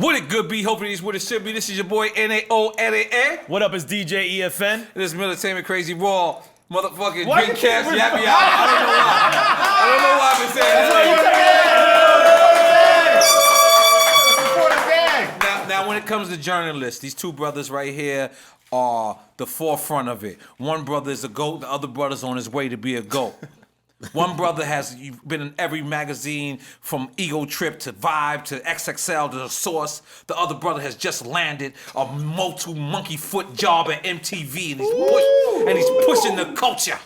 What it good be? Hopefully it's what it should be. This is your boy N.O.R.E. What up, it's DJ EFN. This is Militainment Crazy Raw. Motherfucking drink caps, yappy out. I don't know why I've been saying that. Now, when it comes to journalists, these two brothers right here are the forefront of it. One brother is a GOAT, the other brother's on his way to be a GOAT. One brother has been in every magazine from Ego Trip to Vibe to XXL to The Source. The other brother has just landed a monkey foot job at MTV and he's pushing the culture.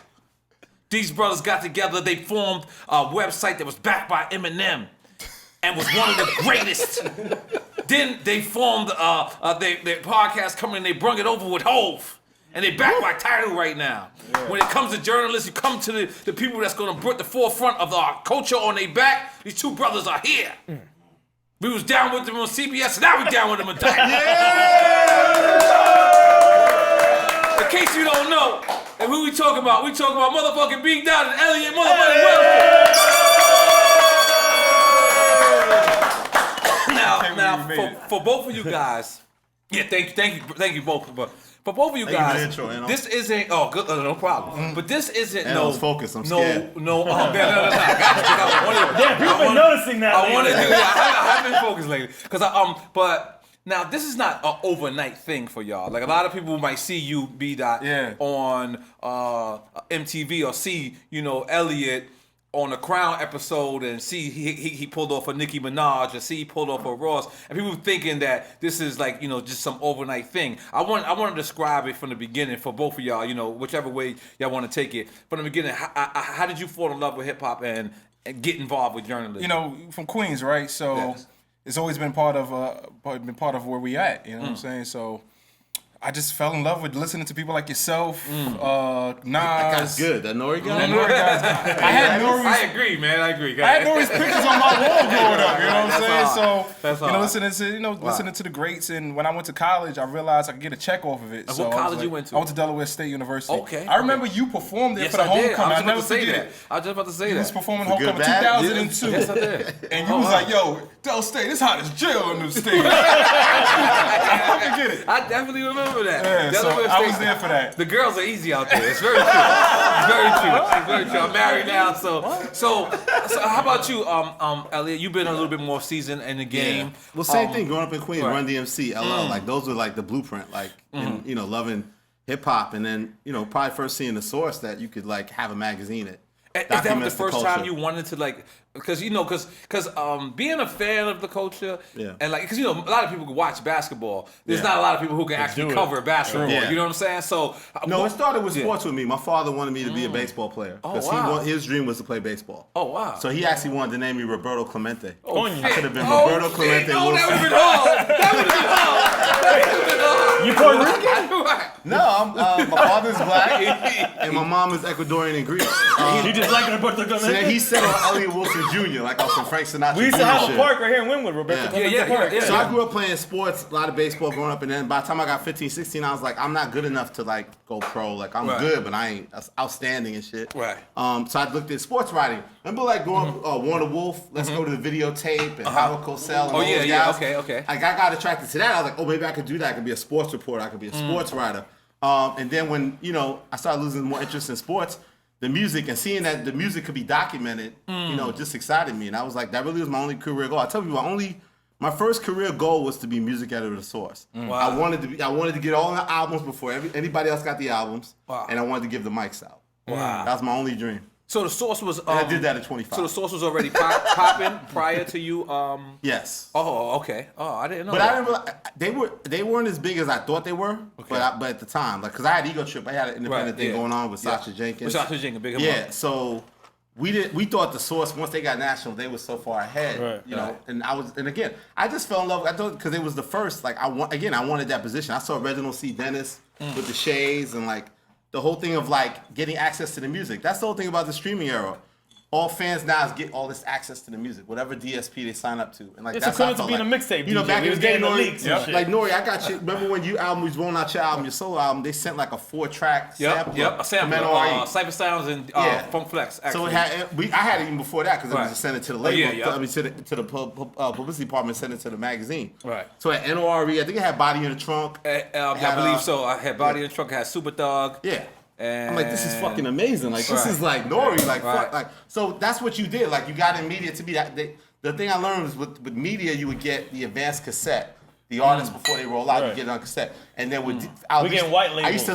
These brothers got together, they formed a website that was backed by Eminem and was one of the greatest. Then they formed their podcast company and they brung it over with Hove. And they back by Tidal right now. Yeah. When it comes to journalists, you come to the people that's gonna put the forefront of our culture on their back. These two brothers are here. We was down with them on CBS, and now we down with them on Tidal. Yeah! In case you don't know, and who we talking about? We talking about motherfucking B.Dot and Elliot motherfucking Wilson. Now, for both of you guys, thank you both. For both of you guys, this isn't. Oh, good, no problem. But this isn't I was focused. I'm scared. No. Yeah, people been noticing that. I want to do that. I've been focused lately, but now this is not an overnight thing for y'all. Like a lot of people might see you B.Dot on MTV or see Elliot on a Crown episode and see he pulled off a Nicki Minaj or see he pulled off a Ross, and people thinking that this is like just some overnight thing. I want to describe it from the beginning for both of y'all, whichever way y'all want to take it. From the beginning, how did you fall in love with hip hop and get involved with journalism? From Queens, right? So it's always been part of where we at. You know what I'm saying? So I just fell in love with listening to people like yourself, Nas. That guy's good. That N.O.R.E. guy? That N.O.R.E. guy's good. I had N.O.R.E.'s. I agree, man. I agree. I had N.O.R.E.'s pictures on my wall growing up. You know what I'm saying? That's So listening to the greats, and when I went to college, I realized I could get a check off of it. What college you went to? I went to Delaware State University. Okay. I remember you performed there for the homecoming. I never forget it. I was just about to say that. You was performing homecoming 2002. Yes, I did. And you was like, "Yo, Del State, it's hot as jail in the state." I forget it. I definitely remember that. Yeah, so I was there for that. The girls are easy out there. It's very true. It's very true. It's very true. I'm married now, so how about you, Elliot? You've been a little bit more seasoned in the game. Yeah. Well, same thing. Growing up in Queens, Run DMC, LL, like those were like the blueprint, like in, loving hip hop, and then probably first seeing the Source that you could like have a magazine at. Is that the first time you wanted to because being a fan of the culture and because a lot of people can watch basketball. There's not a lot of people who can actually cover basketball. Yeah. You know what I'm saying? So it started with sports with me. My father wanted me to be a baseball player because his dream was to play baseball. Oh wow! So he actually wanted to name me Roberto Clemente. Oh, I could have been Roberto Clemente. Oh, that would have been hard. That would have been hard. You Puerto Rican? No, my father's black and my mom is Ecuadorian and Greek. You just like Roberto Clemente? So then he settled on Elliot Wilson Jr. like on some Frank Sinatra. We used to have shit. a park right here in Wynwood, Roberto Clemente Park. Yeah. So I grew up playing sports, a lot of baseball growing up, and then by the time I got 15, 16, I was like, I'm not good enough to like go pro. Like I'm good, but I ain't outstanding and shit. Right. So I looked at sports writing. Remember like going Warner Wolf, Let's Go to the Videotape and Howard Cosell and all those guys. Okay. Like I got attracted to that. I was like, oh, maybe I could do that. I could be a sports reporter. I could be a sports writer. And then when I started losing more interest in sports, the music and seeing that the music could be documented, just excited me. And I was like, that really was my only career goal. I tell you, my first career goal was to be music editor of The Source. Wow. I wanted to get all the albums before anybody else got the albums, and I wanted to give the mics out. Wow, that was my only dream. So the Source was. And I did that at 25. So the Source was already popping prior to you. Yes. Oh, okay. Oh, I didn't know. But that. I didn't realize, they weren't as big as I thought they were. Okay. But at the time, like, cause I had Ego Trip, I had an independent thing going on with Sasha Jenkins. With Sasha Jenkins, big. Yeah. So we thought the Source once they got national, they were so far ahead. Right. And again, I just fell in love. I thought because it was the first. Like I wanted that position. I saw Reginald C. Dennis with the shades and like the whole thing of like getting access to the music. That's the whole thing about the streaming era. all fans now get all this access to the music, whatever DSP they sign up to, and like It's that's how I equivalent to felt being like. a mixtape. You know, DJ. back We in was the day, getting the N.O.R.E. leaks and shit. Like N.O.R.E., I got you. Remember when you was rolling out your album, your solo album? They sent like a 4-track sample. A sample. from N.O.R.E. Cypher Sounds and Funk Flex. Actually. So it had, I had it even before that because it was Right. sent it to the label. yeah. I mean, to the publicity department, sent it to the magazine. Right. So at N.O.R.E., I think it had Body in the Trunk. I believe so. I had Body in the Trunk. I had Super Thug. Yeah. And I'm like, this is fucking amazing. Like, this is like N.O.R.E. Like, fuck. Like, so that's what you did. Like, you got in media to be that. The thing I learned was with media, you would get the advanced cassette. The artists before they roll out, you get it on cassette, and then with we getting white labels. I used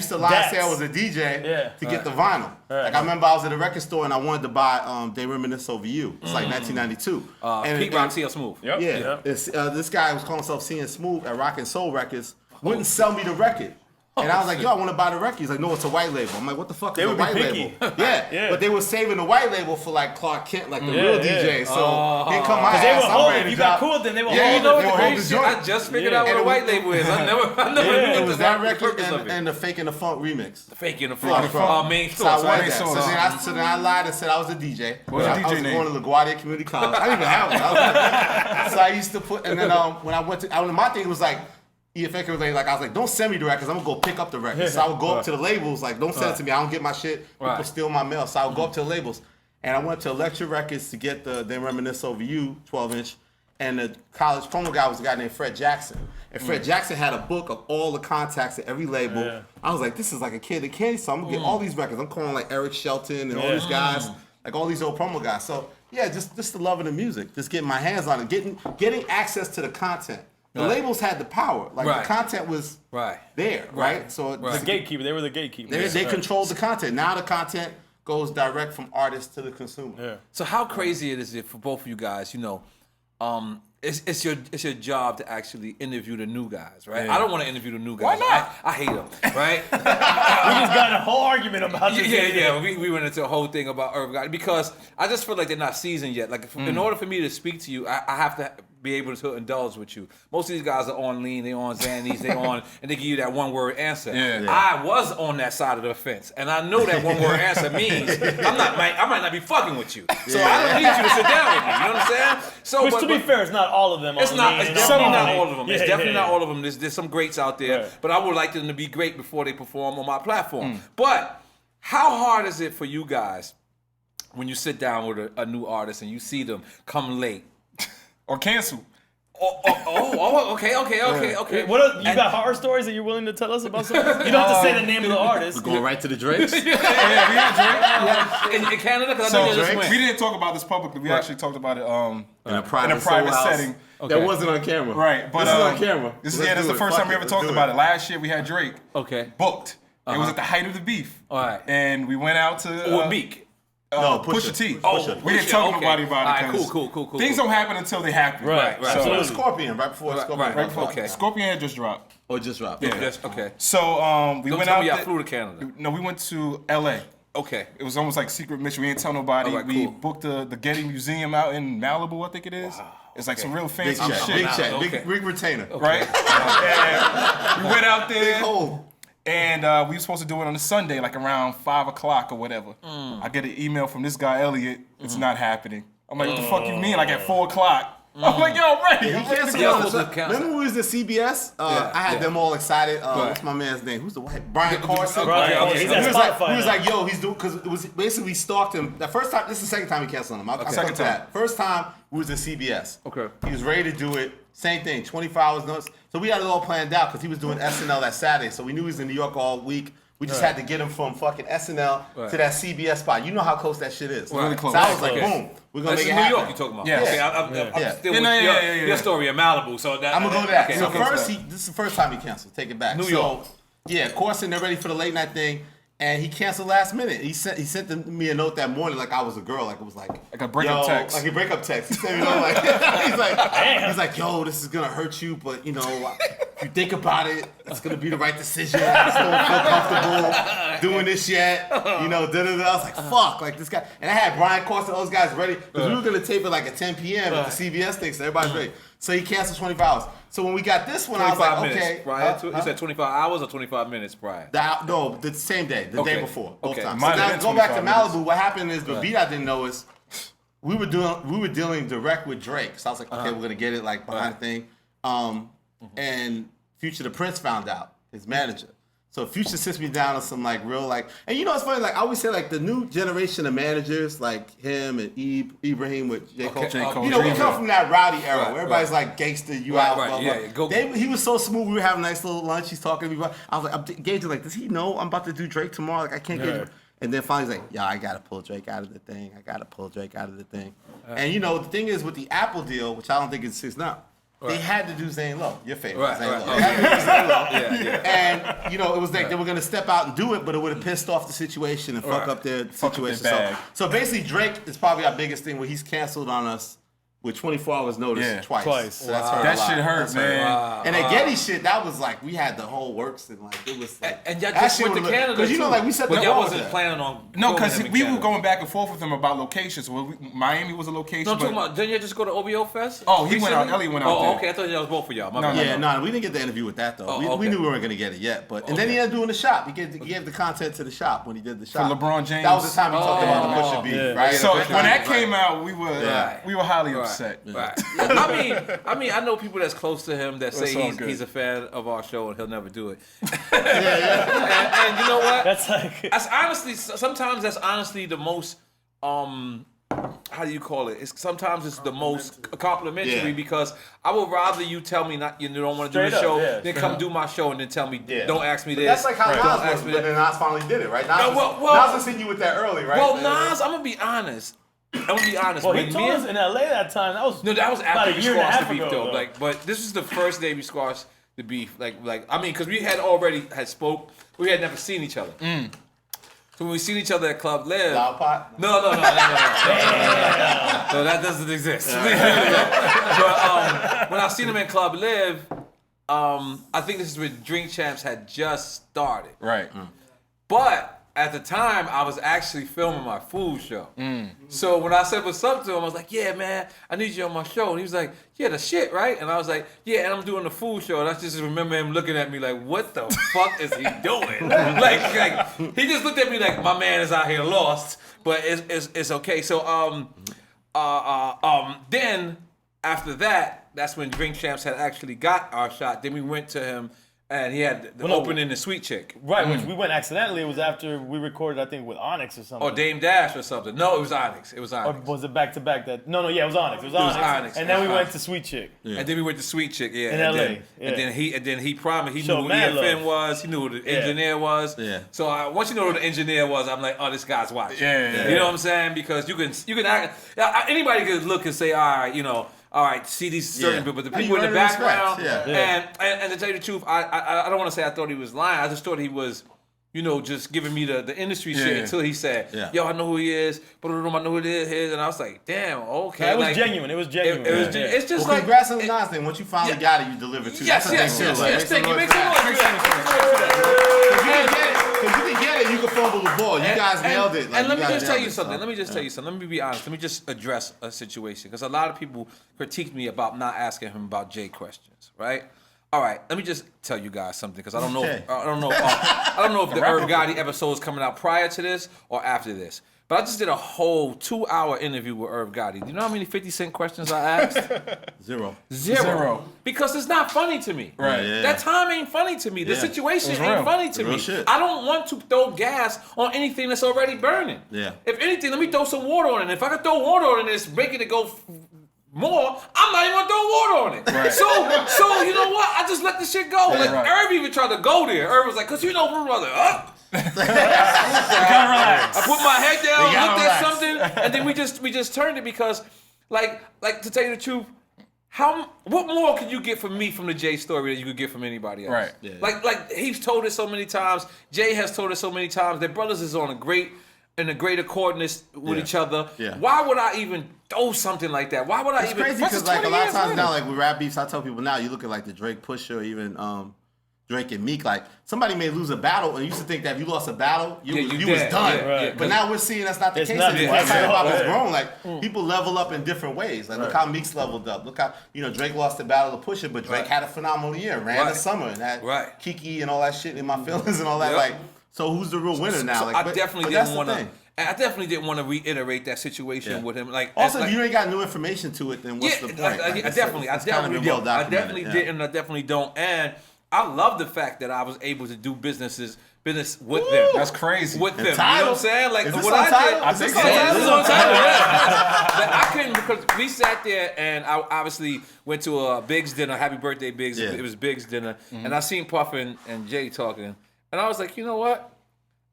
to lie and say I was a DJ to get the vinyl. Like I remember I was at a record store and I wanted to buy They Reminisce Over You. It's like 1992. Pete Rock, CL Smooth. Yep. Yeah, this guy was calling himself Seeing Smooth at Rock and Soul Records. Wouldn't sell me the record. And I was like, yo, I want to buy the record. He's like, no, it's a white label. I'm like, what the fuck is a white label? Yeah, but they were saving the white label for like Clark Kent, like the real DJ. So here come my ass. I'm ready to you drop. got cool, then they were Yeah, You know what they the were holding crazy the shit? joint. I just figured out what a white label is. I never knew It was that the record purpose of it. and the Fake and the Funk remix. Fake in the Yeah, front. Main So I source. wanted Right? that. So then I lied and said I was a DJ. What's your I DJ was name? going to LaGuardia Community College. I didn't even have one. So I used to put, and then when I went to, my thing was like, EFX was like, I was like, don't send me the records. I'm gonna go pick up the records. So I would go up to the labels, like, don't send it to me. I don't get my shit. People steal my mail. So I would go up to the labels, and I went to Electric Records to get the They Reminisce Over You 12-inch, and the college promo guy was a guy named Fred Jackson. And Fred Jackson had a book of all the contacts at every label. Yeah. I was like, this is like a kid in candy, so I'm gonna get all these records. I'm calling like Eric Shelton and all these guys, like all these old promo guys. So yeah, just the love of the music, just getting my hands on it, getting access to the content. The labels had the power. Like the content was there, right? So the gatekeeper. They were the gatekeeper. They controlled the content. Now the content goes direct from artist to the consumer. Yeah. So how crazy is it for both of you guys? You know, it's your job to actually interview the new guys, right? I don't want to interview the new guys. Why not? I hate them, right? We just got in a whole argument about this. Yeah. We went into a whole thing about Irv Gotti because I just feel like they're not seasoned yet. Like in order for me to speak to you, I have to be able to indulge with you. Most of these guys are on lean, they on Xannies, they on, and they give you that one word answer. Yeah. I was on that side of the fence, and I know that one word answer means I might not be fucking with you. So I don't need you to sit down with me. You know what I'm saying? So, which to be fair, it's not all of them. It's not. It's definitely not all of them. Yeah, it's definitely not all of them. There's some greats out there, Right. but I would like them to be great before they perform on my platform. But how hard is it for you guys when you sit down with a new artist and you see them come late? Or cancel. Okay. You got horror stories that you're willing to tell us about? Something? You don't have to say the name of the artist. We're going right to the Drakes. Yeah, we had Drake. In Canada, because So I think they just went. we didn't talk about this publicly. We actually talked about it in a private setting. That wasn't on camera. Right, but this is on camera. This is the first time we ever talked about it. Last year we had Drake. Okay. Booked. It was at the height of the beef. All right. And we went out to With Meek. No, Pusha T. Pusha. We didn't tell nobody about it. All right, cool. Things don't happen until they happen. Right. So it was Scorpion, right before Scorpion. Right. Okay. Scorpion had just dropped. Or just dropped. Yeah. Yes. Okay. So we Don't went tell out. me y'all flew to Canada. No, we went to L.A. Okay. It was almost like secret mission. We didn't tell nobody. All right, we cool. booked the Getty Museum out in Malibu, I think it is. Wow. It's like some real Big fancy check. shit. Big check. Okay. Big retainer. Right? And we went out there. Big hole. And we were supposed to do it on a Sunday, like around 5 o'clock or whatever. I get an email from this guy, Elliot. It's not happening. I'm like, what the fuck you mean? Like at 4 o'clock. I'm like, yo, I'm ready. I'm ready to go. Remember when we was at CBS? I had them all excited. What's my man's name? Who's the white? Brian Carson. He's at Spotify. We was like, yo, he's doing, because it was basically we stalked him. The first time, this is the second time he canceled him. I'll second to that. First time we was at CBS. Okay. He was ready to do it. Same thing, 24 hours notice. So we had it all planned out because he was doing SNL that Saturday. So we knew he was in New York all week. We just had to get him from fucking SNL to that CBS spot. You know how close that shit is. Really close. So I was like, boom, we're going to make it happen. New York you're talking about. Yeah. Okay, I'm still with your story in Malibu. So that, I'm going to go to that. Okay, So okay. first, this is the first time he canceled. Take it back. New York. Yeah, of course, and they're ready for the late night thing. And he canceled last minute. He sent me a note that morning like I was a girl. Like it was like a breakup text. Like a breakup text. He sent me like he's like, yo, this is gonna hurt you, but you know, if you think about it, it's gonna be the right decision. I just don't feel comfortable doing this yet. You know, I was like, fuck, like this guy. And I had Brian Carson, those guys ready because we were gonna tape it like at 10 p.m. at the CBS thing, so everybody's ready. So he canceled 24 hours. So when we got this one, I was like, minutes okay. prior to, you said 25 hours or 25 minutes prior? No, the same day, the day before, both Okay. times. Might So have now been go back to 25 Malibu. What happened is, but B.Dot didn't know is we were dealing direct with Drake. So I was like, okay, we're gonna get it like behind the thing. And Future the Prince found out, his manager. So Future sits me down on some like real like, and you know it's funny, like I always say like the new generation of managers like him and Ibrahim with J. Cole. Cole. You know, we Dreamer. come from that rowdy era where everybody's right. like gangster, you Right, out, right, blah, yeah, blah. go. He was so smooth, we were having a nice little lunch, he's talking to me about, I was like, I'm gauging like, does he know I'm about to do Drake tomorrow? Like I can't get And then finally he's like, yeah, I gotta pull Drake out of the thing. And you know, the thing is with the Apple deal, which I don't think it's not, they had to do Zane Lowe, your favorite. Right, Zane right. Lowe. They had to do Zane Lowe. Yeah. And you know, it was like they were gonna step out and do it, but it would have pissed off the situation and fuck up their situation. bag. So basically, Drake is probably our biggest thing where he's canceled on us with 24 hours notice twice. So that's hurt a That lot. shit hurt, That's man. Wow. And at Getty shit, that was like we had the whole works and like it was like And y'all that just shit went to would've- Canada, Cause you know, too. like we set the But y'all bar wasn't there. planning on No, filming because him in we were Canada. going back and forth with him about locations. So Miami was a location. No, I'm but, talking about, didn't you just go to OVO Fest? Oh, he went out. recently? Elliot went out there. Oh, okay. I thought that was both of y'all. My No, bad. Yeah, no, we didn't get the interview with that though. Oh, we okay. knew we weren't gonna get it yet, but and then he ended up doing the shop. He gave the content to the shop when he did the shop. LeBron James. That was the time he talked about the Pusha beef, yeah. right? So The when first that time, came out, we were highly Right. upset. Right. I mean, I know people that's close to him that say That's all good. he's a fan of our show and he'll never do it. yeah. And you know what? That's like That's honestly, sometimes that's honestly the most, how do you call it? Sometimes it's the most complimentary Yeah. because I would rather you tell me you don't want to do Straight the up, show yeah, than come do my show and then tell me, Yeah. don't ask me this. That's like how don't Nas ask was, me but that. then Nas finally did it, right? Nas No, was well- seeing you with that early, right? Well, Nas, I'm going to be honest. well, he When told us in LA that time. That was No, that was about after a we year and a squashed the half beef, ago, though. Like, but this is the first day we squashed the beef. Because we had already spoke. We had never seen each other. So when we seen each other at Club Live. Loud pot? No, that doesn't exist. But when I seen him in Club Live, I think this is when Drink Champs had just started. Right. But at the time, I was actually filming my food show. So when I said what's up to him, I was like, yeah, man, I need you on my show. And he was like, yeah, the shit, right? And I was like, yeah, and I'm doing the food show. And I just remember him looking at me like, what the fuck is he doing? like, he just looked at me like, my man is out here lost, but it's okay. So then after that, that's when Drink Champs had actually got our shot. Then we went to him, and he had the opening the Sweet Chick. right, which we went accidentally. It was after we recorded, I think, with Onyx or something. Or Dame Dash or something. No, it was Onyx. Or was it back to back? That no, yeah, it was Onyx. It was Onyx. And then we went to Sweet Chick. And then we went to Sweet Chick, In and LA, And then he promised he Showed knew who mad EFN love. was. He knew who the engineer was. Yeah. So once you know who the engineer was, I'm like, oh, this guy's watching. Yeah. You know what I'm saying? Because you can act. Anybody could look and say, all right, see these certain people, but the And people you in the earn respect, background, and to tell you the truth, I don't want to say I thought he was lying. I just thought he was, just giving me the industry shit until he said, yo, I know who he is, but I know who it is, and I was like, damn, okay. Yeah, it was genuine. It was genuine. It's just Well, like congrats on the Nas thing. Once you finally got it, you delivered too. yes, That's the thing, too. Like, thank you. make Make some some noise noise. If you can get it, you can fumble the ball. You guys nailed it. Like, And let you me guys just tell nailed you it, something. so. Let me just tell you something. Let me be honest. Let me just address a situation because a lot of people critiqued me about not asking him about Jay questions, right? All right, let me just tell you guys something because I don't know. Okay. I don't know if the N.O.R.E. Gotti episode is coming out prior to this or after this. But I just did a whole 2-hour interview with N.O.R.E. Gotti. Do you know how many 50 Cent questions I asked? Zero. Because it's not funny to me. Right. Yeah. That time ain't funny to me. The Yeah. situation It's ain't real. funny to Real me. shit. I don't want to throw gas on anything that's already burning. Yeah. If anything, let me throw some water on it. If I can throw water on it and it's making it go more, I'm not even gonna throw water on it. Right. So you know what? I just let the shit go. Like right. N.O.R.E. even tried to go there. N.O.R.E. was like, cause you know, I was like, gotta relax. I put my head down, You gotta looked relax. at something, and then we just turned it because, like to tell you the truth, what more can you get from me from the Jay story that you could get from anybody else? Right. Yeah. Like he's told it so many times. Jay has told it so many times. Their brothers is on a great accordness with Yeah. each other. Yeah. Why would I even throw something like that? Why would I It's even? crazy Plus, because it's like a 20 lot of years times later. now, like with rap beefs, I tell people now, you look at like the Drake Pusha or even Drake and Meek. Like somebody may lose a battle, and you used to think that if you lost a battle, you was dead. done. Yeah, right. But now we're seeing that's not the case not anymore. the case. Hip hop has Right. grown. Like people level up in different ways. Like look how Meek's leveled up. Look how Drake lost the battle to Pusha, but Drake had a phenomenal year. Ran the summer and had Kiki and all that shit in my feelings and all that. Like so, who's the real winner now? Like, I definitely didn't want to. I definitely didn't want to reiterate that situation with him. Like, also, like, if you ain't got new information to it, then what's the point? I definitely didn't. I definitely don't. And I love the fact that I was able to do business with them. That's crazy. With them, you know what I'm saying? Like what I did. I think This is on Tidal. Like, I couldn't because we sat there and I obviously went to a Biggs dinner. Happy birthday, Biggs! Yeah. It was Biggs dinner, and I seen Puff and Jay talking, and I was like, you know what?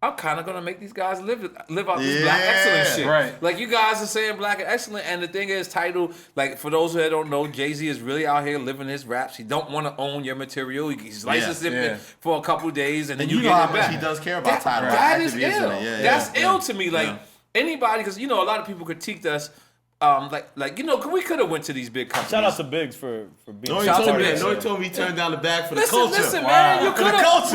I'm kind of gonna make these guys live out this black excellence shit. Right. Like you guys are saying black and excellent, and the thing is, Tidal. Like for those who don't know, Jay-Z is really out here living his raps. He don't want to own your material. He's licensed it for a couple days, and then you know get how it much back. he does care about Tidal. That is Active ill. using it. That's ill to me. Like anybody, because a lot of people critiqued us. We could have went to these big companies. Shout out to Biggs for being. No, told me he turned down the bag for the culture. Listen, man, we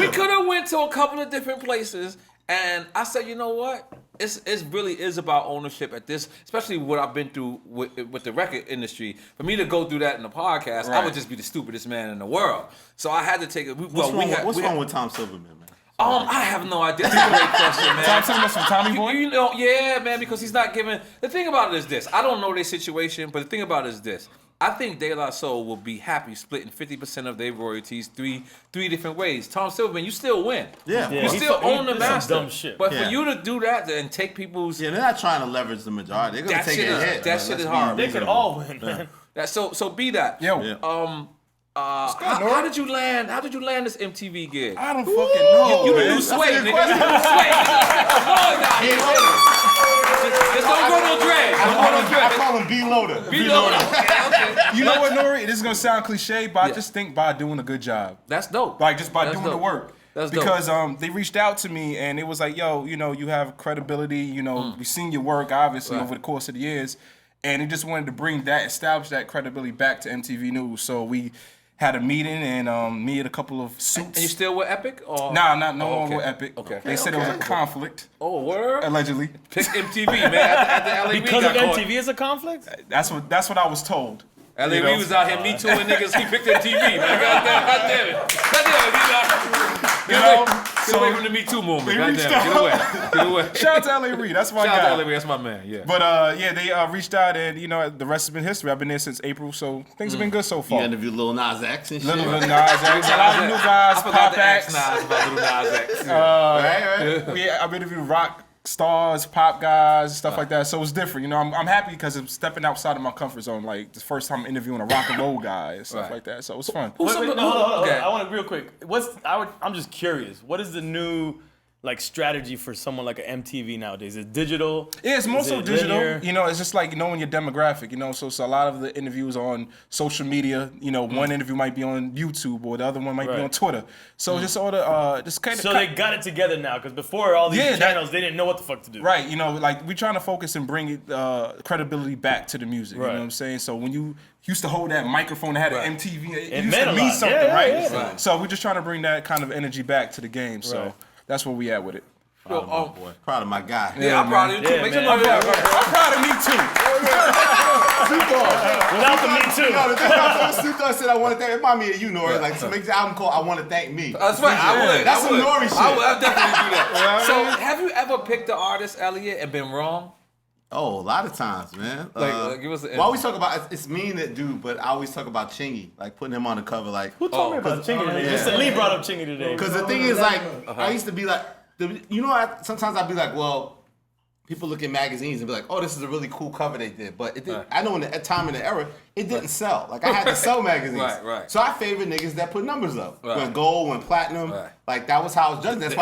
could have went to a couple of different places, and I said, you know what? It really is about ownership at this, especially what I've been through with the record industry. For me to go through that in the podcast, I would just be the stupidest man in the world. So I had to take it. What's wrong with Tom Silverman, man? I have no idea. That's a great question, man. Tom Silverman from Tommy Boy? Yeah, man, because he's not giving. The thing about it is this. I don't know their situation, but the thing about it is this. I think De La Soul will be happy splitting 50% of their royalties three different ways. Tom Silverman, you still win. Yeah. You still own the master. Dumb shit. But for you to do that and take people's... Yeah, they're not trying to leverage the majority. They're going to take a hit. That shit is hard. They could all win, man. So B.Dot. Yo. How did you land? How did you land this MTV gig? I don't fucking know. You the new Sway, nigga. You the new Sway. Just don't go no drag. I call him B-Loader. B-Loader. You know what, N.O.R.E? This is gonna sound cliche, but I just think by doing a good job. That's dope. Like just by doing the work. That's dope. Because they reached out to me and it was like, yo, you have credibility. We've seen your work obviously over the course of the years, and they just wanted to establish that credibility back to MTV News. So we had a meeting and me and a couple of suits. And you still with Epic? Or? Nah, no longer with Epic. Okay. They said it was a conflict. Oh, word? Allegedly. Pick MTV, man. After LA Because of MTV is a conflict? That's what I was told. LA was out here me tooing niggas. He picked MTV, man. God damn it. Get away from the Me Too movement. They God reached damn it. Get away. Shout out to Elliot B.Dot. That's my guy. Shout out to LA. That's my man. Yeah. But they reached out and the rest has been history. I've been there since April, so things have been good so far. You interviewed Lil Nas X and shit. Lil Nas X, a lot of new guys, I forgot Pop to ask X. Nas about Lil Nas X. Right. I've interviewed rock stars, pop guys, stuff like that. So it's different. I'm happy because I'm stepping outside of my comfort zone. Like the first time I'm interviewing a rock and roll guy and stuff like that. So it was fun. Hold on. I want to real quick. I'm just curious. What is the new strategy for someone like an MTV nowadays? Is it digital? Yeah, it's more so digital. Linear? It's just like knowing your demographic. So a lot of the interviews on social media. One interview might be on YouTube or the other one might be on Twitter. So just all the just kind of. So they got it together now because before all these channels they didn't know what the fuck to do. Right. We're trying to focus and bring credibility back to the music. Right. You know what I'm saying? So when you used to hold that microphone that had an MTV, it used meant to a mean lot. something, Yeah, right? yeah. Right? So we're just trying to bring that kind of energy back to the game. So that's where we at with it. Proud of my guy. Yeah, I'm proud of you too. Make some noise. I'm proud of me too. Without the Me Too. The thing about Snoop Dogg said I want to thank. It remind me of you, N.O.R.E. Like to make the album called I Want to Thank Me. That's right. I would. That's some N.O.R.E. shit. I would definitely do that. So, have you ever picked the artist, Elliot, and been wrong? Oh, a lot of times, man. Give us. Well, I always talk about it's mean that dude, but I always talk about Chingy, like putting him on the cover, like. Who told me about Chingy today? Just Lee brought up Chingy today. Because the thing is, like, I used to be like, sometimes I'd be like, well, people look at magazines and be like, oh, this is a really cool cover they did, but it didn't. I know in the time in the era, it didn't sell. Like I had to sell magazines. Right. So I favor niggas that put numbers up. Right. When gold, when platinum, like that was how I was judging. That's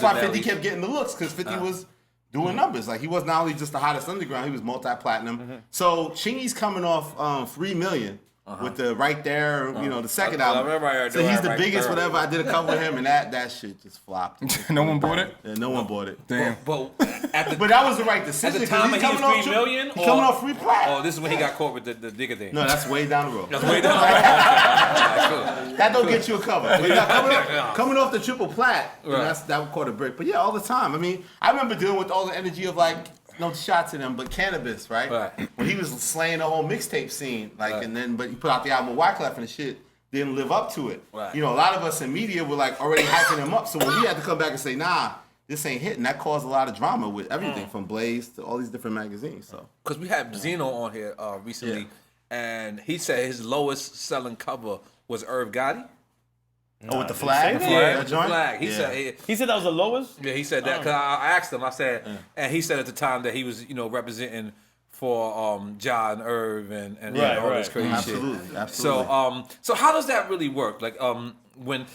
why 50 kept getting the looks, because 50 was doing numbers. Like he was not only just the hottest underground, he was multi-platinum. So Chingy's coming off 3 million with the right there, the second I album. remember I So he's the right biggest, there. whatever. I did a cover with him, and that shit just flopped. No one bought it? Yeah, no one bought it. Damn. But at the But that was the right decision. At the 'cause time he's he was coming off 3 million, He's coming off free plat. Oh, this is when he got caught with the digger thing. No, that's way down the road. That's way down. Okay. That don't get you a cover. But Yeah. coming off the triple plat, Right. that would caught a break. But yeah, all the time. I mean, I remember dealing with all the energy of like, no shots at him, but Cannabis, right? Right. When he was slaying the whole mixtape scene, like, Right. but he put out the album with Wyclef and the shit didn't live up to it. Right. A lot of us in media were like already hyping him up. So when we had to come back and say, nah, this ain't hitting, that caused a lot of drama with everything from Blaze to all these different magazines. So Because we had Zeno on here recently, and he said his lowest selling cover was Irv Gotti. with the flag, say that the joint? flag. He Yeah. said. He said that was the lowest. Yeah, he said that because I asked him. I said, and he said at the time that he was, representing for John Irv and Right, all this right. crazy Absolutely, shit. absolutely. So how does that really work? Like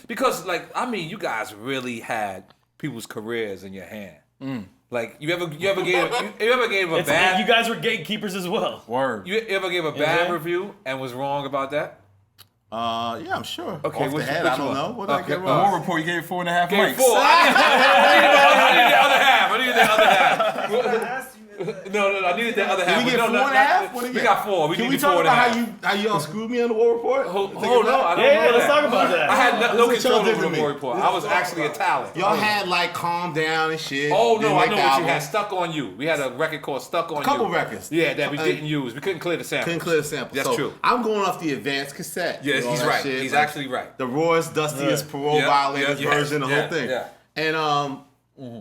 because you guys really had people's careers in your hand. Like you ever gave a bad You guys were gatekeepers as well. Word. you ever gave a bad Yeah. review and was wrong about that? Yeah, I'm sure. Okay, Off the which- head, which I don't one? know. What did I Okay, get The wrong? War Report, you gave 4.5 Game mics. 4. I needed the other half. I needed the other half. No, I needed the other half. Did we get No, 4.5? What did we got 4. We Can need we the talk 4 and a about half. how you screwed me on the War Report? Hold Think on, about I it. don't Yeah, know let's that. talk about that. I had no This is what control y'all over did the to me. war report. I was actually a talent. Y'all had like Calm Down and shit. Oh Didn't no, I like know the what you album. had. Stuck on You. We had a record called Stuck on You. A couple records. Yeah, that we didn't use. We couldn't clear the sample. Couldn't clear the sample. That's So true. I'm going off the advanced cassette. Yes, and all he's that right. shit, He's like actually right. The rawest, dustiest parole Yeah, violators yeah, version, the yeah, whole thing. yeah. And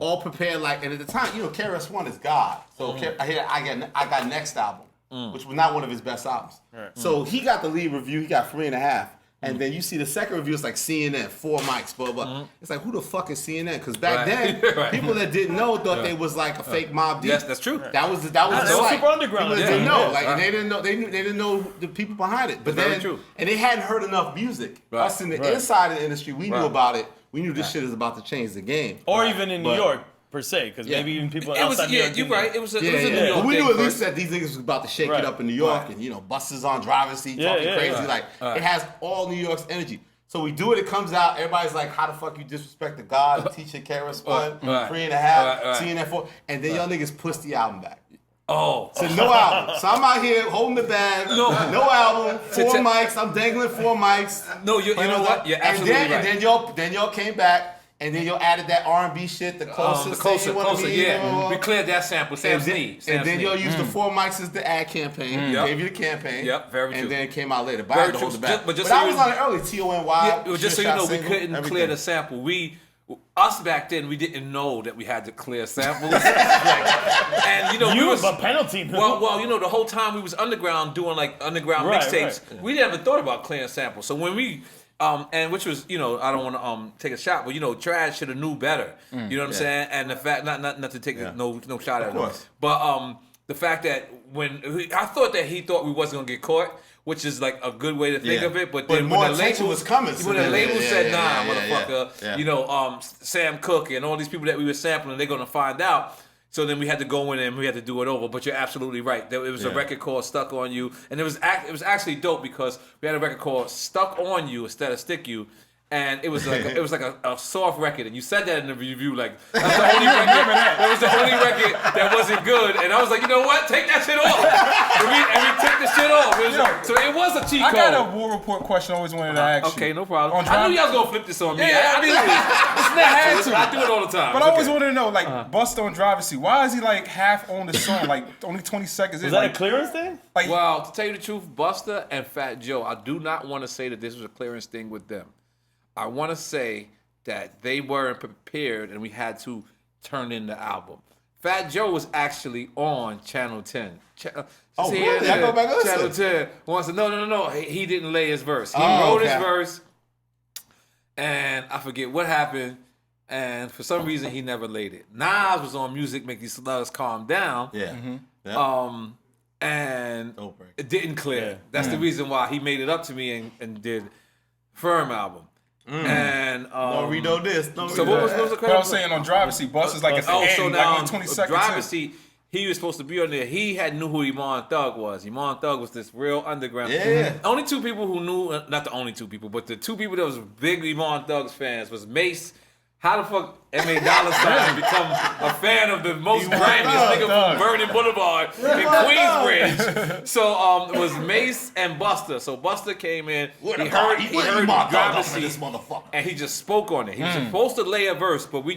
all prepared like, and at the time, KRS-One is God. So I got Next album, which was not one of his best albums. So he got the lead review. He got 3.5. And then you see the second review, it's like CNN, 4 mics, blah, blah. It's like, who the fuck is CNN? Because back Right. then, Right. people that didn't know thought they was like a fake Mob Deep. Yes, that's true. That was the They were site. super underground. People Yeah. didn't know, Yeah. like, Right. and they didn't know. They didn't know the people behind it. But Very then, true. and they hadn't heard enough music. Right. Us in the Right. inside of the industry, we knew Right. about it. We knew this shit is about to change the game. Or even in New But- York per se, because Yeah. maybe even people It was, outside New yeah, York. you're didn't know. right. It was a Yeah, New yeah. York But we thing knew at first. least that these niggas was about to shake Right. it up in New York, Right. and buses on driver's seat Yeah, talking yeah, crazy. right. Like Right. it has all New York's energy. So we do it. It comes out. Everybody's like, "How the fuck you disrespect the God?" The teacher KRS-One, Right. 3.5, Right. CNN 4, and then y'all niggas push the album back. Oh. So no album. So I'm out here holding the bag. No album. 4 to- mics. I'm dangling 4 mics. No, you know what? You're and absolutely then, right. And then y'all came back. And then y'all added that R&B shit, the closer, The Say closer, You Wanna closer, Be, yeah. blah, blah, blah. We cleared that sample. Sam And then, Sneed. and then y'all used the 4 mics as the ad campaign. Yep. Gave you the campaign. Yep, very true. And then it came out later. But I Very had to hold true. it back. But just But so I you- was on it early. TONY. Yeah, just so you know, we single, couldn't clear everything. the sample. Us back then, we didn't know that we had to clear samples. And we was, but penalty. well, the whole time we was underground doing like underground Right, mixtapes, right. we never thought about clearing samples. So when we and which was, I don't want to take a shot, but Trash should have knew better. You know what I'm saying? And the fact, not to take no shot at him, course. but the fact that I thought that he thought we wasn't gonna get caught, which is like a good way to think Yeah. of it. But But then more when the attention label was coming, so when the then- label yeah, said, yeah, "Nah, yeah, motherfucker," yeah. Sam Cooke and all these people that we were sampling, they're gonna find out. So then we had to go in and we had to do it over. But you're absolutely right. It was a record called "Stuck on You," and it was actually dope because we had a record called "Stuck on You" instead of "Stick You." And it was like a soft record, and you said that in the review, like that's the only record. That was the only record that wasn't good, and I was like, you know what? Take that shit off. And we took the shit off. So it was a cheat I code. got a War Report question I always wanted to ask you. Okay, no problem. On I knew Drive- y'all was gonna flip this on me. Yeah, I knew this. I do it all the time. But It's I always okay. wanted to know, like, Busta on Driver's Seat, why is he like half on the song, like only 20 seconds in? Is that Like, a clearance thing? like, Well, to tell you the truth, Busta and Fat Joe, I do not want to say that this was a clearance thing with them. I want to say that they weren't prepared and we had to turn in the album. Fat Joe was actually on Channel 10. Oh, really? I go back and Channel listen. 10 wants to, no. He didn't lay his verse. He Oh, wrote okay. his verse, and I forget what happened, and for some reason he never laid it. Nas was on Music Make These Slugs Calm Down. Yeah. Mm-hmm. Yeah. And Don't break. it didn't clear. Yeah. That's the reason why he made it up to me and did Firm album. And Don't redo this. Don't so redo what was that. the but I'm saying on Driver's Seat, Busta's like at the end, like only 20 seconds Driver's in. Seat, he was supposed to be on there. He knew who Iman Thug was. Iman Thug was this real underground. Yeah. Only two people who knew, not the only two people, but the two people that was big Iman Thug's fans was Mace. How the fuck M.A. Dollar Sign become a fan of the most grimiest nigga from Vernon Boulevard in Queensbridge? So it was Mace and Buster. So Buster came in. He heard Driver's Seat, this motherfucker, and he just spoke on it. He was supposed to lay a verse, but we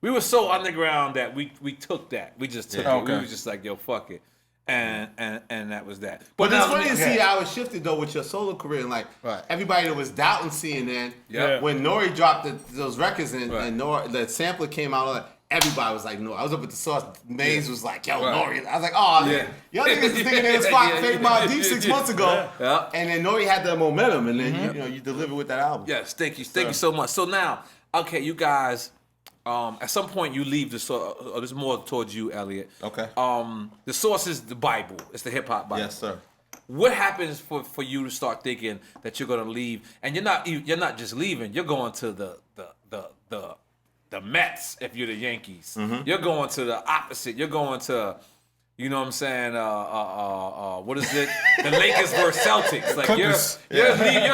were so underground that we took that. We just took it. We were just like, yo, fuck it. And that was that. But it's funny to see how it shifted though with your solo career. And like everybody that was doubting CNN, when N.O.R.E dropped those records and N.O.R.E, the sampler came out, everybody was like, no. I was up at the Source. Maze was like, yo, N.O.R.E. I was like, oh, y'all niggas was thinking they was Fake Mob Deep 6 months ago. And then N.O.R.E had that momentum, and then you deliver with that album. Yes, thank you so much. So now, okay, you guys. At some point, you leave the Source. This is more towards you, Elliot. Okay. The Source is the Bible. It's the hip hop Bible. Yes, sir. What happens for you to start thinking that you're gonna leave, and you're not just leaving. You're going to the Mets if you're the Yankees. You're going to the opposite. You're going to, you know what I'm saying? What is it? The Lakers versus Celtics. Like you're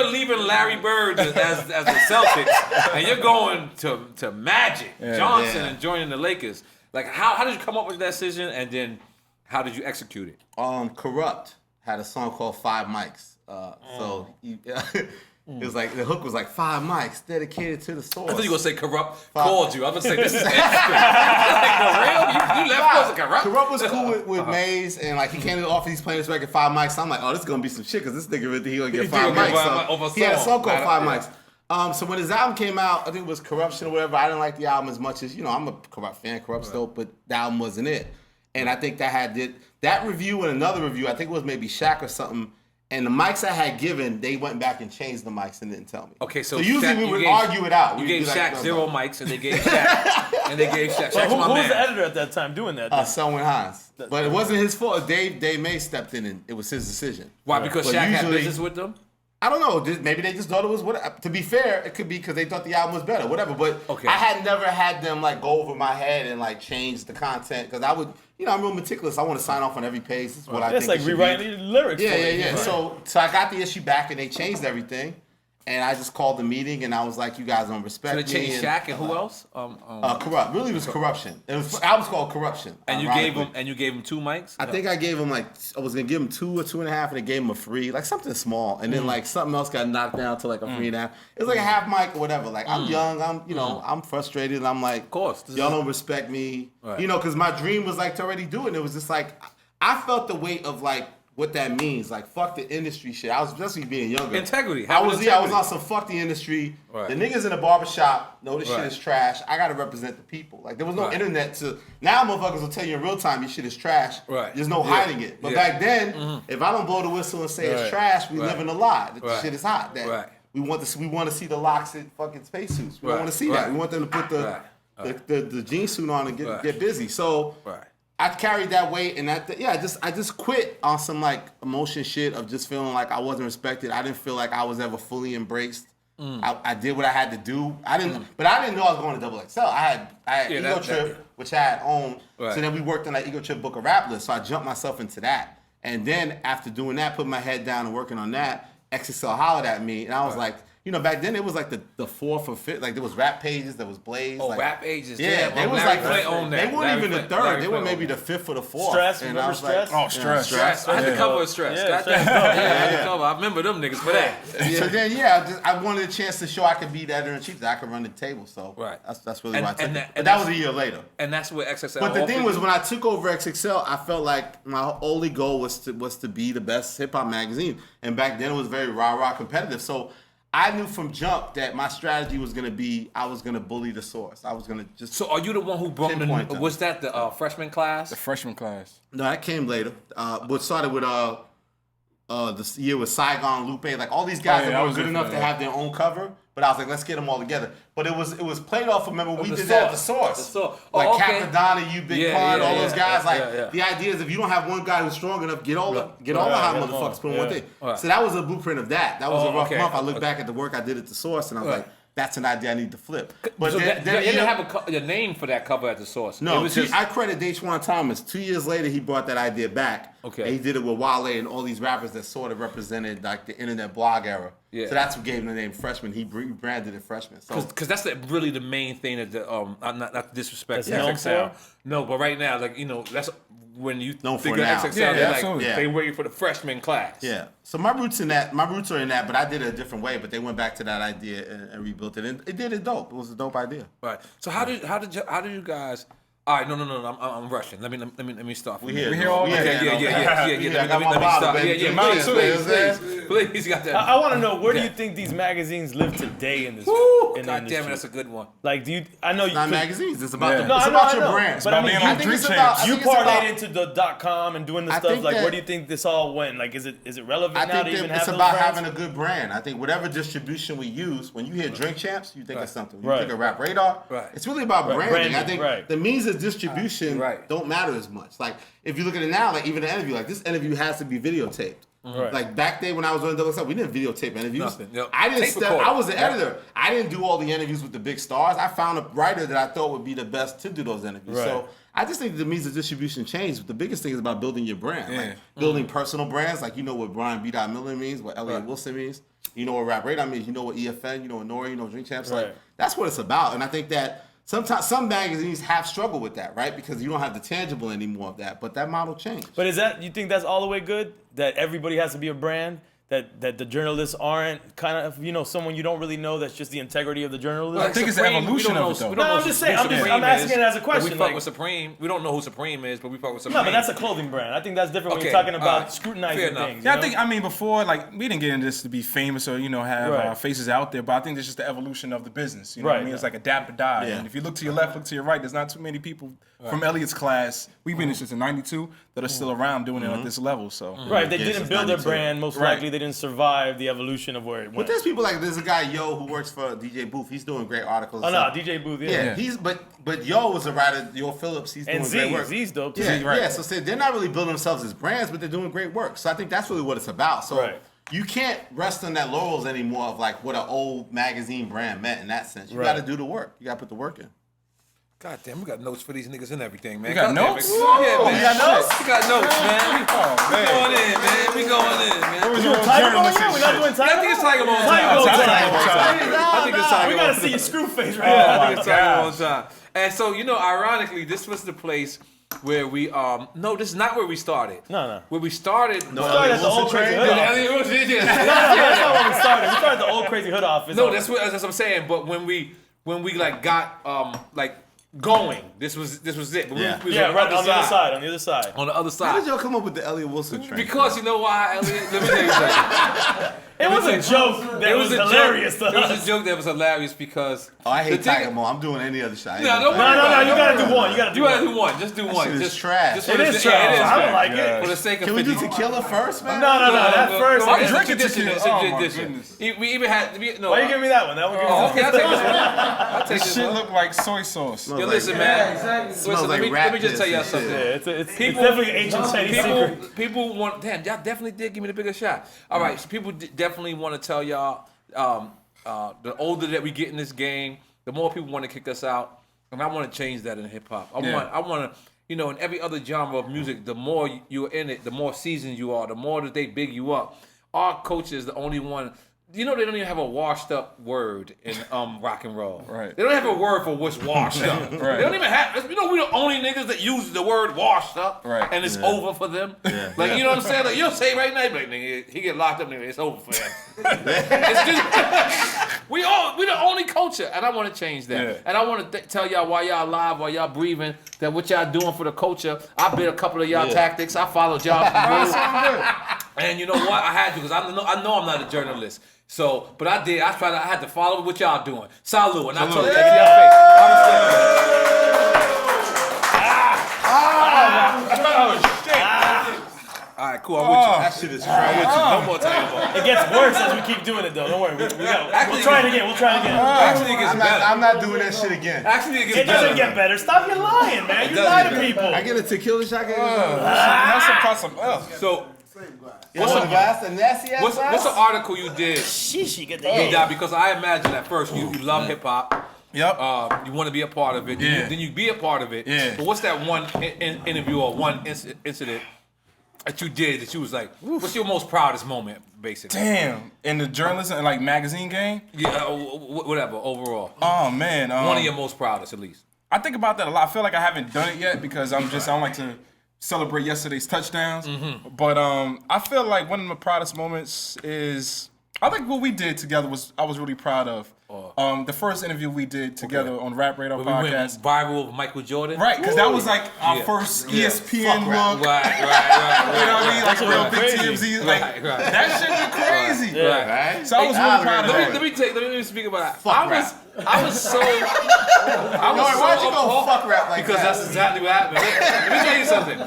leaving Larry Bird as the Celtics, and you're going to Magic Johnson and joining the Lakers. Like how did you come up with that decision, and then how did you execute it? Corrupt had a song called 5 Mics. So it was like the hook was like 5 mics dedicated to the Source. I thought you were gonna say Corrupt called you. I was gonna say this is interesting. Like for real? You left us Corrupt? Corrupt was cool with Maze, and like he came to offer, he's playing this record 5 mics. So I'm like, oh, this is gonna be some shit because this nigga really he gonna get 5 mics. So he had a song called 5 mics. So when his album came out, I think it was Corruption or whatever. I didn't like the album as much as I'm a Corrupt fan, Corrupt's dope, but the album wasn't it. And I think that review and another review. I think it was maybe Shaq or something. And the mics I had given, they went back and changed the mics and didn't tell me. Okay, so usually Shaq, we would argue it out. You gave Shaq 0 mics, and they gave Shaq. And they gave Shaq. Shaq's who my was man. the editor at that time doing that? Selwyn Hines. But it wasn't his fault. Dave May stepped in, and it was his decision. Why? Because Shaq had business with them? I don't know. Maybe they just thought it was whatever. To be fair, it could be because they thought the album was better, whatever. But I had never had them like go over my head and like change the content because I would, I'm real meticulous. I want to sign off on every page. This is what I think. It's like rewriting lyrics. Yeah. Right. So I got the issue back and they changed everything. And I just called the meeting and I was like, you guys don't respect me. So they changed Shaq and who else? Corrupt. Really, it was Corruption. The album's called Corruption. And you gave him 2 mics? I think I gave him I was gonna give him 2 or 2.5, and I gave him a free, like something small, and then like something else got knocked down to like a 3.5. It was like a half mic or whatever. Like I'm young, I'm frustrated, and I'm like, of course, y'all don't respect me, because my dream was like to already do it. And it was just like I felt the weight of like what that means. Like fuck the industry shit. I was especially being younger. Integrity. I was on some fuck the industry. Right. The niggas in the barbershop know this shit is trash. I gotta represent the people. Like there was no internet to now motherfuckers will tell you in real time your shit is trash. Right. There's no hiding it. But back then, if I don't blow the whistle and say it's trash, we live in a lie. The shit is hot. We want to see the locks in fucking spacesuits. We don't want to see that. We want them to put the jean suit on and get busy. So I carried that weight, and I just quit on some like emotion shit of just feeling like I wasn't respected. I didn't feel like I was ever fully embraced. I did what I had to do. But I didn't know I was going to Double XL. I had Ego Trip, which I had owned. So then we worked on that Ego Trip book of rap list. So I jumped myself into that, and then after doing that, put my head down and working on that, XXL hollered at me, and I was like. Back then it was like the 4th or 5th. Like there was Rap Pages, there was Blaze. Oh, like, Rap Pages. Yeah, they was like they weren't even the 3rd. They were maybe the 5th or the 4th. Stress, and remember Stress? Like, Stress. I had to cover Stress. I had to cover. I remember them niggas for that. So then I wanted a chance to show I could be the editor-in-chief, that I could run the table. So that's really why I took it. But that was a year later. And that's what XXL. But the thing was, when I took over XXL, I felt like my only goal was to be the best hip hop magazine. And back then it was very rah competitive. So I knew from jump that my strategy was going to be I was going to bully the Source. I was going to just. So are you the one who brought was that the freshman class? The freshman class. No, that came later. What started with this year with Saigon, Lupe, like all these guys that were good enough to have their own cover. But I was like, let's get them all together. But it was played off. Remember, we did that at the Source. Like Capadonna, you Big Pun, all those guys. The idea is if you don't have one guy who's strong enough, get all the hot motherfuckers put on one thing. So that was a blueprint of that. That was a rough month. I look back at the work I did at the Source, and I was like, that's an idea I need to flip. But So then, they you didn't know, have a name for that cover at the Source. no, it was just I credit Daquan Thomas. 2 years later, he brought that idea back. Okay. And he did it with Wale and all these rappers that sort of represented like the internet blog era. Yeah. So that's what gave him the name Freshman. He branded it Freshman. So because that's really the main thing that the not to disrespect That's known XXL. for? No, but right now, like that's when you Known think for of now. XXL, Yeah, they're like absolutely. Yeah. they waiting for the freshman class. yeah. So my roots are in that, but I did it a different way. But they went back to that idea and rebuilt it, and it did it dope. It was a dope idea. Right. So how did you guys? All right, no. I'm rushing. Let me start. From We here. here all- We Okay, here. yeah. I got Let my me bottle, start. baby. Yeah, Mine too, you know what I'm please, got that. I want to know, where do you think these magazines live today in this Woo! in the God industry? damn it, that's a good one. Like, do you? I know you. Not 'cause magazines. It's about Yeah. the, No, it's I know, about I your know. brand. But I mean, being you on think drink it's champs. about- I You think it's about- parlayed into the .com and doing the I stuff. think Like, that- where do you think this all went? Like, is it relevant I now to think even that have it's those about brands? having a good brand. I think whatever distribution we use, when you hear Drink Champs, you think of something. When you Right. think of Rap Radar, Right. it's really about branding. Branding, I think right. the means of distribution Right. don't matter as much. Like if you look at it now, like even an interview, like this interview has to be videotaped. Right. Like back then when I was doing XXL, we didn't videotape interviews. Nothing. Yep. I didn't Tape step. recorder. I was the editor. I didn't do all the interviews with the big stars. I found a writer that I thought would be the best to do those interviews. Right. So I just think the means of distribution changed. But the biggest thing is about building your brand, Yeah. like building personal brands. Like you know what Brian B.Dot Miller means, what Elliot Wilson means. You know what Rap Radar means. You know what EFN. You know what N.O.R.E. You know what Drink Champs. Like Right. that's what it's about. And I think that sometimes some magazines have struggled with that, right? Because you don't have the tangible anymore of that. But that model changed. But is that, you think that's all the way good? That everybody has to be a brand? That the journalists aren't kind of, someone you don't really know, that's just the integrity of the journalism? I think it's the evolution of it, though. No, I'm just saying, I'm asking it as a question, We fuck like- with Supreme. We don't know who Supreme is, but we fuck with Supreme. No, but that's a clothing brand. I think that's different when Okay, you're talking about alright. Fair scrutinizing enough. things. Yeah, you I think, know? I mean, before, like, we didn't get into this to be famous or, have Right. faces out there, but I think it's just the evolution of the business. You know what I Right. mean? It's like adapt or die. Yeah. And if you look to your left, look to your right, there's not too many people from Elliot's class, we've been in since in 92, that are still around doing it at this level. So Right, they Yeah, didn't since build their 92. brand. Most Right. likely, they didn't survive the evolution of where it But went. there's people like there's a guy Yo who works for DJ Booth. He's doing great articles. Oh and no, stuff. DJ Booth. Yeah, he's but Yo was a writer. Yo Phillips. He's doing and great work. Z's dope too. Yeah, right. yeah. So say they're not really building themselves as brands, but they're doing great work. So I think that's really what it's about. So Right. you can't rest on that laurels anymore of like what an old magazine brand meant in that sense. You Right. got to do the work. You got to put the work in. God damn, we got notes for these niggas and everything, man. You got God damn notes? it. Yeah, man. You got notes? We got notes, man. We going in, man. We going in, man. was You your doing Tiger Ball journalistic yet? We're not shit. doing Tiger I think it's Tiger Ball Tiger time. Ball I time. think it's Tiger We Ball. gotta see your screw face right I now. think it's Tiger Ball time. And so, ironically, this was the place where we no, this is not where we started. No. Where we started. No, Started at the Wilson old crazy train? hood office. Yeah. That's not where we started. We started at the old crazy hood office. No, that's what I'm saying. But when we like got going, this was it. But Yeah. we was Yeah, on right the on the other side. On the other side. On the other How side. did y'all come up with the Elliot Wilson train? Because you know why, Elliot? Let me tell you something. It was a joke that was hilarious to It was us. a joke that was hilarious because. Oh, I hate the thing- Tiger Ball. I'm doing any other shot. No, don't worry No, about it. you gotta do one. You gotta do You gotta one. do one. Just do one. shit is Just trash. just for It the- is yeah, trash. it is I don't trash. like it. For the sake of Can we do 50. tequila first, man? No, that first. It's a drinking tradition. tequila. It's a Oh, my tradition. goodness. We even had. No. Why you give me that one? That one give me Oh, that okay, I'll take this one. I'll take This this shit one. look like soy sauce. Yo, listen, man. Smells Listen, like let me rat just tell y'all piss and something. shit. Yeah, it's definitely an ancient Chinese secret. People want. Damn, y'all definitely did give me the bigger shot. All right, so people definitely want to tell y'all. The older that we get in this game, the more people want to kick us out, and I want to change that in hip hop. I want to, in every other genre of music, the more you're in it, the more seasoned you are, the more that they big you up. Our culture is the only one. They don't even have a washed up word in rock and roll. Right. They don't have a word for what's washed up. Right. They don't even have. We the only niggas that use the word washed up, Right. and it's over for them. Yeah. Like you know what I'm saying? Like you'll say right now, like nigga, he get locked up, nigga, it's over for him. It's just we the only culture, and I want to change that. Yeah. And I want to tell y'all while y'all alive, while y'all breathing, that what y'all doing for the culture. I bit a couple of y'all tactics. I followed y'all. And you know what? I had to because I know I'm not a journalist. So, but I did. I had to follow what y'all doing. Salute, and I told you that to your face. I respect it. All right, cool. I'm with you. That shit is trash. No more Tiger Ball. It gets worse as we keep doing it, though. Don't worry. We'll try it again. We'll try it again. Actually, it gets better. I'm not doing that shit again. Actually, it gets It better. doesn't get better. Stop your lying, man. You doesn't lie get to better. people. I get a tequila shot. That's some else. So What's the glass? The nasty ass What's glass? the article you did, Sheesh, get the B.Dot? Because I imagine at first you love hip hop. Yep. You want to be a part of it. Yeah. Then you be a part of it. Yeah. But what's that one interview or one incident that you did that you was like, what's your most proudest moment, basically? Damn. In the journalism and like magazine game? Yeah, whatever, overall. Oh man. One of your most proudest, at least. I think about that a lot. I feel like I haven't done it yet because I don't like to celebrate yesterday's touchdowns. But I feel like one of my proudest moments is I think what we did together I was really proud of. The first interview we did together on Rap Radar But we podcast. went viral with Michael Jordan. Right, because that was like our first ESPN look. Right. You know what I mean? Like a real big crazy. TMZ. Like Right. that shit was crazy. Right? So I was really proud of that. Let me speak about that. Fuck I was so Why'd you go fuck rap like because that? that's exactly what happened. Let me tell you something.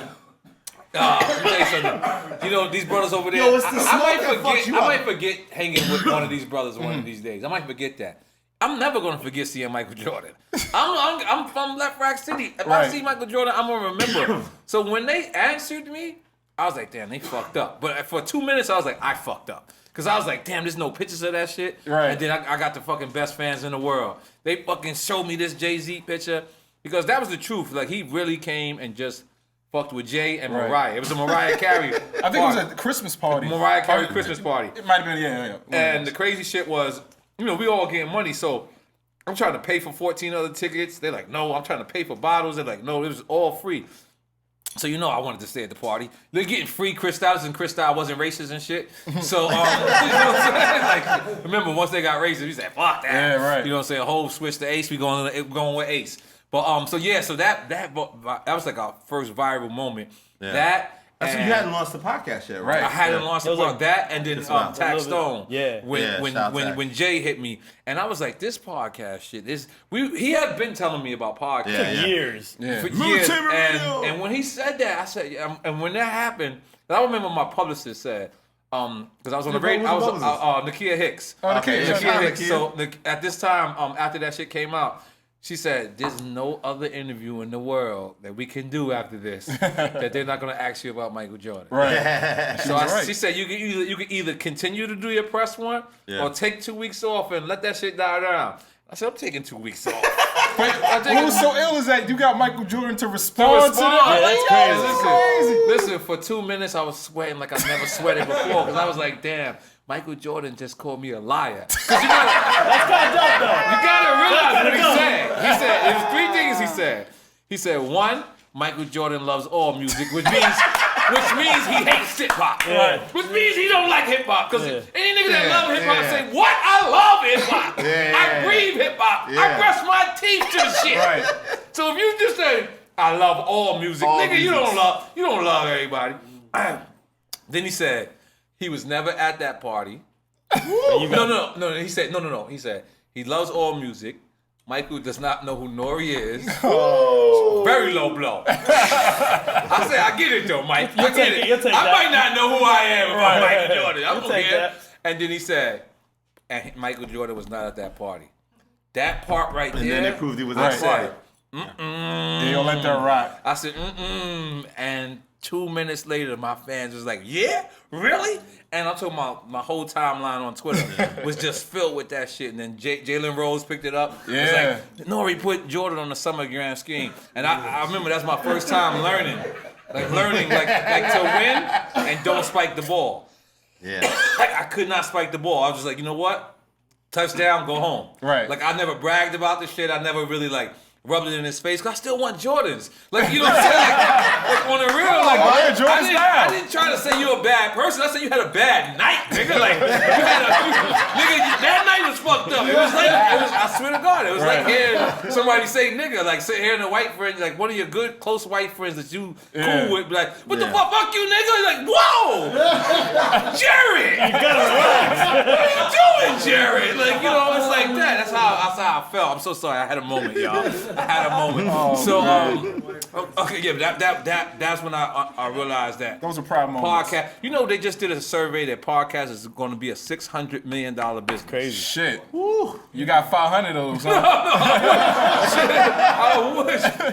You know, these brothers over there. Yo, it's the I smoke might that fucks forget. you I up. might forget hanging with one of these brothers one of these days. I might forget that. I'm never gonna forget seeing Michael Jordan. I'm from Left Rack City. If I Right. see Michael Jordan, I'm gonna remember. So when they answered me, I was like, damn, they fucked up. But for 2 minutes, I was like, I fucked up. Because I was like, damn, there's no pictures of that shit. Right. And then I got the fucking best fans in the world. They fucking showed me this Jay-Z picture. Because that was the truth. Like, he really came and just fucked with Jay and Right. Mariah. It was a Mariah Carey I think it was a Christmas party. Mariah Carey Christmas party. It might have been, yeah. And the crazy shit was, you know, we all getting money, so I'm trying to pay for 14 other tickets. They're like, no, I'm trying to pay for bottles. They're like, no, it was all free. So you know I wanted to stay at the party. They're getting free Cristal's, and Cristal wasn't racist and shit. So, you know what I'm saying? Like, remember, once they got racist, we said, fuck that. Yeah, right. You know what I'm saying? Whole switch to Ace, we going with Ace. But, so that was like our first viral moment. Yeah. That, So you hadn't launched the podcast yet, right? I hadn't launched It was the like- that, and then wild. Tax A little Stone. bit. Yeah. When Jay hit me, and I was like, this podcast shit is. He had been telling me about podcasts Yeah. Years. Yeah. for years, Military radio. and when he said that, I said, and when that happened, I remember my publicist said, because I was on the radio, I was Nakia Hicks. Okay, Nakia shout out Hicks. Nakia. So at this time, after that shit came out. She said, there's no other interview in the world that we can do after this that they're not going to ask you about Michael Jordan. Right. So right. she said, you can either continue to do your press one or take 2 weeks off and let that shit die down. I said, I'm taking 2 weeks off. What was so ill is that you got Michael Jordan to respond to that. Yeah, that's crazy. Listen, for 2 minutes, I was sweating like I never sweated before because I was like, damn, Michael Jordan just called me a liar. Because you gotta realize what he said. He said, it was 3 things he said. He said, 1, Michael Jordan loves all music, which means he hates hip hop. Yeah. Which means he don't like hip hop. Because Yeah. any nigga that love hip hop say, what? I love hip hop. Yeah. I breathe hip hop. I Yeah. brush my teeth to the shit. Right. So if you just say, I love all music, All nigga, you music. don't love everybody. Then he said he was never at that party. No. He said no. He said he loves all music. Michael does not know who N.O.R.E is. Very low blow. I said, I get it though, Mike. I get it. you'll take I that. might not know who I am if I'm Michael Jordan. I'm You'll take okay. that. And then he said, and Michael Jordan was not at that party. That part right there. And then they proved he was I at the party. said, They don't let that rock. I said, and 2 minutes later, my fans was like, yeah, really? And I'm talking about my whole timeline on Twitter was just filled with that shit. And then Jalen Rose picked it up. Yeah. It was like, N.O.R.E. put Jordan on the Summer Grand Scheme. And I remember that's my first time learning to win and don't spike the ball. Yeah. Like, I could not spike the ball. I was just like, you know what? Touchdown, go home. Right. Like, I never bragged about this shit. I never really, rubbed it in his face. 'Cause I still want Jordans. Like, you know what I'm saying? Like on the real, like, yeah, Jordan I style. didn't try to say you a bad person. I said you had a bad night, nigga. Like, that night was fucked up. I swear to God, it was like hearing somebody say nigga, like hearing a white friend, like one of your good, close white friends that you cool with, be like, what the fuck, fuck you, nigga? Like, whoa! Jared! You gotta relax. What are you doing, Jared? Like, you know, it's like that. That's how I felt. I'm so sorry. I had a moment, y'all. I had a moment. Okay, yeah, that's when I realized that. Those are proud moments. Podcast. You know, they just did a survey that podcast is going to be a $600 million business. Crazy. Shit. Woo. You got 500 of those, huh?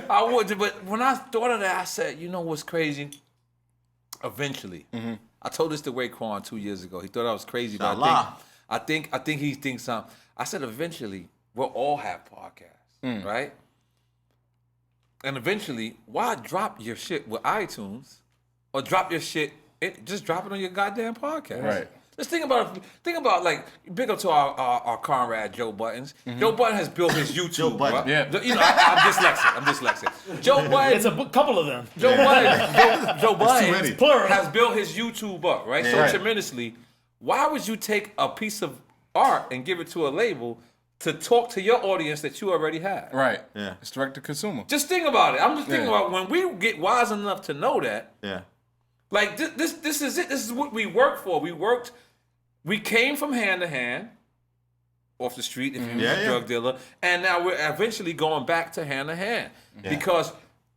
I would, but when I thought of that, I said, you know what's crazy? Eventually, I told this to Raekwon 2 years ago. He thought I was crazy, but Inshallah. I think he thinks I said eventually we'll all have podcasts, right? And eventually, why drop your shit with iTunes or drop your shit? Just drop it on your goddamn podcast. Right. Just think about like big up to our comrade Joe Buttons. Joe Button has built his YouTube. Joe Button. Right? Yeah. You know, I'm dyslexic. Joe Button. It's a couple of them. Joe Button. Joe many. Button has built his YouTube up, right? So Right. tremendously. Why would you take a piece of art and give it to a label to talk to your audience that you already have? Right. Yeah. It's direct to consumer. Just think about it. I'm just thinking Yeah. about when we get wise enough to know that. Yeah. Like this is it. This is what we work for. We came from hand to hand, off the street if you was a drug dealer, and now we're eventually going back to hand because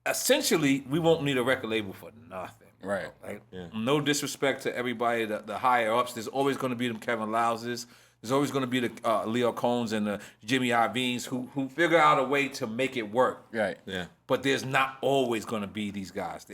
essentially we won't need a record label for nothing. Right. Like, no disrespect to everybody, the higher ups. There's always going to be them Kevin Louses. There's always going to be the Leo Cones and the Jimmy Iovine's who figure out a way to make it work. Right. Yeah. But there's not always going to be these guys.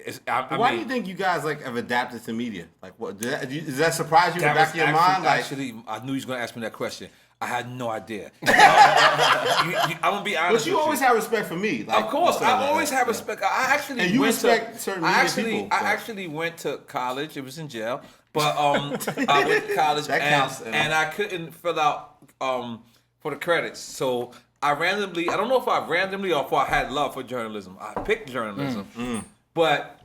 Why do you think you guys like have adapted to media? Like, what does that surprise you in the back of your mind? Like, Actually, I knew you was going to ask me that question. I had no idea. I'm gonna be honest. but you with always have respect for me. Like, Of course, you say I that. always have respect. I actually And you went respect to, certain I media actually, people, I but- actually went to college. It was in jail, but I went to college That counts, and I couldn't fill out for the credits. So I randomly, I don't know if I randomly or if I had love for journalism. I picked journalism, but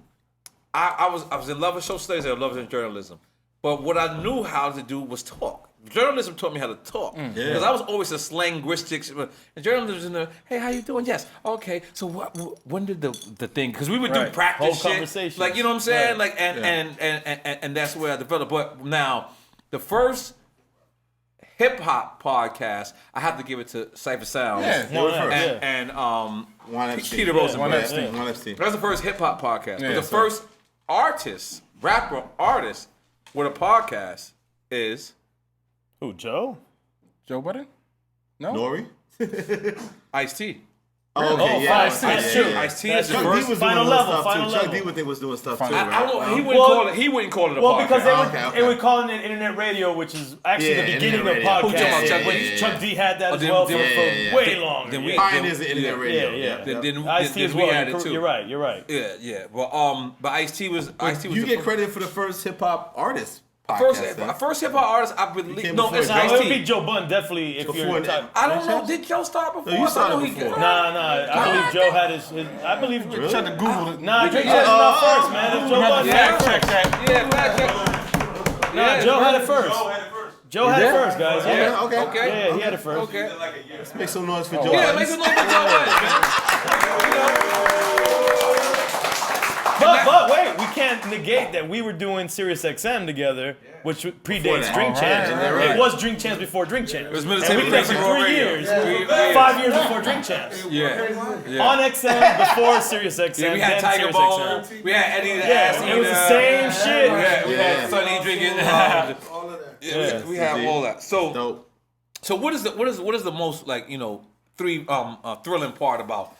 I was in love with social studies. I was in love with journalism. But what I knew how to do was talk. Journalism taught me how to talk because I was always a linguistics. And journalism, hey, how you doing? Yes, okay. So when did the thing? Because we would do Right. practice Whole shit, conversations. like you know what I'm saying, Right. like and that's where I developed. But now the first hip hop podcast, I have to give it to Cypher Sounds. Yeah. They were first. And One FC. Peter Rosenberg. One FC. One FC. That's the first hip hop podcast. Yeah, but the so- first rapper artist with a podcast is Who, Joe? Joe Budden? No? N.O.R.E. Ice-T. Oh, okay, Oh, yeah. Ice-T, Ice-T, that's yeah, true. yeah. Ice-T is the Chuck D first. was Final doing level, stuff final too. Chuck level. D was doing stuff too, Final right? He Well- wouldn't call it a Well, podcast. because Okay. they would call it internet radio, which is actually Yeah, the beginning internet of radio. podcasts. Who talking about Chuck? Which Chuck D had that as then- well then- for yeah. way longer. Then we- yeah. Pioneers of internet radio. yeah. Then Ice-T as we well. had it too. You're right. You're right. Yeah. Well, but Ice-T was You the get credit for the first hip hop artist. first podcast, first hip hop artist. I believe. came No, before it's Joe. Now, it would be Ice-T. Joe Budden definitely if Before you're. that. I don't know. Did Joe start before? No, you us? I know started he before. did. Nah. I believe Joe had his I believe. Try to Google it. Nah, Joe was not first, man. It's Joe Budden. Fact check that. Yeah, fact check. Nah, Joe had it first. Joe had it first, guys. Okay, Yeah. okay. Yeah, he had it first. Okay. Let's make some noise for Joe. Yeah, Buttons. make some noise for Joe Budden, man. But wait, we can't negate that we were doing Sirius XM together, which predates that. Drink Champs. right. It was Drink Champs before Drink Champs. It was and we Mtv did that for Gig 3 Radio. years. Yeah. 5 years before Drink Champs. Yeah. On XM before Sirius XM. Yeah, we had then Tiger Sirius Bone. XM. We had Eddie the Ass Yeah, it was the same shit. We had Sonny drinking. All of that. Yeah, we had all that. So Dope. what is the most like thrilling part about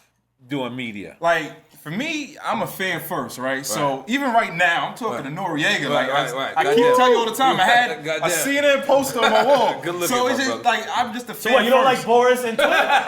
doing media? Like, for me, I'm a fan first, right? So even right now, I'm talking to N.O.R.E. Right, Like, right. I keep Goddamn. telling you all the time, I had a Goddamn. CNN poster on my wall. Good looking, so my it's just brother. like, I'm just a fan So what, you don't like first. Boris and Twitter? Fuck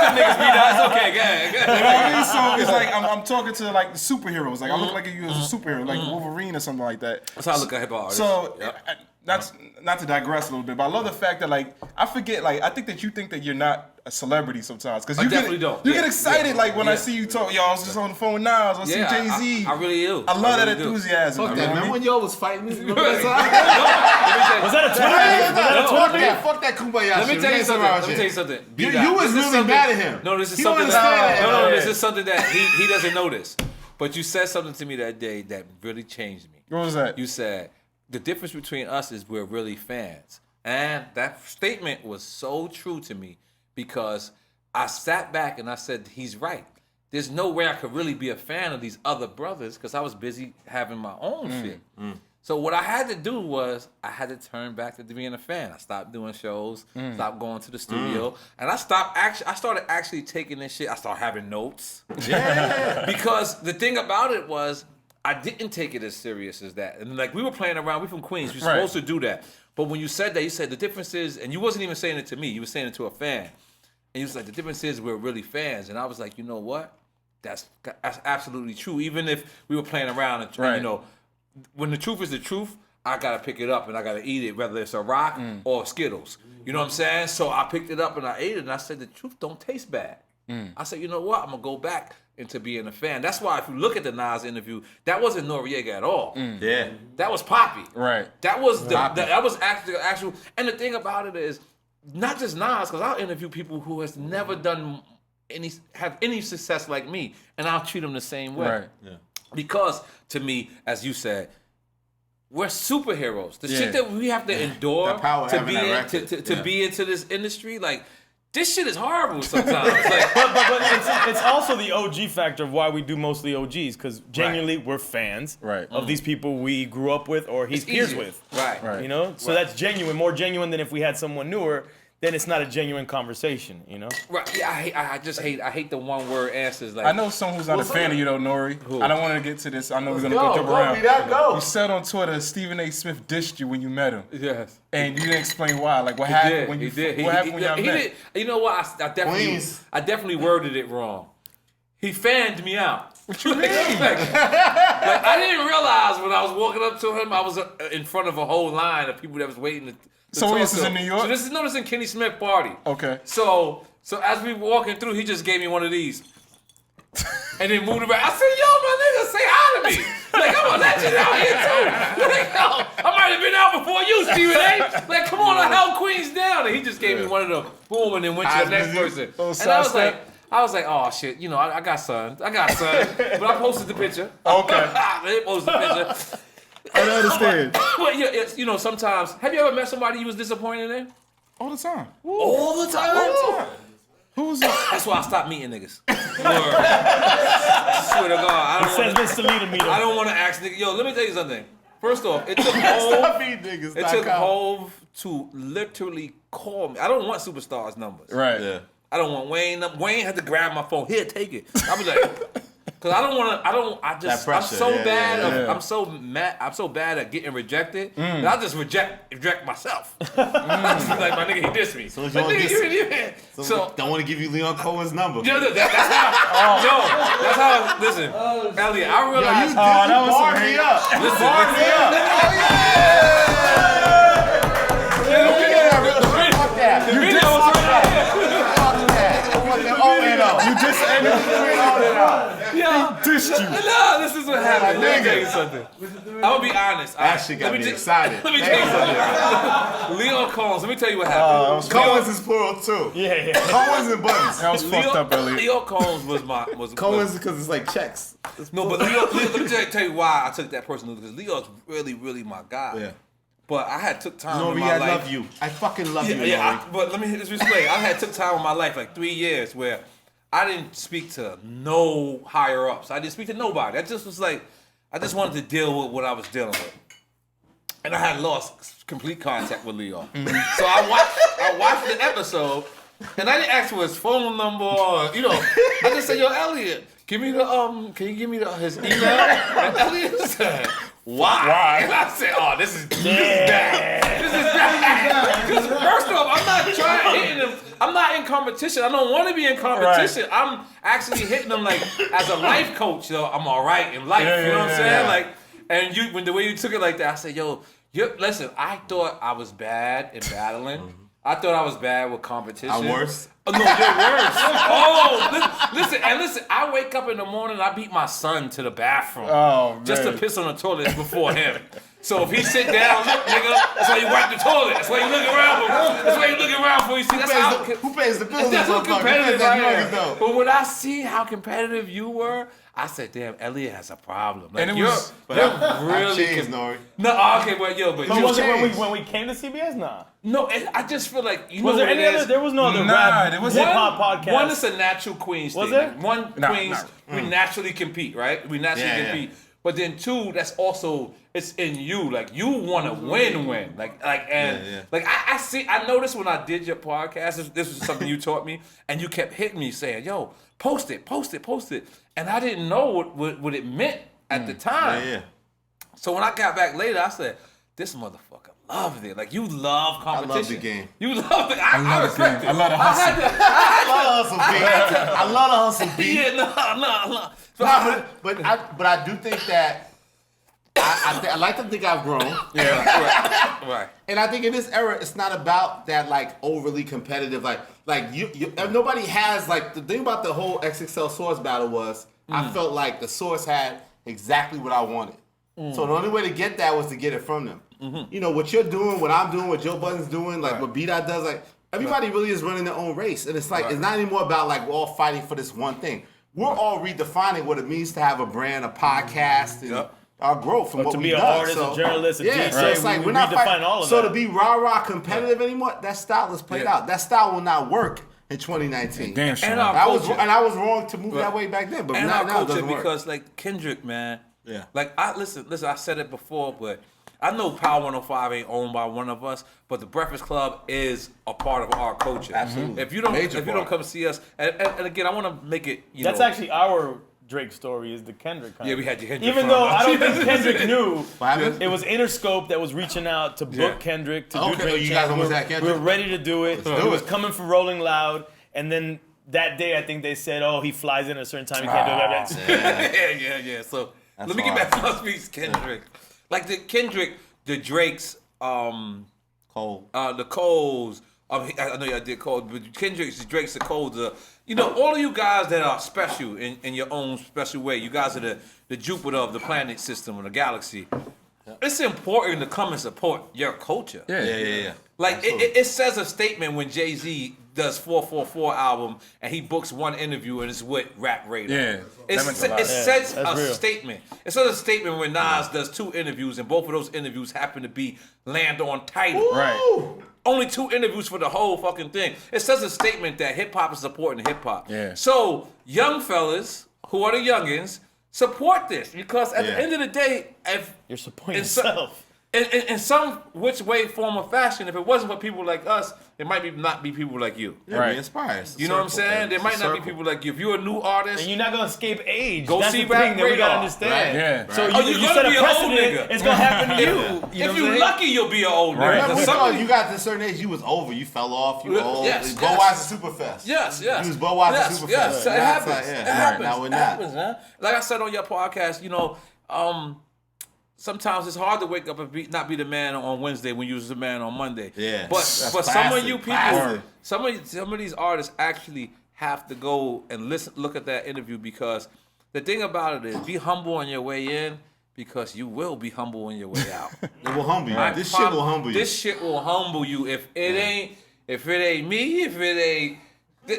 them niggas, B.Dot. It's okay, go ahead. You know what I mean? So it's like I'm talking to like the superheroes. Like I look like you as a superhero, like Wolverine or something like that. That's how I look at hip hop artists. So Yep. that's not to digress a little bit, but I love the fact that like I forget, like I think that you think that you're not a celebrity sometimes because you definitely don't. You Yeah, get excited yeah, like when I yeah. see you talk. Yo, I was just on the phone with Nas. I see Yeah, Jay-Z. I really do. I love that really do. enthusiasm. Fuck you know that, what I man. mean? When y'all was fighting, remember Was Was that a Twitter? Fuck that. Fuck that kumbaya Let me shit. tell We you ain't something. around Let me shit. tell you something. You B.Dot, was this is really something- mad at him. No, this is He don't something that understand that. no, this is something that he doesn't notice. But you said something to me that day that really changed me. What was that? You said the difference between us is we're really fans, and that statement was so true to me because I sat back and I said he's right. There's no way I could really be a fan of these other brothers because I was busy having my own shit. So what I had to do was I had to turn back to being a fan. I stopped doing shows, stopped going to the studio, and I started actually taking this shit. I started having notes. Yeah. Because the thing about it was I didn't take it as serious as that. And like we were playing around, we from Queens, we're Right. supposed to do that. But when you said that, you said the difference is, and you wasn't even saying it to me, you were saying it to a fan. And you was like, the difference is we're really fans. And I was like, you know what? That's absolutely true. Even if we were playing around and Right. you know, when the truth is the truth, I gotta pick it up and I gotta eat it, whether it's a rock or Skittles. You know what I'm saying? So I picked it up and I ate it and I said, the truth don't taste bad. I said, you know what? I'm gonna go back into being a fan. That's why if you look at the Nas interview, that wasn't Noriega at all. Yeah. That was Poppy. Right. That was that was actual. And the thing about it is, not just Nas, because I'll interview people who has never done have any success like me, and I'll treat them the same way. Right. Yeah. Because to me, as you said, we're superheroes. The Yeah. shit that we have to endure That power to having be that in, record. to Yeah. be into this industry, like this shit is horrible sometimes. Like, But it's also the OG factor of why we do mostly OGs, because genuinely we're fans Right. of these people we grew up with or he's it's peers easier. with. Right. Right. You know? So that's genuine, more genuine than if we had someone newer, then it's not a genuine conversation, you know? Right. Yeah, I hate the one word answers. Like I know someone who's not a fan of you though, N.O.R.E. Who? I don't want to get to this. I know we're gonna Go, jump go, around. B.Dot, go. You said on Twitter Stephen A. Smith dissed you when you met him, Yes. and you didn't explain why. Like what He happened did. when you He did. what happened when y'all he met? did. You know what? Please. I definitely worded it wrong. He fanned me out. What you mean? Like, I didn't realize when I was walking up to him, I was in front of a whole line of people that was waiting to So talk this to is him. in New York? So this is in Kenny Smith party. Okay. So as we were walking through, he just gave me one of these. And then moved around. I said, yo, my nigga, say hi to me. Like, I'm a legend out here, too. Like, yo, I might have been out before you, Stephen A. Like, come on, I held Queens down. And he just gave me one of them. Boom, and then went to the next person. And I was like, oh, shit, you know, I got son. But I posted the picture. Okay. They posted the picture. I don't understand. But, yeah, it's, you know, sometimes, have you ever met somebody you was disappointed in? All the time. All the time? Who's that? That's why I stopped meeting niggas. Swear to God, I don't Says want Mr. Leader meter. I don't want to ask niggas. Yo, let me tell you something. First off, it took Stop Hov. being niggas. It took Hov to literally call me. I don't want superstars' numbers. Right. Yeah. I don't want Wayne. Wayne had to grab my phone. Here, take it. I was like, because I don't want to. I'm pressure, so yeah, bad. yeah, yeah. I'm so mad. I'm so bad at getting rejected that I just reject myself. I just be like, my nigga, he dissed me. So Like, you don't nigga, diss- so don't want to give you Leon Cohen's number. Yo, that's how. Yo, that's how. Listen, Elliot, I realized. that was barred some me hate. up. You Listen, barred me listen. up. Fuck that. The video was right there. Fuck that. You just ended Yeah. Dissed you. No, this is what happened. Let me tell you nigga. something. I'm gonna be honest. That shit got me excited. Let me tell you something. Leon Combs. Let me tell you what happened. Cohen's is plural too. Yeah. Cohen's and buttons. That was fucked up, Elliot. Leo Combs was Cohen's because it's like checks. No, but Leo, let me tell you why I took that personally, because Leo's really, really my guy. Yeah. But I had took time in N.O.R.E, my I life. love you. I fucking love you, Yeah, N.O.R.E. but let me just explain. I had took time in my life, like 3 years, where I didn't speak to no higher ups. I didn't speak to nobody. I just was like, I just wanted to deal with what I was dealing with. And I had lost complete contact with Leo. So I watched the episode, and I didn't ask for his phone number or, you know, I just said, yo, Elliot, give me the, can you give me his email? And Elliot said, why? And I said, oh, this is bad. This is bad. Because first off, I'm not trying hitting him. I'm not in competition. I don't want to be in competition. Right. I'm actually hitting them like as a life coach. Though I'm all right in life. Yeah, you know what I'm yeah, saying? yeah. Like, and you when the way you took it like that, I said, yo, listen. I thought I was bad in battling. I thought I was bad with competition. I'm worse. Oh, no, you're worse. Oh, listen. I wake up in the morning and I beat my son to the bathroom Oh, just to man. piss on the toilet before him. So if he sit down, nigga, that's why you wipe the toilet. That's why you look around. That's why you look around before you see. That's how. Who pays the bills? That's how Who pays competitive that I mortgage, am. though? But when I see how competitive you were, I said, "Damn, Elliot has a problem." Like, And it you're, was- you're I really changed, N.O.R.E. no. Okay, but But you was it changed. when we came to CBS? Nah. no. I just feel like you Was know there what any it other? is. There was no other Nah, rap there was hip hop podcast. One is a natural Queens Was thing. there? Like, one, Nah, Queens, we naturally compete, right? We naturally Yeah, yeah. compete. But then two, that's also it's in you. Like you want to win. Like I noticed when I did your podcast. This was something you taught me, and you kept hitting me saying, "Yo, post it," and I didn't know what it meant at the time. Yeah. So when I got back later, I said, "This motherfucker loved it. Like you love competition. I love the game. You love it. I love respect the it. game. I love the hustle. I love the hustle beat. Yeah, no. But I do think that I like to think I've grown. Yeah, right. And I think in this era, it's not about that like overly competitive. Like you nobody has like the thing about the whole XXL Source battle was I felt like the Source had exactly what I wanted. So the only way to get that was to get it from them. You know what you're doing, what I'm doing, what Joe Budden's doing, like what B.Dot does. Like everybody really is running their own race, and it's like it's not anymore about like we're all fighting for this one thing. We're all redefining what it means to have a brand, a podcast, and our growth from what to we've be an done. artist, So, a journalist, a DJ, so it's like we we're not redefine fighting. all of So that. to be rah competitive anymore, that style is played out. That style will not work in 2019. Damn sure. And our I culture. was wrong to move that way back then, but And now our it culture doesn't work. because like Kendrick, man. Yeah. Like I listen. I said it before, but I know Power 105 ain't owned by one of us, but the Breakfast Club is a part of our culture. Absolutely. If you don't, Major if you don't part. come see us, and again, I want to make it. That's actually our Drake story is the Kendrick kind. Yeah, we had your Kendrick. Even from though us. I don't think Kendrick knew, happened? it was Interscope that was reaching out to book Yeah. Kendrick to Okay, do Drake you Champs. guys almost had Kendrick? We were ready to do it. do He was it. coming from Rolling Loud, and then that day I think they said, "Oh, he flies in at a certain time. He can't do that." yeah. So let me hard. get back to us speaks Kendrick. Like the Kendrick, the Drakes, Cole. the Coles. I know y'all did Cole, but Kendrick's, the Drake's, the Coles. All of you guys that are special in your own special way. You guys are the Jupiter of the planet system or the galaxy. It's important to come and support your culture. Yeah. Like it says a statement when Jay-Z does 444 album and he books one interview and it's with Rap Radar. Yeah, It that meant a lot. says that's a real. statement. It says a statement when Nas does 2 interviews and both of those interviews happen to be land on Tidal. Right. Only 2 interviews for the whole fucking thing. It says a statement that hip hop is supporting hip hop. Yeah. So young fellas who are the youngins support this because at the end of the day, if You're supporting in some- yourself. in some which way, form, or fashion, if it wasn't for people like us, it might not be people like you. Yeah, Right. we inspire. You know what I'm saying? There might not be people like you. If you're a new artist, And you're not gonna escape age. Go That's see the thing Rap that we gotta Radar, understand. right? Yeah. So Oh, you you're set gonna a be an old precedent. nigga. It's gonna happen to you. if You know what I'm you're saying? lucky, you'll be an old Right. nigga. Because Some- you got to a certain age, you was over. You fell off. You old. Yes, Budweiser Superfest. Yes. You was Budweiser yes, Superfest. yes. It Now it's happens. like, yeah. It happens. Now we're It not. happens, man. Like I said on your podcast, sometimes it's hard to wake up and not be the man on Wednesday when you was the man on Monday. Yeah. But That's some of classic, you people, classic. some of these artists actually have to go and look at that interview because the thing about it is be humble on your way in because you will be humble on your way out. It will humble you. I This shit promise- will humble you. This shit will humble you. If it ain't me,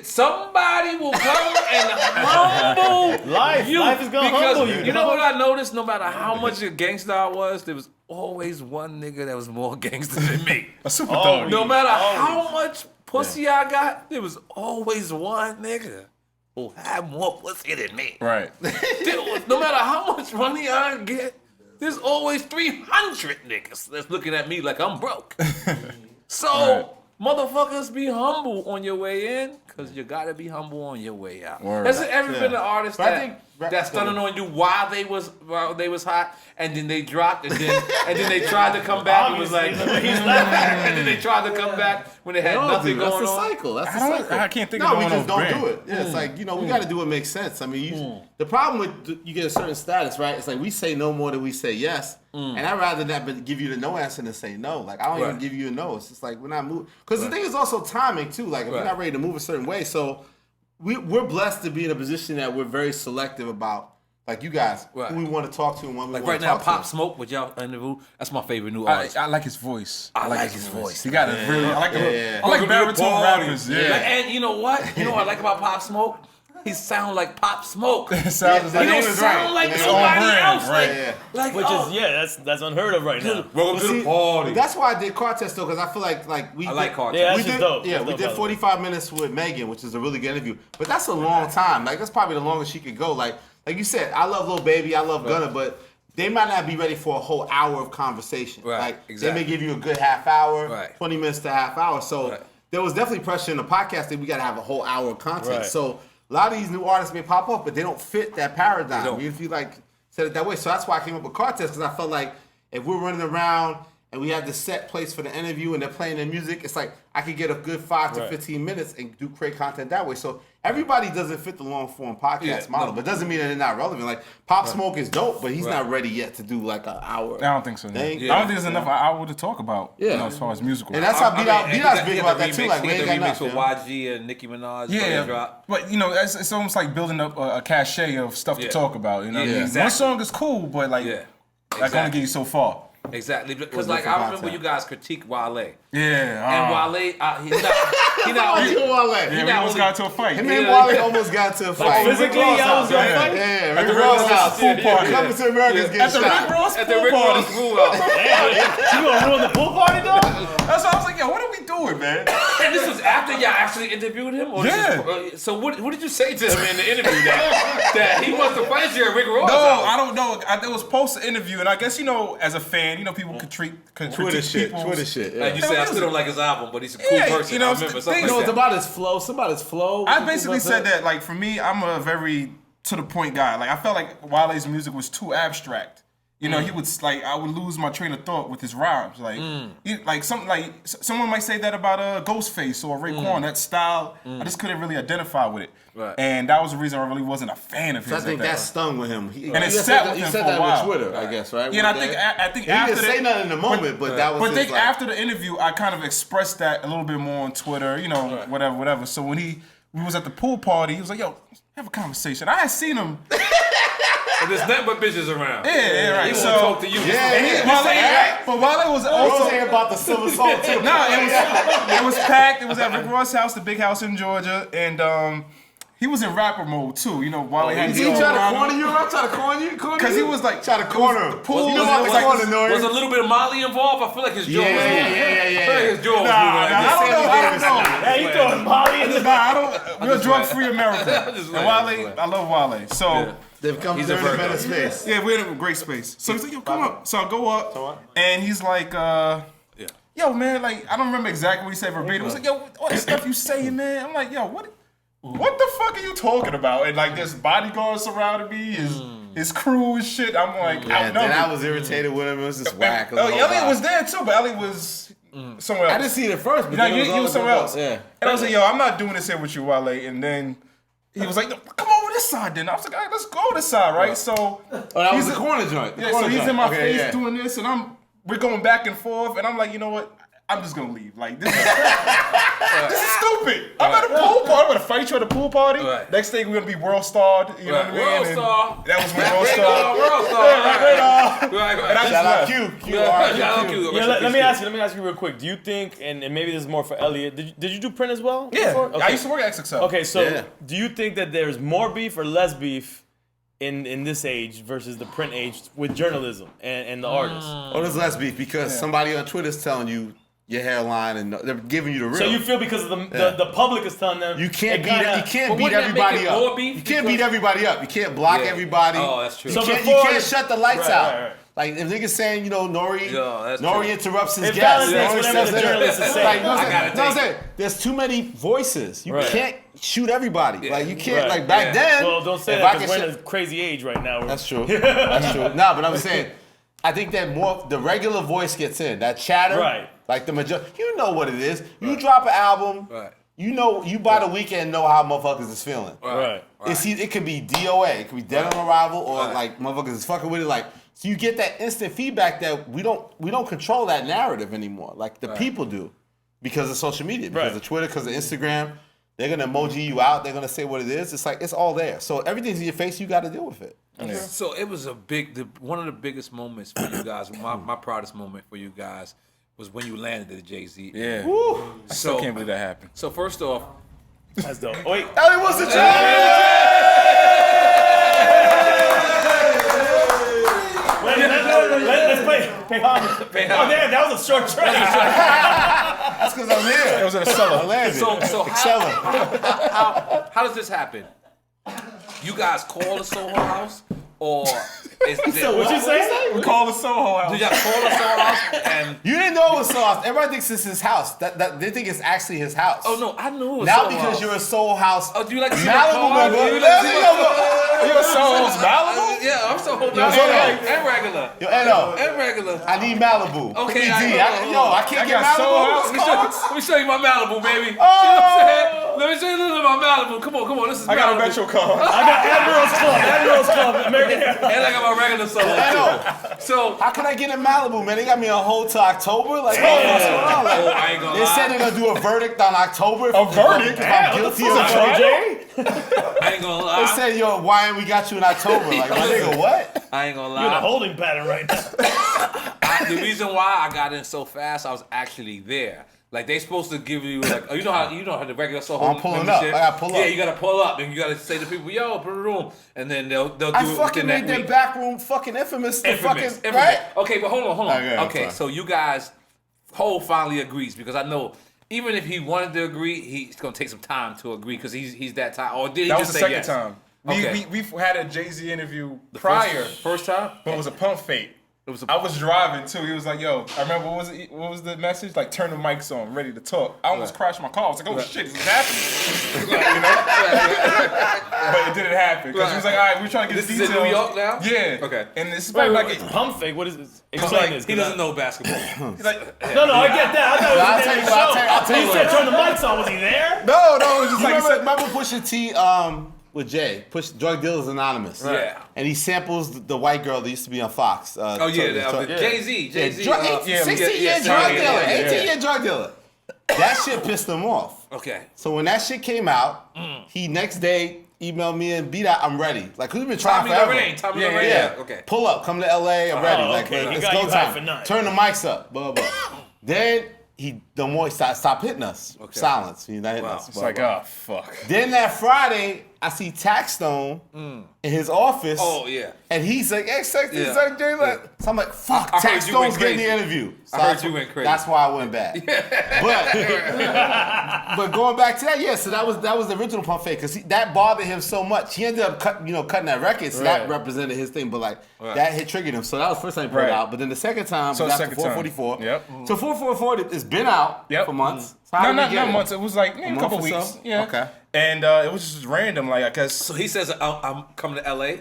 somebody will come and humble Life you. is gonna Because humble you. You know what I noticed? No matter how much a gangster I was, there was always one nigga that was more gangster than me. A super Oh, thug. No matter Always. how much pussy I got, there was always one nigga who had more pussy than me. Right. No matter how much money I get, there's always 300 niggas that's looking at me like I'm broke. So, motherfuckers, be humble on your way in, because you gotta be humble on your way out. Word. Has there ever been an artist But I think that's stunning on you while they was hot, and then they dropped, and then they tried to come back and was like, Obviously. he's laughing, and then they tried to come back when they had nothing That's going the on. cycle. That's the I don't- cycle. I can't think no, of we no just one don't off do it. Yeah, it's like, we got to do what makes sense. I mean, the problem with you get a certain status, right? It's like we say no more than we say yes. And I'd rather not give you the no answer than say no. Like, I don't even Right. give you a no. It's just like, we're not moving. Because the thing is also timing, too. Like, if we're Right. not ready to move a certain way. So we're blessed to be in a position that we're very selective about, like you guys, Right. who we want to talk to and when we Like want right to now, talk Pop to. Smoke with y'all interview. That's my favorite new I artist. like his voice. I like his voice. He got it really. I like Yeah. I like Welcome to the baritone party. rappers. Like, Yeah. and you know what? You know what I like about Pop Smoke? He sound like Pop Smoke. It sounds Yeah, He like don't name is sound right. like It's nobody on brand, else. right. Yeah. Like, Which is that's unheard of right now. welcome to the party. That's why I did car test though, because I feel like we I like did- car Yeah, test. that's we just did, dope. Yeah, That's we dope, did by the way. 45 minutes with Megan, which is a really good interview. But that's a long time. Like, that's probably the longest she could go. Like you said, I love Lil Baby, I love Gunna, but they might not be ready for a whole hour of conversation. Right, Like, exactly. they may give you a good half hour, Right. 20 minutes to half hour. So Right. there was definitely pressure in the podcast that we got to have a whole hour of content. Right. So a lot of these new artists may pop up, but they don't fit that paradigm. They don't. If you like said it that way. So that's why I came up with Cortez, because I felt like if we're running around and we have the set place for the interview and they're playing their music, it's like I could get a good 5 to 15 minutes and create content that way. So everybody doesn't fit the long form podcast model, but doesn't mean that they're not relevant. Like Pop Smoke is dope, but he's not ready yet to do like an hour. I don't think so. thing. I don't think there's enough an hour to talk about. You know, as far as musical. And that's how B.Dot's big about that remix, too. Like we he ain't got got the remix enough. with YG and Nicki Minaj. Yeah, but you know, it's almost like building up a cachet of stuff to talk about. You know, what I mean? exactly. One song is cool, but like, that's gonna get you so far. Exactly, because like I remember you guys critique Wale. Yeah, And Wale, he not only we almost got into a fight. Him and Wale almost got to a fight. Physically, y'all was gonna fight? Yeah, Rick Ross house. Pool party. Coming to America's getting shot. Rick Ross at the pool Rick party. Ross pool house. You gonna ruin the pool party, though? That's why I was like, yo, what are we doing, man? And this was after y'all actually interviewed him? Or so what did you say to him in the interview that he wants to fight you at Rick Ross? No, house? I don't know. It was post interview, and I guess, you know, as a fan, you know, people could Twitter shit. Like you said, I still don't like his album, but he's a cool person. you know, I remember something You know, like it's that. about his flow. Somebody's flow. I basically said that, like, for me, I'm a very to the point guy. Like, I felt like Wale's music was too abstract. You know, he would I would lose my train of thought with his rhymes. Like, someone might say that about Ghostface or Raekwon. That style, I just couldn't really identify with it. Right. And that was the reason I really wasn't a fan of his. I think that stung with him. And it sat with him for a while. With Twitter, I guess, right? Yeah, and I think he after didn't say nothing in the moment, but that was. But I think like, after the interview, I kind of expressed that a little bit more on Twitter. You know, whatever. So when we was at the pool party, he was like, "Yo, have a conversation." I had seen him. And there's nothing but bitches around. Yeah, right. He So won't talk to you. but Wale was also saying about the silver salt too. no, it was packed. It was at Rick Ross' house, the big house in Georgia, and he was in rapper mode too. You know, Wale had Did he try to corner you? I try to corner you? Because he was like try to corner him. Pool, You know about the corner, N.O.R.E? Was a little bit of Molly involved? I feel like his jaw was moving. I feel like his jaw was moving. I don't know. Hey, you throwing Molly in the We're a drug-free America. And Wale, I love Wale. So they've come to a better space. yeah, we're in a great space. So he's like, yo, come up. So I go up, and he's like, yo, man, like, I don't remember exactly what he said verbatim. He was like, yo, all the stuff you saying, man. I'm like, yo, what the fuck are you talking about? And like, there's bodyguards surrounding me, his crew and shit. I'm like, And then I was irritated with him. It was just whack. Elliot was there too, but Elliot was somewhere else. I didn't see it at first, but You was somewhere else. Yeah. And I was like, yo, I'm not doing this here with you, Wale. And then he was like, no, come over this side then. I was like, all right, let's go this side, right? So that was the corner joint. yeah, so he's in my face doing this, and we're going back and forth, and I'm like, you know what? I'm just gonna leave. Like this is this is stupid. I'm at a pool party. I'm gonna fight you at a pool party. Right. Next thing we're gonna be world starred. You know what I mean? World And star. that was when world star. World star. And I just Shout out left. Q. Shout out Q. Yeah, let me ask you real quick. Do you think, and maybe this is more for Elliot, did you do print as well? Yeah, before? Okay. I used to work at XXL. Okay, so Yeah. do you think that there's more beef or less beef in this age versus the print age with journalism and the artists? Oh, there's less beef because somebody on Twitter's telling you your hairline and they're giving you the real. So you feel because of the public is telling them You can't beat But wouldn't that everybody make it up. more beef You can't beat because- everybody up. You can't block everybody. Oh, that's true. You, So can't, before- you can't shut the lights out. Right. Like if niggas saying, you know, N.O.R.E. that's N.O.R.E. true. interrupts his It guests. validates N.O.R.E. whatever says the journalist is saying. Like, you know what I'm I saying? gotta No, I'm take saying there's too many voices. You Right. can't shoot everybody. Like you can't Right. like back then. Well, don't say if that I because can we're in shut- a crazy age right now. That's true. That's true. No, but I'm saying, I think that more the regular voice gets in. That chatter, Right. Like the majority, you know what it is. You drop an album, Right. you know, you by the weekend know how motherfuckers is feeling. Right. It could be DOA, it could be Dead on Arrival, or like motherfuckers is fucking with it. Like, so you get that instant feedback that we don't control that narrative anymore. Like the people do, because of social media, because of Twitter, because of Instagram. They're gonna emoji you out. They're gonna say what it is. It's like it's all there. So everything's in your face. You got to deal with it. Yeah. So it was one of the biggest moments for you guys. My proudest moment for you guys was when you landed at Jay-Z. Yeah. Woo. I still can't believe that happened. So first off, That's dope. Oh, wait. Elliot Wilson and Let's play homage. Oh, damn, that was a short track. That's because I'm here. It was in a cellar. I landed. So Excelling. how does this happen? You guys call the Soho House, or What you say? We call the Soho House. Did y'all call the Soho House? And You didn't know it was Soho House. Everybody thinks it's his house. That they think it's actually his house. oh no, I knew it was Now Soho because House. you're a Soho House. Oh, do you like to see my Malibu car? member. Do you like to see my You're a Soho House Malibu? Yeah, I'm Soho Yo, House and regular. Yo, N.O. And regular. I need Malibu. Okay, PD. I can't I get got Soho Malibu. House Let me show you my Malibu, baby. You know what I'm saying? Let me show you a little bit of my Malibu. Come on. This is I got a Malibu. Metro car. I got Admiral's Club, American Airlines. And I got my regular Soho too. So, How can I get in Malibu, man? They got me on hold till October. Like, what's going on? Like, I ain't gonna they lie. said they're gonna do a verdict on October. A verdict? If I'm guilty of I ain't gonna They lie. said, yo, why ain't we got you in October? Like, my nigga, what? I ain't gonna You're in a lie. holding pattern right now. The reason why I got in so fast, I was actually there. Like they supposed to give you like, oh, you know how the regular Soho. I'm pulling up. membership? I gotta pull up. Yeah, you gotta pull up, and you gotta say to people, "Yo, put a room," and then they'll do I it fucking within made that their week. back room fucking infamous. Infamous. Right? Okay, but hold on. Okay, I'm Okay, sorry. so you guys, Cole finally agrees because I know even if he wanted to agree, he's gonna take some time to agree because he's that time. Or did he That just was the say second yes? time. Okay. We've had a Jay-Z interview The prior, first time. but it was a pump fake. It was I was driving too. He was like, "Yo, I remember what was the message? Like, turn the mics on, ready to talk." I almost crashed my car. I was like, "Oh shit, this is happening," you know. But it didn't happen because he was like, "All right, we're trying to get This is details." in New York now? Yeah. Okay. And this is Wait, probably wait, like pump fake? What is this? He Explain this. doesn't know basketball. he's like, No, I get that. I thought it was I'll the tell name you of the what, show. I'll tell you He said what. turn the mics on. Was he there? no, it was just You like he remember said, Pusha T with Jay, Drug Dealers Anonymous. Yeah. And he samples the white girl that used to be on Fox. Oh yeah, Jay-Z. Jay-Z. 16-year drug dealer, yeah. 18-year drug dealer. That shit pissed him off. Okay. So when that shit came out, he next day emailed me and B.Dot, I'm ready. Like, we've been trying forever. Tommy Yeah, Lorraine. yeah. Okay. Pull up, come to LA, I'm ready. Like, okay. He it's got go you hyped for time. nothing. Turn the mics up, blah, blah. Then the more he stopped hitting us. Okay. Silence. He's not hitting us. it's like, oh fuck. Then that Friday, I see Taxstone in his office. Oh yeah. And he's like, hey, sexy, Yeah. sexy. So I'm like, fuck, I heard you went Taxstone's getting the crazy. interview. So I heard that's you wh- went crazy. That's why I went bad. But going back to that, yeah, so that was the original pump fake because that bothered him so much. He ended up cutting that record, so that represented his thing. But like that hit triggered him. So that was the first time he put it out. But then the second time, So we got second to time. 444. Yep. So 444 has been out for months. So how No, did we not get it? months. It was like a month couple or weeks. so? Yeah. Okay. And it was just random. Like, I guess. So he says, I'm coming to LA.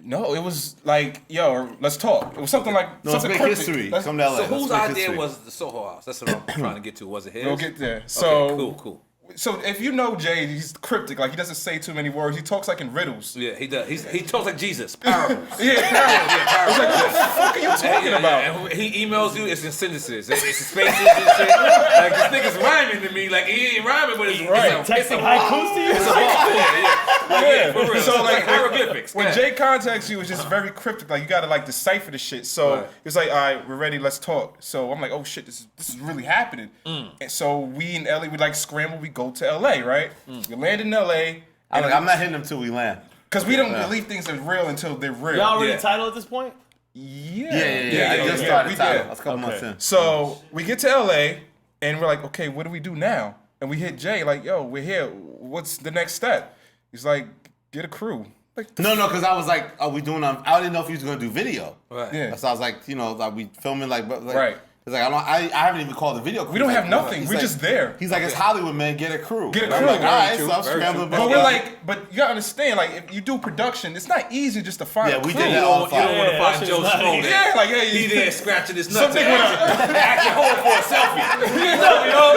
No, it was like, yo, let's talk. It was something like No, it's something big cryptic. history. Let's- Come to LA. So whose Let's make idea history. was the Soho House? That's what I'm trying to get to. Was it his? We'll get there. So Okay, cool. So if you know Jay, he's cryptic. Like, he doesn't say too many words. He talks like in riddles. Yeah, he does. He talks like Jesus. Parables. Yeah, parables. It's like, what the fuck are you talking about? And he emails you, it's in sentences. It's in spaces and shit. Like, this nigga's rhyming to me. Like, he ain't rhyming, but it's Right. it's a Texting haikus to you? It's a bar. Yeah. For real. So like hieroglyphics. when Yeah. Jay contacts you, it's just very cryptic. Like, you gotta like decipher the shit. So Right. it's like, all right, we're ready. Let's talk. So I'm like, oh shit, this is really happening. And so we in LA, we like scramble. We go to LA, right? We land in LA. I'm not hitting him till we land. Because we don't believe things are real until they're real. Y'all already Yeah. titled at this point? Yeah. I just yeah, started we Tidal. did. That's a couple months in. So we get to LA and we're like, okay, what do we do now? And we hit Jay like, yo, we're here. What's the next step? He's like, get a crew. Like, No, because I was like, are we doing? I didn't know if he was gonna do video. Right. yeah. So I was like, like we filming like Right. It's like I haven't even called the video crew. We don't He's have like, nothing. he's We're like- just there. He's like, it's Hollywood, man. Get a crew. Get a And I'm crew. like, all right, Very so I'm true, very scrambling. true. But we're like, but you gotta understand, like, if you do production, it's not easy just to find Yeah, a we crew. did You that don't, all you the don't time. want to Yeah, find that Joe shit is Schmo not there. Yeah, like, hey, He there scratching his nuts. Something with a, Acting home for a selfie.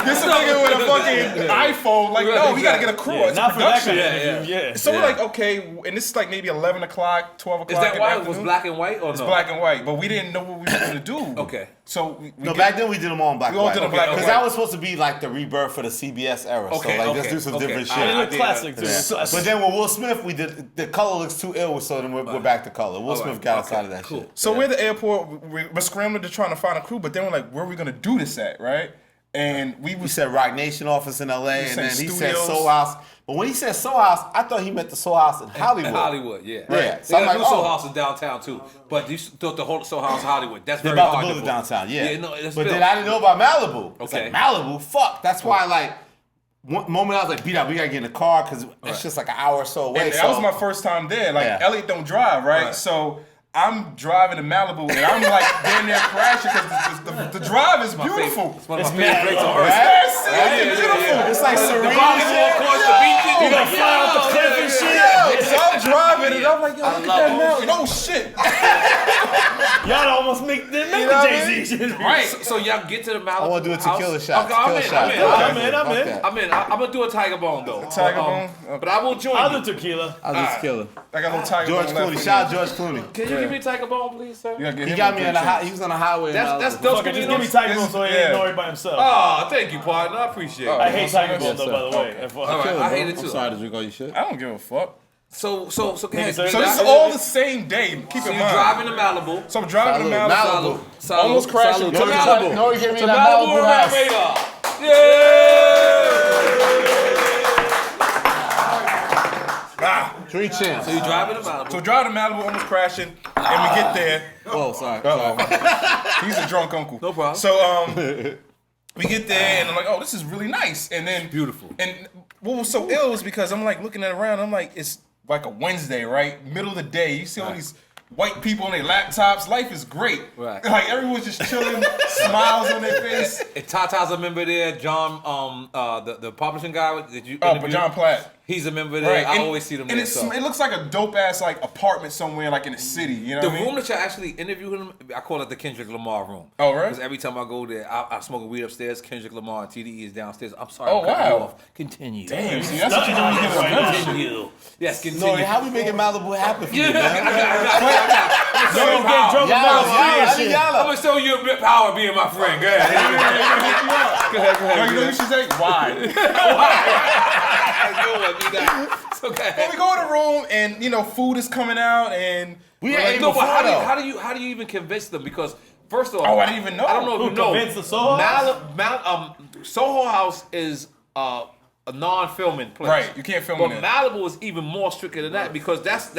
this nigga with a fucking iPhone, like, no, we gotta get a crew. Yeah, It's a not for that production. kind of interview, yeah. So we're like, okay, and this is like maybe 11 o'clock, 12 o'clock. Is that in why the it was afternoon. black and white or no? It's black and white, but we didn't know what we were gonna do. Okay. So we No, get- back then we did them all in black We and all white. did them black and Because white. that was supposed to be like the rebirth for the CBS era. Okay, So like, okay, let's do some okay. different I shit. It did looked that. classic, too. Yeah. But then with Will Smith, we did the color looks too ill, so then we're back to color. Will Smith got us out of that shit. So we're at the airport, we're scrambling to trying to find a crew, but then we're like, where are we gonna do this at, right? And we He was said Rock Nation office in LA, and said then he said studios. Soul House. But when he said Soul House, I thought he meant the Soul House in Hollywood. In Hollywood, yeah. Yeah. They So I'm got a like, new Soho oh. House in downtown too. But you thought the whole Soho House in Hollywood. That's They're very about hard to to build it build. downtown, yeah. Yeah, no, it's but built. then I didn't know about Malibu. It's Okay. like, Malibu? Fuck. That's why, like, one moment I was like, B.Dot, we gotta get in the car because it's just like an hour or so away. And that was my first time there. Like Elliot don't drive, right? So I'm driving to Malibu and I'm like damn near crashing because the drive is beautiful. It's one of my favorite places on earth. It's beautiful. It's like serene. The volleyball course, the beaches. You gonna fly off the cliff and shit. So I'm driving and I'm like, yo, look at that mountain. Oh shit. Y'all almost make the Jay-Z shit. Right. So y'all get to the Malibu. I want to do a tequila shot. Okay, I'm in. I'm gonna do a Tiger Bone though. Tiger Bone? But I will join I'll you. do tequila. I'll do tequila. I got a little Tiger George Bone left Clooney. in Shout out there. George Clooney. Can you give me Tiger Bone, please, sir? You gotta get He him got a me big on the shit. high. He was on the highway. That's Fuck dope. it, just give me Tiger Bone so he ain't N.O.R.E by himself. Oh, thank you, partner. I appreciate it. I hate Tiger Bone Yes, though, sir. by the way. All right, I hate it too. I'm sorry to drink all your shit. I don't give a fuck. So go ahead. So So this is all the same day. Keep So in you mind. driving to Malibu. So I'm driving to Malibu. Salud. Almost crashing. To Salud. Malibu. N.O.R.E gave me To that Malibu Malibu or house. Radar. Yeah. 3 champs. So you driving to Malibu. So driving to Malibu, almost crashing, and we get there. Oh, sorry. He's a drunk uncle. No problem. So we get there and I'm like, oh, this is really nice. And then Beautiful. And what was so ill is because I'm like looking at it around. I'm like, it's like a Wednesday, right? Middle of the day. You see all these white people on their laptops. Life is great. Right. Like everyone's just chilling, smiles on their face. And Tata's a member there. John, the publishing guy that you Oh, interviewed, but John Platt. he's a member there. Right. I And- always see them and there. it's, So. it looks like a dope ass like apartment somewhere like in the city. You know The what I mean? room that y'all actually interviewed him, I call it the Kendrick Lamar room. Oh, right? Because every time I go there, I smoke a weed upstairs. Kendrick Lamar and TDE is downstairs. I'm sorry. Oh, I'm cutting you wow. off. Continue. Damn, see, that's what you do when you get a membership. Continue. Yes, continue. No, how we making Malibu happen for you, Yeah, man? Don't get drunk with Malibu shit. I'm gonna show you a bit power being my friend. Go ahead. Go ahead. No, you know what you should say? Why? It's okay. Well, we go in the room and you know food is coming out and We we're ain't like, No, before, but though. how do you even convince them? Because first of all, Oh, I didn't even know. I don't know if Who you know. convinced the Soho House? Soho House is a non-filming place. Right, you can't film But in there. Malibu is even more stricter than that because that's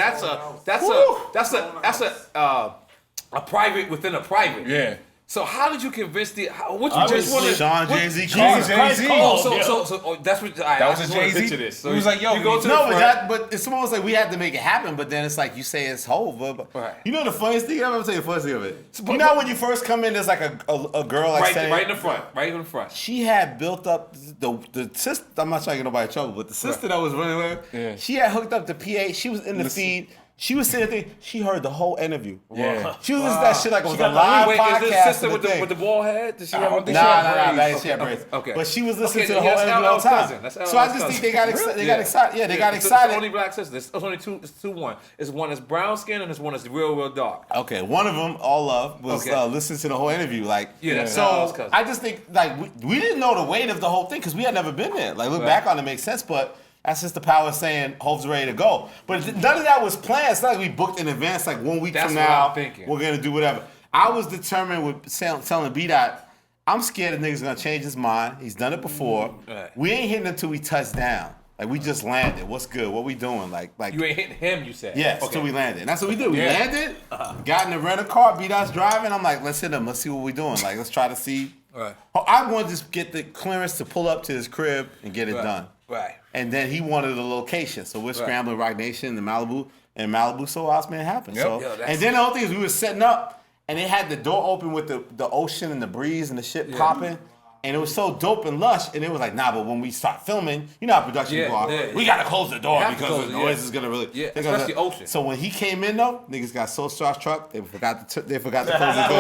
a private within a private. Yeah. So how did you convince what you just want to? Sean Jay-Z Jesus King. Christ, Jay-Z. Cole. So that's what That was a Jay-Z. So He was like, yo, you go to No, the but front. but it's almost like we had to make it happen. But then it's like you say it's Hov. But Right. you know the funniest thing? I'm gonna tell you the funniest thing of it. You know when you first come in, there's like a girl like saying, right in the front, right in the front. she had built up the sister. I'm not trying to get nobody in trouble, but the sister that was running with her, Yeah. she had hooked up the PA. She was in the feed. She was sitting there. She heard the whole interview. Yeah. She was listening to that shit like it was a got the live Wait, podcast. is this sister of with thing. the bald head? Does she have? Nah, she had braids. Okay. But she was listening Okay, to the whole that's interview all LL's the time. cousin. That's So I LL's just think cousin. they got excited. They got excited. Yeah, they got It's excited. only black sisters. There's only two. It's 2-1. It's one that's brown skin and there's one that's real dark. Okay, one of them, all love, was Okay. listening to the whole interview. Like, Yeah, that's LL's so cousin. I just think like we didn't know the weight of the whole thing because we had never been there. Like, look back on it, makes sense, but. That's just the power saying Hov's ready to go. But none of that was planned. It's not like we booked in advance, like 1 week That's from what now, I'm thinking. we're going to do whatever. I was determined with telling B.Dot, I'm scared the nigga's going to change his mind. He's done it before. Right. We ain't hitting until we touch down. Like, we just landed. What's good? What we doing? Like You ain't hitting him, you said. yes, Okay. till we landed. And that's what we did. We Yeah. landed, got in the rental car, B.Dot's driving. I'm like, let's hit him. Let's see what we're doing. Like, let's try to see. Right. I wanted to just get the clearance to pull up to his crib and get it Right. done. Right. And then he wanted a location. So we're scrambling Rock Nation in Malibu. And Malibu Soul House, man, happened. Yep. So, Yo, that's- and then the whole thing is we were setting up, and they had the door open with the ocean and the breeze and the shit popping. And it was so dope and lush. And it was like, nah, but when we start filming, you know how production people are. Yeah. We got to close the door You have to because close the it, noise yeah. is going to really. Yeah, they're gonna- especially ocean. So when he came in, though, niggas got so starstruck, they forgot to close the door.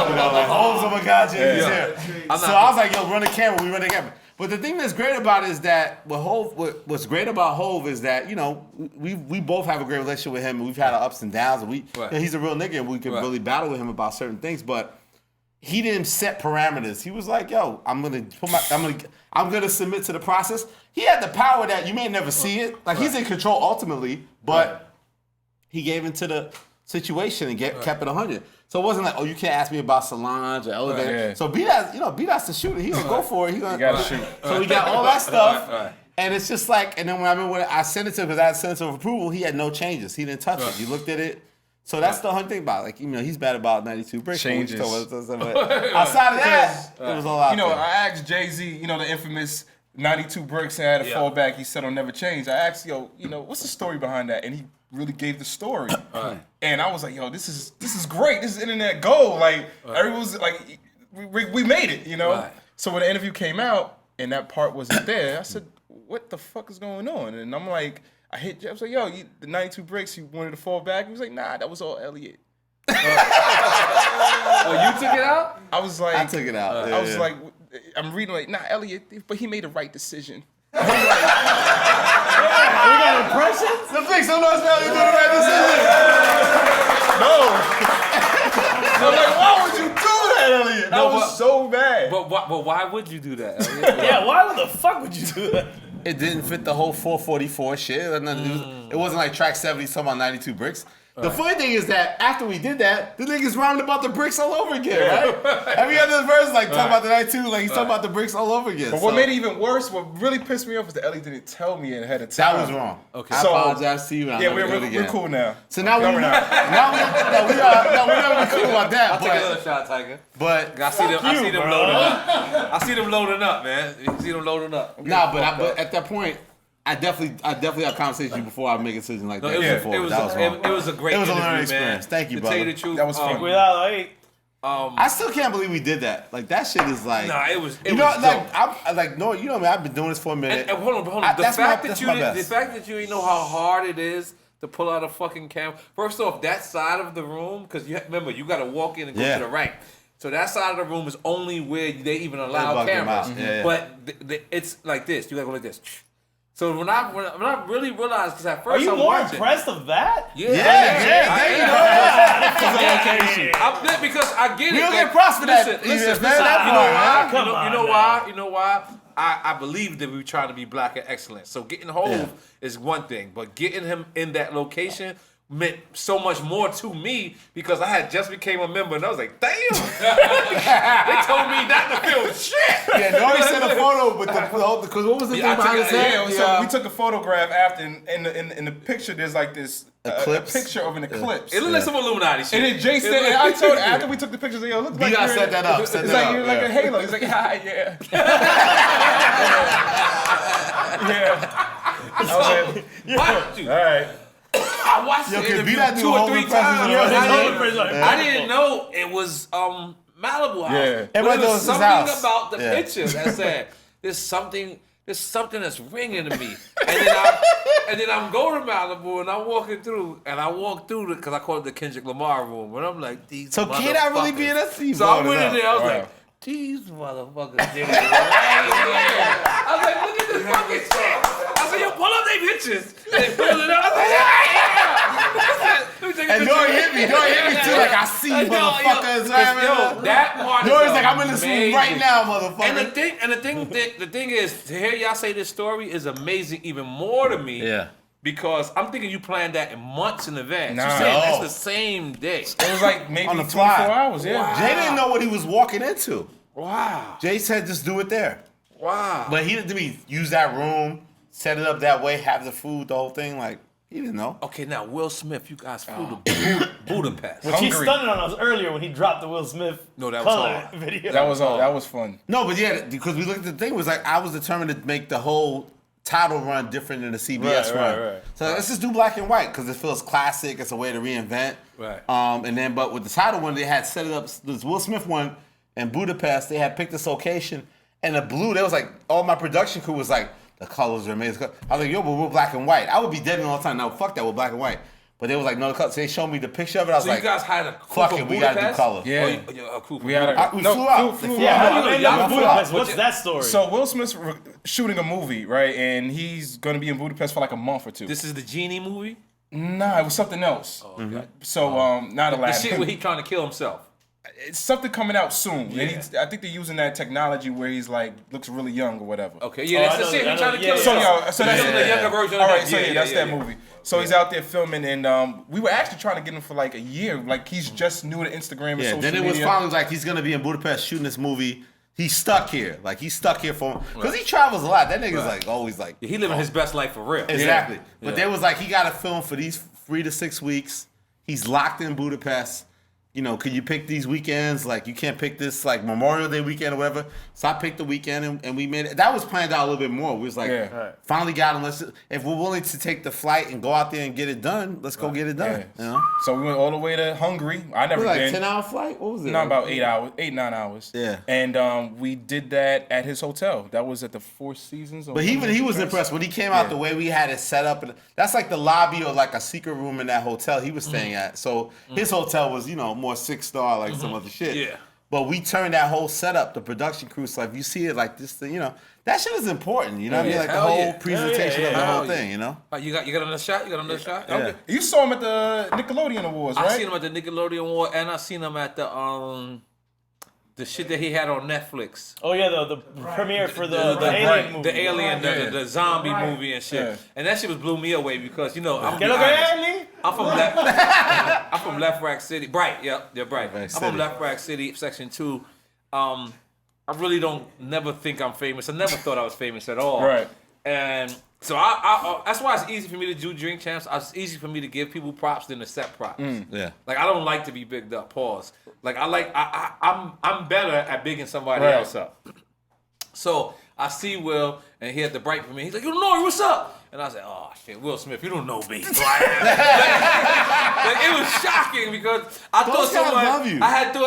You know, like, oh my God, Jay-Z's here. So I was like, yo, run the camera. We run the camera. But the thing that's great about it is that what's great about Hov is that, you know, we both have a great relationship with him and we've had our ups and downs and you know, he's a real nigga and we can really battle with him about certain things, but he didn't set parameters. He was like, yo, I'm gonna submit to the process. He had the power that you may never see it. Like he's in control ultimately, but he gave into the situation and kept it 100. So it wasn't like, oh, you can't ask me about Solange or Elevator. Right, yeah. So B.Dot's the shooter. He's gonna go for it. He gotta shoot. So we got all that stuff. And it's just like, and then when I sent it to him, because I had sent it of approval, he had no changes. He didn't touch it. He looked at it. So that's the whole thing about it. Like, you know, he's bad about 92 Brick. Changes. But outside of that, it was all out You know, there. I asked Jay-Z, you know, the infamous 92 bricks and had a fallback. He said, "I'll never change." I asked, "Yo, what's the story behind that?" And he really gave the story. And I was like, "Yo, this is great. This is internet gold. Like everyone was like, we made it, Right. So when the interview came out and that part wasn't there, I said, "What the fuck is going on?" And I'm like, I was like, "Yo, the 92 bricks, you wanted to fall back?" He was like, "Nah, that was all Elliot." Oh, you took it out? I was like, I took it out. I was like, I'm reading like, "Nah, Elliot, but he made the right decision." We got impressions? The fix don't know it's not doing the right decision. No. I'm like, why would you do that, Elliot? I was so bad. But why would you do that, Elliot? Yeah, why the fuck would you do that? It didn't fit the whole 444 shit. It wasn't like track 70 talking about 92 bricks. The funny thing is that after we did that, the niggas rhymed about the bricks all over again, right? Every other verse, like, talking about the 92, like, he's talking about the bricks all over again. But what made it even worse, what really pissed me off was that Elliot didn't tell me ahead of time. That was wrong. Okay. I apologize to you. And Yeah, we're cool now. So now we're not cool about that. I'll take another shot, Tiger. But I see them loading up. I see them loading up, man. You see them loading up. nah, but at that point, I definitely have conversations with you before I make a decision like that. It That was a great It was a interview, learning man. experience. Thank you, To brother. tell you the truth, That was fun. I still can't believe we did that. Like, that shit is like. Nah, it was. You know, like, no, you know me. I've been doing this for a minute. And hold on. The fact that you didn't know how hard it is to pull out a fucking camera. First off, that side of the room, because remember, you got to walk in and go to the right. So that side of the room is only where they even allow cameras. But it's like this. You got to go like this. So when I really realized, because at first Are you more impressed of that? Yeah. Because I get it. We don't get props for that. Listen, you know why? I believe that we were trying to be black and excellent. So getting Hove is one thing, but getting him in that location meant so much more to me because I had just became a member and I was like, damn. They told me not to feel shit. Yeah, N.O.R.E sent a photo with because what was the thing behind his head? So we took a photograph after, and in the picture there's like this a picture of an eclipse. It looked like some Illuminati shit. And then Jay said, and I told after we took the pictures, yo, look like B.Dot set that up. It's like you're like a halo. He's like, yeah. I was like, all right. I watched the interview 2 or 3 times. I didn't know it was Malibu House. Yeah. But Everybody there knows was his something house. about the picture that said there's something that's ringing to me. And then I'm going to Malibu and I'm walking through and I walk through because I call it the Kendrick Lamar room and I'm like, these So can I really be in that scene? So I went in there, I was like, these motherfuckers did it right here. I was like, look at this fucking shit. I said, yo, pull up they bitches. They pulled it up. I was like, And N.O.R.E hit me too. Like, I see you motherfuckers. Yo, that part N.O.R.E's like, I'm in this room right now, motherfucker. And the thing is, to hear y'all say this story is amazing even more to me. Yeah. Because I'm thinking you planned that in months in advance. Nah. You saying that's the same day. It was like maybe On the 24 fly. hours, yeah. Wow. Jay didn't know what he was walking into. Wow. Jay said, just do it there. Wow. But he didn't use that room, set it up that way, have the food, the whole thing. Like, he didn't know. Okay, now Will Smith, you guys flew to Budapest. Which he stunned on us earlier when he dropped the Will Smith color video. That was fun. No, but yeah, because we looked at the thing, it was like, I was determined to make the whole Tidal run different than the CBS run. Right. So let's just do black and white because it feels classic. It's a way to reinvent. Right. And then, but with the Tidal one, they had set it up. This Will Smith one in Budapest, they had picked this location, and the blue. There was like all my production crew was like, the colors are amazing. I was like, yo, but we're black and white. I would be dead all the time. Now fuck that, we're black and white. But they was like, no, the color. So they showed me the picture of it. I was So like, you guys had a crew fuck from it, we gotta do Budapest? color. Yeah. Oh, a crew from We had Budapest. We flew out. flew Yeah, how out. do you end up in flew Budapest? out. What's that story? So Will Smith's shooting a movie, right? And he's gonna be in Budapest for like a month or two. This is the Genie movie? Nah, it was something else. Oh, okay. So not a The last. shit where he trying to kill himself. It's something coming out soon. Yeah. And I think they're using that technology where he's like looks really young or whatever. Okay, yeah, that's I the know, shit. I He trying know, to kill yeah, So himself. yo, so This that's is the younger version of all that. right, so yeah, that's that movie. So he's out there filming, and we were actually trying to get him for like a year. Like he's just new to Instagram and Yeah, social then it was media. finally like he's gonna be in Budapest shooting this movie. He's stuck here. Like he's stuck here for because he travels a lot. That nigga's like always like He living his best life for real. exactly. Yeah. But there was like he got to film for these 3 to 6 weeks. He's locked in Budapest. could you pick these weekends? Like, you can't pick this, like, Memorial Day weekend or whatever. So I picked the weekend, and we made it. That was planned out a little bit more. We was like, finally got him. If we're willing to take the flight and go out there and get it done, let's go get it done. Yeah. You know? So we went all the way to Hungary. I never Like been. 10-hour flight? What was it? Not about 8, 9 hours. Yeah. And we did that at his hotel. That was at the Four Seasons. But he was impressed when he came out. The way we had it set up, and that's like the lobby or like a secret room in that hotel he was staying at. So his hotel was, more 6-star, like some other shit. Yeah. But we turned that whole setup, the production crew. So if you see it like this, that shit is important. You know what I mean? Like the whole presentation of the whole thing. You know. You got another shot? You got another shot? Yeah. Okay. You saw him at the Nickelodeon Awards, right? I seen him at the Nickelodeon Award, and I seen him at the shit that he had on Netflix. Oh yeah, the premiere for the Alien movie. The Alien, the zombie movie and shit. Yeah. And that shit was blew me away because, I'm from Left Rack City. Bright, yeah, Bright. I'm from Left Rack City, Section 2. I really never think I'm famous. I never thought I was famous at all. Right. And so I that's why it's easy for me to do Drink Champs. It's easy for me to give people props than to set props. Yeah. Like, I don't like to be bigged up. Pause. Like, I'm better at bigging somebody else up. So I see Will, and he had the Bright for me. He's like, N.O.R.E, what's up? And I was like, oh shit, Will Smith, you don't know me. Like, it was shocking because I thought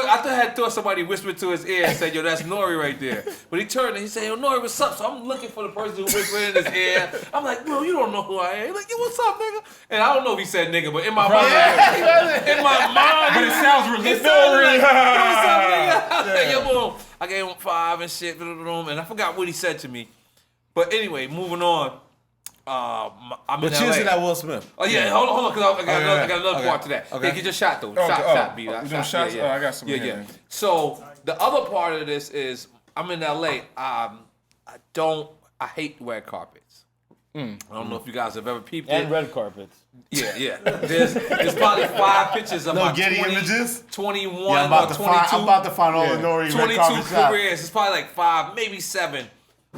I thought somebody whispered to his ear and said, yo, that's N.O.R.E right there. But he turned and he said, yo, N.O.R E, what's up? So I'm looking for the person who whispered in his ear. I'm like, Will, you don't know who I am. He's like, yo, what's up, nigga? And I don't know if he said nigga, but in my mind, But it sounds really it sounded like, yo, what's up, nigga? I was like, yo, boom. I gave him 5 and shit, and I forgot what he said to me. But anyway, moving on. I'm But in cheers LA. to that Will Smith. Oh yeah, hold on, because I got another part to that. Okay. Yeah, get your shot though. Shot, B-Dot. You doing shots? Yeah. Oh, I got some. Yeah. So the other part of this is I'm in LA. I hate red carpets. I don't know if you guys have ever peeped it. And red carpets. Yeah. There's probably 5 pictures of my Getty images? 21 Yeah, I'm or 22. I'm about to find all the N.O.R.E. red 22 carpet shots. careers. It's probably like 5, maybe 7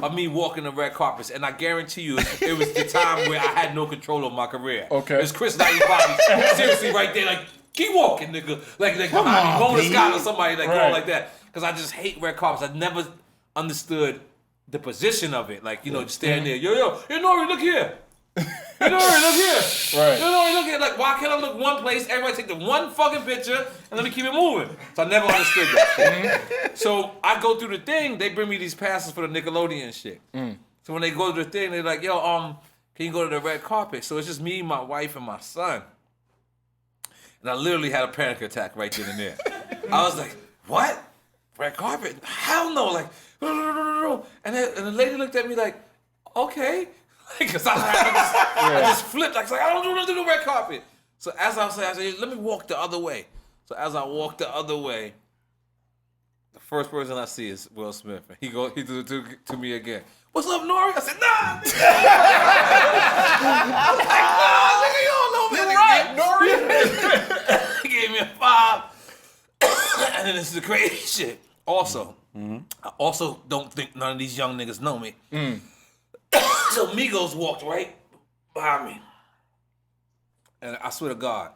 of me walking the red carpets, and I guarantee you, it was the time where I had no control of my career. Okay. It was Chris 95 seriously right there, like, keep walking, nigga. Like behind me, Mona Scott or somebody going like that. Because I just hate red carpets. I never understood the position of it. Like, just standing there, yo, N.O.R.E, look here. N.O.R.E, look here. Right. N.O.R.E, look here. Like, why can't I look one place? Everybody take the one fucking picture and let me keep it moving. So I never understood that. So I go through the thing. They bring me these passes for the Nickelodeon shit. So when they go to the thing, they're like, yo, can you go to the red carpet? So it's just me, my wife, and my son. And I literally had a panic attack right then and there. I was like, what? Red carpet? Hell no. Like, and the lady looked at me like, okay. Because I just flipped. Like, I don't do nothing to the red carpet. So as I said, let me walk the other way. So as I walk the other way, the first person I see is Will Smith. And he threw it to me again. What's up, N.O.R.E? I said, nah. I'm like, nah, nigga, you don't know me. You're right, N.O.R.E. He gave me a 5. And then this is the crazy shit. Also, I also don't think none of these young niggas know me. So Migos walked right behind me. And I swear to God,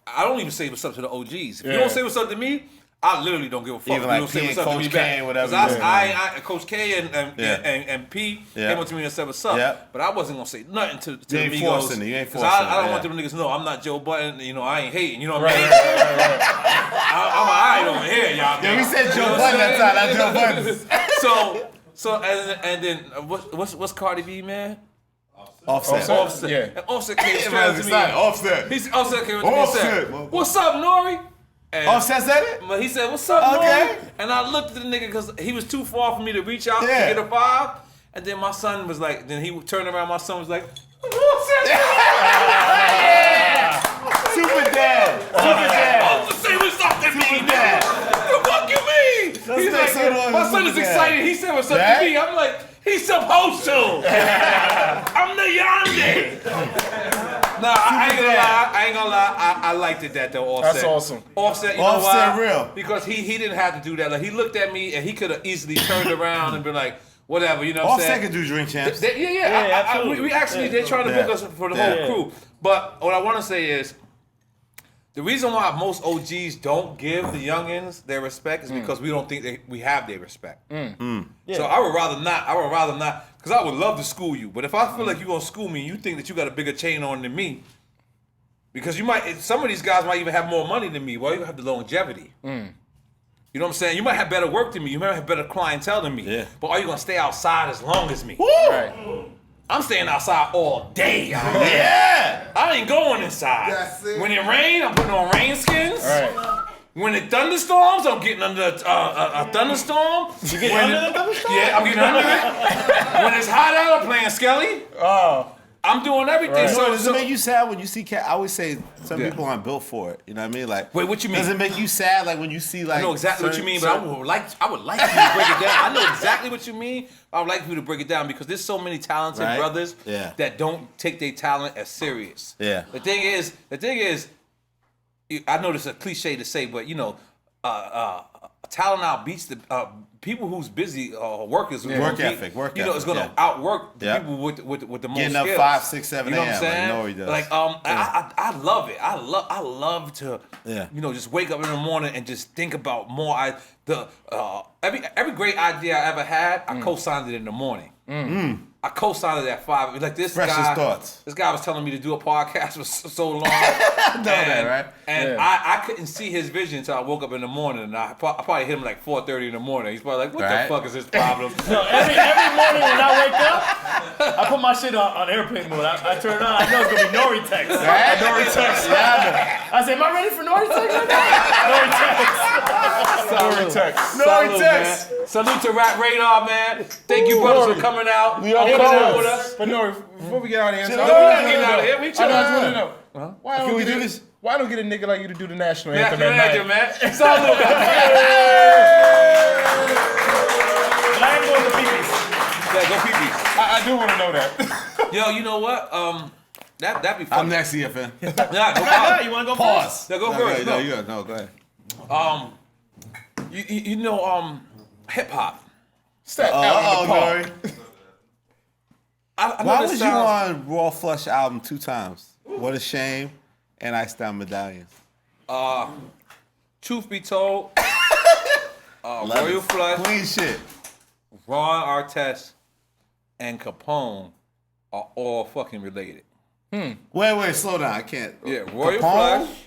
I don't even say what's up to the OGs. If you don't say what's up to me, I literally don't give a fuck. Even You like don't say P what's and up to me Coach K back. and whatever. 'Cause I Coach K and P Yeah. came up to me and said what's up. Yeah. But I wasn't gonna say nothing to the ain't Migos. forcing it. You ain't 'cause forcing it. I don't Yeah. want them niggas to know I'm not Joe Button. I ain't hating. You know what I mean? I'm alright over here, y'all. Yeah, we said Joe Button that time. Not Joe Button. So and then what's Cardi B, man? Offset. Yeah. And Offset came straight to me. Offset. Offset came to me and said, what's up, N.O.R.E? And Offset said it? But he said, what's up, Okay. N.O.R.E? And I looked at the nigga because he was too far for me to reach out to get a 5. And then my son was like, then he turned around, my son was like, Offset. Super dad. Offset say what's up to me, nigga. What the fuck you mean? He's like, my son is excited. He said what's up to me. I'm like, he's supposed to. I'm the Yonde. Nah, I ain't gonna lie. I liked it that though. Offset. That's awesome. Offset, you know Offset why? real. Because he didn't have to do that. Like, he looked at me and he could have easily turned around and been like, whatever. You know what I'm saying? Offset can do Drink Champs. We actually they're trying to book us for the whole crew. But what I want to say is, The reason why most OGs don't give the youngins their respect is because we don't think we have their respect. So I would rather not, because I would love to school you. But if I feel like you're going to school me and you think that you got a bigger chain on than me, because some of these guys might even have more money than me. Well, you have the longevity. You know what I'm saying? You might have better work than me. You might have better clientele than me. Yeah. But are you going to stay outside as long as me? Right. I'm staying outside all day. Yeah. I ain't going inside. That's it. When it rains, I'm putting on rain skins. Right. When it thunderstorms, I'm getting under a thunderstorm. You getting under the thunderstorm? Yeah, I'm getting under it. When it's hot out, I'm playing Skelly. Oh. I'm doing everything. Right. So does it make you sad when you see cat? I always say some people aren't built for it. You know what I mean? Like, wait, what you mean? Does it make you sad like when you see like? I know exactly what you mean, but I would like for you to break it down. I know exactly what you mean. I would like for you to break it down because there's so many talented brothers that don't take their talent as serious. Yeah. The thing is, I know this is a cliche to say, but you know, talent outbeats the people who's busy workers. Work ethic. You know, it's gonna outwork the people with the most getting up skills. 5, 6, 7 You know what I'm saying? Like N.O.R.E. does. Like I love it. I love to you know, just wake up in the morning and just think about more. Every great idea I ever had, I co-signed it in the morning. I co-signed it at 5. Like this Freshest guy. thoughts. This guy was telling me to do a podcast for so long. I know that, right? And I couldn't see his vision until I woke up in the morning, and I probably hit him like 4:30 in the morning. He's probably like, "What the fuck is his problem?" No, every morning when I wake up, I put my shit on airplane mode. I turn it on. I know it's gonna be N.O.R.E. text. Right? N.O.R.E. text. I say, "Am I ready for N.O.R.E. text right now?" N.O.R.E. text. N.O.R.E. text. N.O.R.E. text. Salute to Rap Radar, man. Thank you, brothers, for coming out. We are with us. But no, before we get out of here, No, we're not getting out of here. We I chilling. just want to know. Why Can don't we get do a- this? Why don't get a nigga like you to do the national Yeah, anthem at night? man. Salute. But I am going to pee-pees. Yeah, go pee-pee. I do want to know that. Yo, you know what? That'd be fun. I'm next, EFN. Yeah, no problem. You want to go Pause. Yeah, go first. No, go ahead. You know, hip hop. Step out in the park. I know Why this was you sounds- on Raw Flush album 2 times? What a shame. And Ice Down Medallions. Truth be told, Royal Flush, Clean shit. Ron Artest, and Capone are all fucking related. Wait, slow down. I can't. Yeah, Royal Capone? Flush,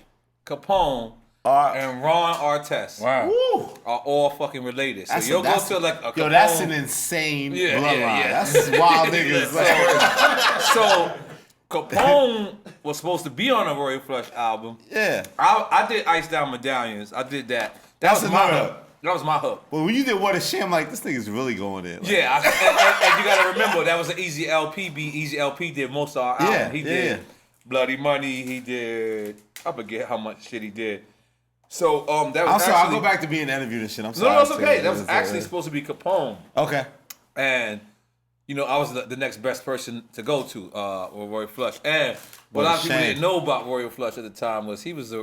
Capone, and Ron Artest Wow. Woo. are all fucking related. So That's you'll go that's- to like a Capone. Yo, that's an insane bloodline. yeah. That's wild niggas. So Capone was supposed to be on a Royal Flush album. Yeah. I did Ice Down Medallions. I did that. That's was my another- hook. That was my hook. But when you did What a Shame, I'm like, this nigga's really going in. Like, Yeah, and you gotta remember that was an Easy LP beat. Easy LP did most of our album. Yeah, He yeah, did yeah. Bloody Money. He did. I forget how much shit he did. So that was I'm sorry, actually, I'll go back to being interviewed and shit. I'm sorry. No, it's okay. That was actually supposed to be Capone, Okay. and you know I was the next best person to go to with Royal Flush. And what a lot of people shame. didn't know about Royal Flush at the time was he was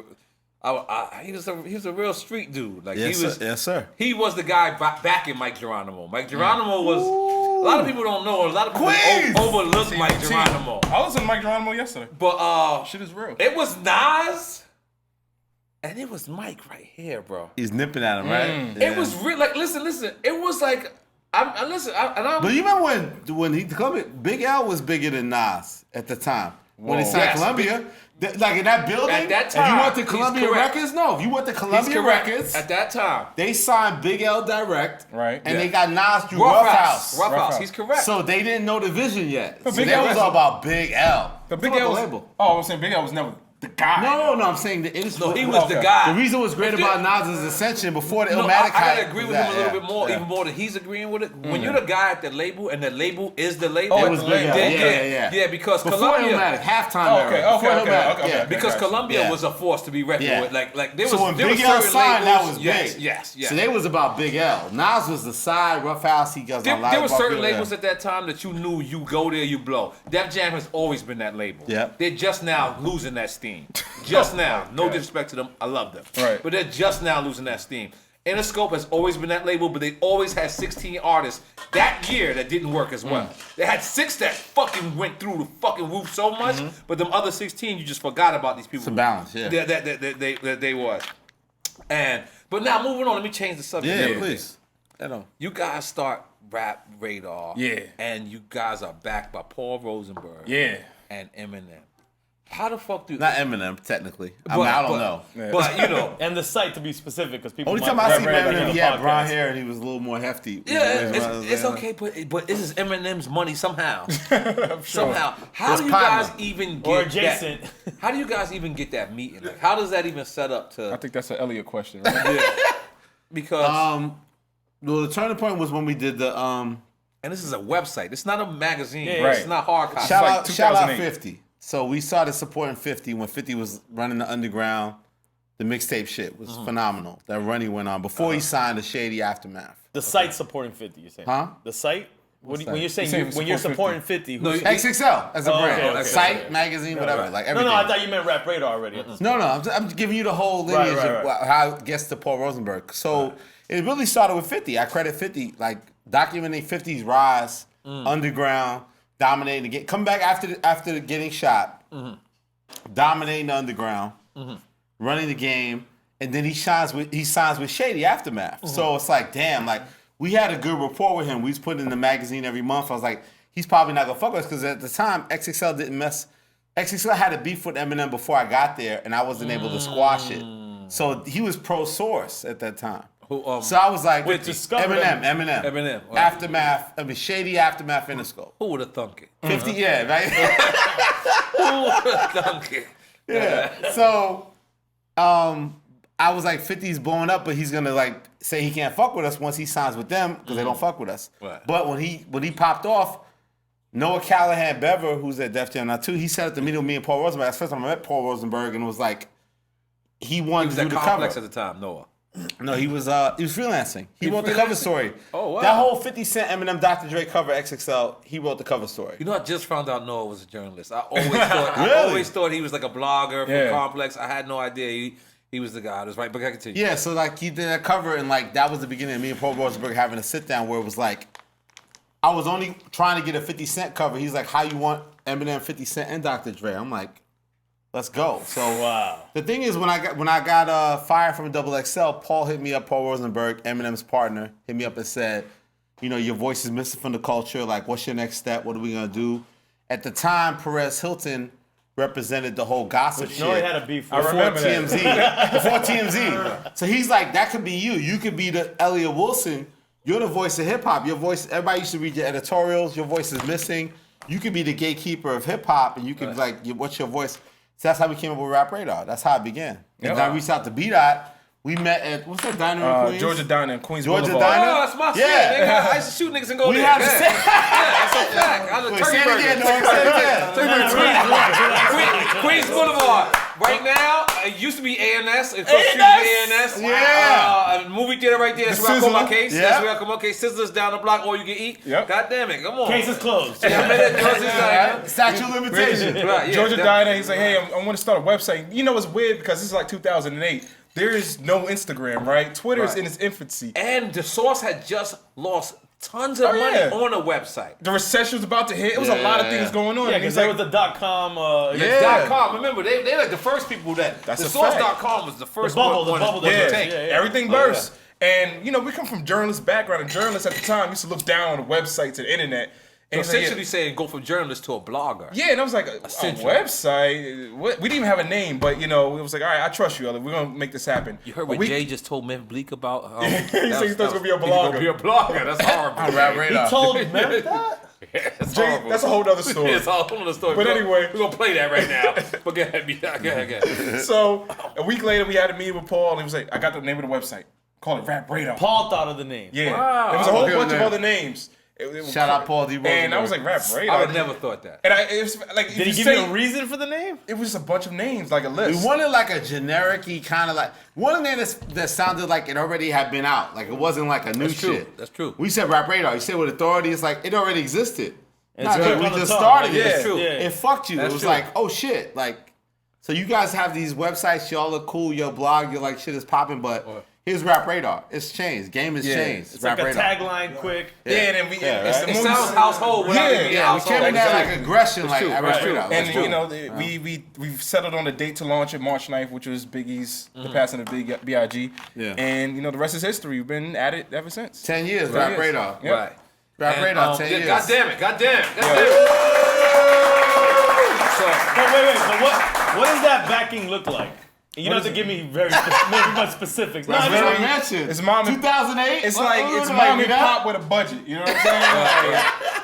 he was a real street dude. Like Yes, he was. sir. Yes, sir. He was the guy backing Mike Geronimo. Mike Geronimo was. A lot of people don't know. A lot of people Queens! overlook Mike Geronimo. I listened to Mike Geronimo yesterday. But Shit is real. it was Nas, and it was Mike right here, bro. He's nipping at him, right? It was real. Like listen. It was like I'm. But you remember when he Big L was bigger than Nas at the time when he signed Yes, Columbia. Like in that building, At that if time, you went to he's Columbia correct. Records, if you went to He's Columbia correct. Records, At that time. they signed Big L direct, Right. And Yeah. they got Nas through Rough House. Rough House. House. He's correct. So they didn't know the vision yet. So Big that L was was- all about Big L. But It's Big about L the was. label. Oh, I was saying Big L was never the guy. No, I'm saying the industry. no, he was the Okay. guy. The reason was great If about you- Nas' ascension before the No, Illmatic I hype gotta agree was with him that, a little yeah. bit more, Yeah. even more than he's agreeing with it. When you're the guy at the label and the label is the label, It was Big L. then, Yeah. because Before Columbia, Illmatic, halftime Oh, era. okay, Before okay, Illmatic, okay. yeah. because Gotcha. Columbia Yeah. was a force to be reckoned Yeah. with. Like there So was when there Big was L certain signed, that labels- was yes, big. yes. So they was about Big L. Nas was the side, Rough House. He goes on There were certain labels at that time that you knew you go there, you blow. Def Jam has always been that label. Yeah. They're just now losing that steam. Just now. No disrespect to them. I love them. Right. But they're just now losing that steam. Interscope has always been that label, but they always had 16 artists that year that didn't work as well. They had 6 that fucking went through the fucking roof so much, but them other 16, you just forgot about these people. It's a balance, yeah. That they was. But now moving on, let me change the subject. Yeah, please. You guys start Rap Radar. Yeah. And you guys are backed by Paul Rosenberg. Yeah. And Eminem. How the fuck do... Not Eminem, technically. I don't know. But, you know... And the site, to be specific, because people Only might time I see read about it Eminem, on he the had brown podcast. hair and he was a little more hefty. Yeah, it's okay, but this is Eminem's money somehow. Somehow. How That's do you partner. guys even get Or adjacent. that? How do you guys even get that meeting? Like, how does that even set up to... I think that's an Elliot question, right? Because... Well, the turning point was when we did the... and this is a website. It's not a magazine. Yeah, Right. It's right. not hard copy. Shout like out 2008. 50. So we started supporting 50 when 50 was running the underground. The mixtape shit was phenomenal. That run he went on before he signed the Shady Aftermath. The site supporting 50, you're saying? Huh? The site? When you're saying saying when you're support supporting 50, No, who's... XXL as a brand. okay, okay, Site, okay. magazine, whatever. Right. Like No, everything. I thought you meant Rap Radar already. No, I'm giving you the whole lineage Right. of how it gets to Paul Rosenberg. So it really started with 50. I credit 50, like documenting 50's rise, underground, dominating the game. Come back after getting shot, dominating the underground, running the game, and then he signs with Shady Aftermath. So it's like, damn, like we had a good rapport with him. We was putting in the magazine every month. I was like, he's probably not gonna fuck with us because at the time XXL didn't mess. XXL had a beef with Eminem before I got there, and I wasn't able to squash it. So he was pro Source at that time. So I was like, With Discover Eminem. Eminem, right. Aftermath, Shady Aftermath Interscope. Who would have thunk it? 50, yeah, right? Who would have thunk it? Yeah. So I was like, 50's blowing up, but he's gonna like say he can't fuck with us once he signs with them because they don't fuck with us. Right. But when he popped off, Noah Callahan Bever, who's at Def Jam now too, he set up the meeting with me and Paul Rosenberg. That's the first time I met Paul Rosenberg, and it was like he He wanted was to do at the Complex cover. at the time, Noah. No, he was freelancing. He wrote the cover story. Oh, wow. That whole 50 Cent Eminem Dr. Dre cover XXL, he wrote the cover story. You know, I just found out Noah was a journalist. I always thought he was like a blogger from Yeah. Complex. I had no idea he was the guy. That's right, but I continue. Yeah, so like he did that cover, and like that was the beginning of me and Paul Rosenberg having a sit down where it was like I was only trying to get a 50 Cent cover. He's like, how you want Eminem, 50 Cent, and Dr. Dre? I'm like, let's go. So Wow. the thing is, when I got fired from XXL, Paul hit me up, Paul Rosenberg, Eminem's partner, hit me up and said, you know, your voice is missing from the culture. Like, what's your next step? What are we gonna do? At the time, Perez Hilton represented the whole gossip shit. No, he had a beef. I remember that. TMZ. Before TMZ. So he's like, that could be you. You could be the Elliot Wilson. You're the voice of hip hop. Your voice, everybody used to read your editorials. Your voice is missing. You could be the gatekeeper of hip hop, and you could what's your voice? So that's how we came up with Rap Radar. That's how it began. And then I reached out to B.Dot. We met at, what's that diner in Queens? Georgia Diner in Queens Georgia Boulevard. Diner? Oh, that's my shit. Yeah. Nigga. I used to shoot niggas and go We there. have the Yeah. same. Yeah, that's a fact. I was a Wait, turkey say it burger. again, Norm. Say it again. Queens Boulevard. Right now, it used to be A&S. Across the street is A&S. Yeah. A movie theater right there. That's where I call my case. Yeah. That's where I call my case. Sizzlers down the block, all you can eat. Yep. God damn it. Come on. Case is closed. Yeah, I met at George's Diner. Statute of limitation. Right, yeah, Georgia that- Diner, he's like, hey, I want to start a website. You know, it's weird because this is like 2008. There is no Instagram, right? Twitter is Right. in its infancy. And the Source had just lost tons of money yeah. on a website. The recession was about to hit. It was a lot of things going on. Yeah, And because he's there like, was the .com. Yeah. .com. Remember, they like the first people that That's the a fact. Source.com was the first The bubble, one the bubble to that- take. yeah. everything burst. And, you know, we come from journalist background, and journalists at the time used to look down on the websites and the internet. So And he's like, essentially saying go from journalist to a blogger. yeah, and I was like, a Essentially. website? What? We didn't even have a name, but, you know, it was like, all right, I trust you, Elliot. We're going to make this happen. You heard But what Jay just told Memphis Bleak about? He said he thought he was gonna be a He's gonna blogger. be a blogger. That's horrible. On Rap Radar. He told Memphis that? It's Jay, horrible. that's a whole other story. It's a whole other story. But We're gonna- anyway. we're gonna play that right now. But go ahead, B.Dot. Go ahead. So a week later, we had a meeting with Paul, and he was like, I got the name of the website. Call it Rap Radar. Paul thought of the name. Yeah. Wow. It was a whole Good bunch of name. other names. It was Shout out Paul D. And I was like, Rap Radar. I would never thought that. And it was like, Did he give you a reason for the name? It was just a bunch of names, like a We list. wanted like a generic-y kind of like one name that sounded like it already had been out. Like it wasn't like a new That's true. shit. That's true. We said Rap Radar. You said with authority, it's like it already existed. It's Nah, quick we on the just tongue. started Yeah, it. It's true. Yeah. It fucked you. That's it was true. like, oh shit. Like, so you guys have these websites, y'all look cool, your blog, you're like shit is popping, but Here's Rap Radar. It's changed. Game has changed. It's like a tagline, quick. Yeah, and then we. Yeah, it's right? the It most- sounds household without it being We household. can't be that like Exactly. aggression like true, at right. Rap Radar. And That's you true. know, we've settled on a date to launch it March 9th, which was Biggie's the passing of B.I.G. Yeah. And you know the rest is history. We've been at it ever since. 10 years, Rap years. Radar. Yeah. Right. Rap And, Radar, 10 years. God damn it. But wait. So what does that backing look like? You don't have to give me very much specifics. No, That's I just what I want- mentioned. It's mom and 2008. It's What- like what it's was mom like and pop with a budget. You know what I'm saying?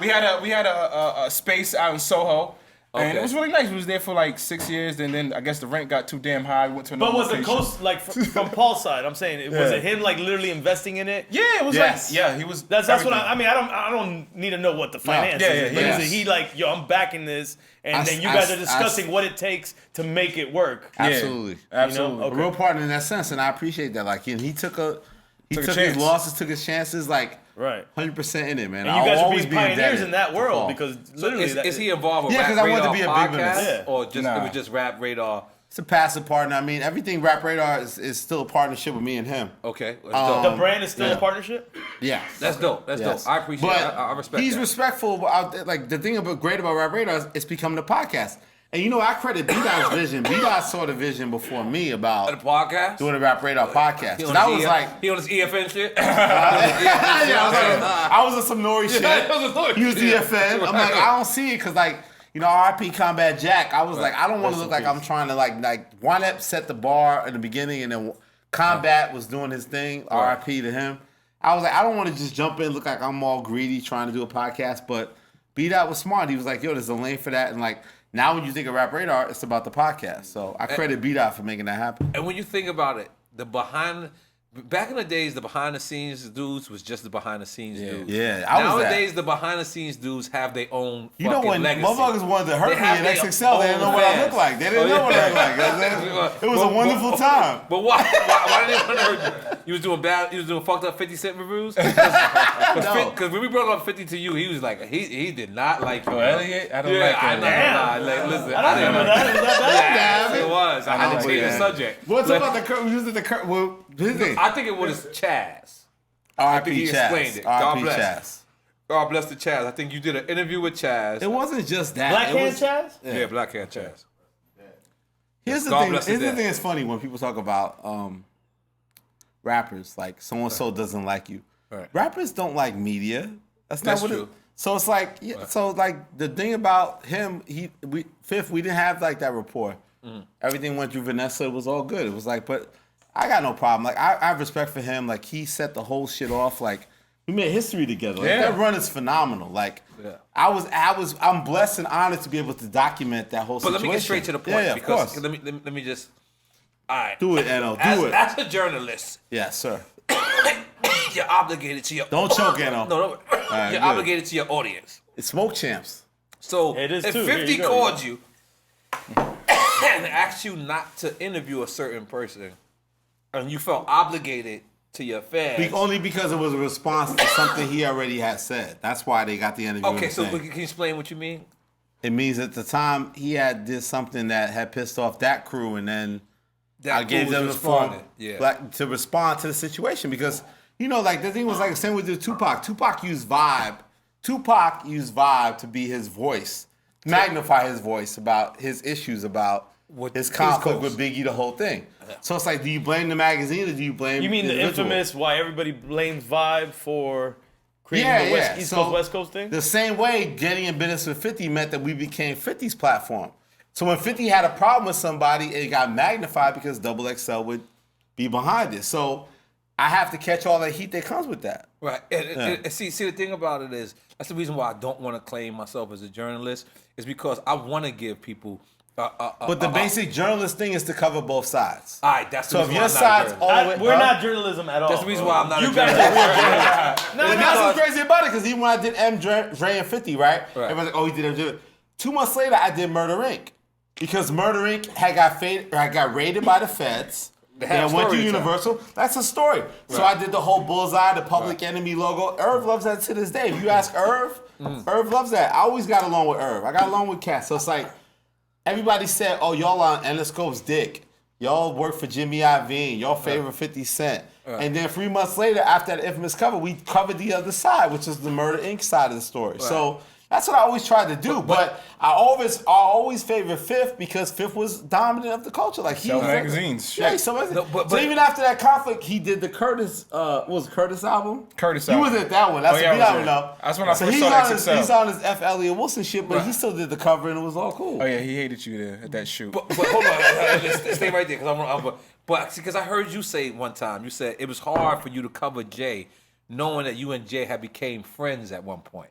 Like, we had a space out in Soho, and Okay. it was really nice. We was there for like 6 years, and then I guess the rent got too damn high. We went to another But was the location. coast like from Paul's side? I'm saying, was it him like literally investing in it? Yeah, it was Yes. like he was. That's what everything. I mean. I don't need to know what the finance Yeah, is. yeah, But yeah. is it he like, yo, I'm backing this, and I- then you I- guys are I- discussing what it takes to make it work? Absolutely. Absolutely. Okay. A real partner in that sense, and I appreciate that. Like, and he took Took a his chance. losses, took his chances, like Right. 100% in it, man. And you guys I'll are always being be pioneers indebted in that to world Paul. because So literally, is he involved with Yeah, Rap 'cause I wanted Radar to be a big podcast? business. Yeah. Or just Nah. it was just Rap Radar? It's a passive partner. I mean, everything Rap Radar is still a partnership with me and him. Okay. That's dope. the brand is still yeah. a partnership. Yeah. That's dope. That's Yes. dope. I appreciate But it. I respect he's that. respectful about, like, the thing great about Rap Radar is it's becoming a podcast. And you know, I credit B.Dot's vision. B.Dot saw the vision before me The about podcast? doing a Rap Radar podcast. He So on that his was EF like, he on his EFN shit? I was on some N.O.R.E. shit. that was a N.O.R.E. He was shit. EFN. I'm like, I don't see it because, like, you know, R.I.P. Combat Jack. I was like, I don't want to look like I'm trying to like Juanep set the bar in the beginning, and then Combat was doing his thing. R.I.P. to him. I was like, I don't want to just jump in, look like I'm all greedy trying to do a podcast. But B.Dot was smart. He was like, yo, there's a lane for that, and like now when you think of Rap Radar, it's about the podcast. So I credit B.Dot for making that happen. And when you think about it, back in the days, the behind the scenes dudes was just the behind the scenes dudes. Yeah, I was that. Nowadays, the behind the scenes dudes have their own You know fucking when legacy. motherfuckers wanted to hurt They me have in their XXL, they didn't know own what I fans. looked like. They didn't know what I looked like. It was a wonderful time. But why did they want to hurt you? You was doing bad. You was doing fucked up 50 Cent reviews. Because when we brought up 50 to you, he was like, he did not like you. Elliot, I don't Yeah, like I'm that. not gonna lie. Like, listen, I don't didn't remember like that. Is that bad? Yes, it was. I had to change the subject. What's Like, about the current? We used the current. Well, his name. I think it was Chaz. R.I.P. he explained Chaz. it. God R.I.P. bless. Chaz. God bless the Chaz. I think you did an interview with Chaz. It wasn't just that. Black It Hand was- Chaz? Yeah, Black Hand Chaz. Here's the God thing. bless Here's his the dad. thing that's funny when people talk about rappers, like so and so doesn't like you. Right. Rappers don't like media. That's not That's what true. it. So it's like, yeah, so like the thing about him, we didn't have like that rapport. Everything went through Vanessa. It was all good. It was like, but I got no problem. Like I have respect for him. Like he set the whole shit off. Like we made history together. Like, Yeah. that run is phenomenal. Like Yeah. I'm blessed and honored to be able to document that whole But situation. let me get straight to the point Yeah, of because course. let me just. All right. Do it, N.O. Do it. As a journalist, Yes, sir. you're obligated to your. Don't choke, N.O. No. right, You're good. obligated to your audience. It's Smoke Champs. So It is if too. Here 50 you go. called you and asked you not to interview a certain person, and you felt obligated to your fans. Only because it was a response to something he already had said. That's why they got the interview. Okay, and so thing. can you explain what you mean? It means at the time he did something that had pissed off that crew, and then That I gave crew was them the phone responding. to respond to the situation because like the thing was like the same with the Tupac. Tupac used vibe to be his voice, magnify his voice about his issues about With his East conflict Coast. with Biggie, the whole thing. So it's like, do you blame the magazine or do you blame? You mean the individual? infamous why everybody blames Vibe for creating Yeah, the yeah. East So, Coast, West Coast thing? The same way getting in business with 50 meant that we became 50's platform. So when 50 had a problem with somebody, it got magnified because Double XL would be behind it. So I have to catch all that heat that comes with that. Right. And see, the thing about it is, that's the reason why I don't want to claim myself as a journalist, is because I want to give people But the basic journalist thing is to cover both sides. all right, that's the So if reason your why I'm not a side's journalist. all the way We're up- not journalism at all. That's the reason why I'm not a You guys journalist. are real journalists. And that's what's crazy about it, because even when I did Dre and 50, right? Right. Everybody's like, oh, he did MJ. 2 months later, I did Murder Inc. Because Murder Inc. got raided by the feds. They have And went to story to tell. Universal. That's a story. So I did the whole bullseye, the Public Enemy logo. Irv loves that to this day. If you ask Irv, Irv loves that. I always got along with Irv. I got along with Cass. So it's like, everybody said, oh, y'all on Endless Cove's dick. Y'all work for Jimmy Iovine. Y'all favor 50 Cent. And then 3 months later, after that infamous cover, we covered the other side, which is the Murder Inc. side of the story. Right. So that's what I always tried to do. But I always favored Fifth because Fifth was dominant of the culture. Like he sell magazines. Yeah, so even after that conflict, he did the Curtis Curtis album? Curtis He album. was at that one. That's what I don't know. That's when I first saw XXL. He's on his F. Elliot Wilson shit, but he still did the cover and it was all cool. Oh yeah, he hated you there at that shoot. But hold on, stay right there because I heard you say one time. You said it was hard for you to cover Jay, knowing that you and Jay had became friends at one point.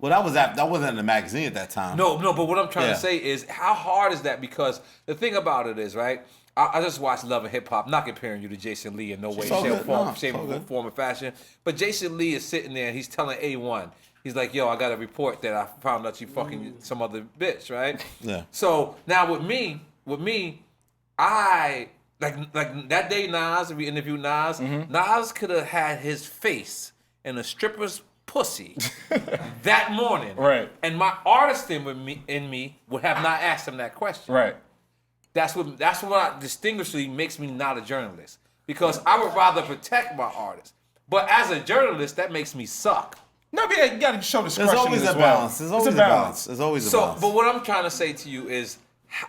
Well, that wasn't in the magazine at that time. No, but what I'm trying to say is how hard is that? Because the thing about it is, right? I just watched Love and Hip Hop. Not comparing you to Jason Lee in no way, shape, form, or fashion. But Jason Lee is sitting there and he's telling A1, he's like, yo, I got a report that I found out you fucking some other bitch, right? Yeah. So now with me, I like that day Nas, we interviewed Nas. Nas could have had his face in a stripper's pussy that morning, right? And my artist in me would have not asked him that question, right? That's what distinguishingly makes me not a journalist, because I would rather protect my artist. But as a journalist, that makes me suck. No, but you got to show discretion. There's always a balance. There's always a balance. There's always a balance. But what I'm trying to say to you is,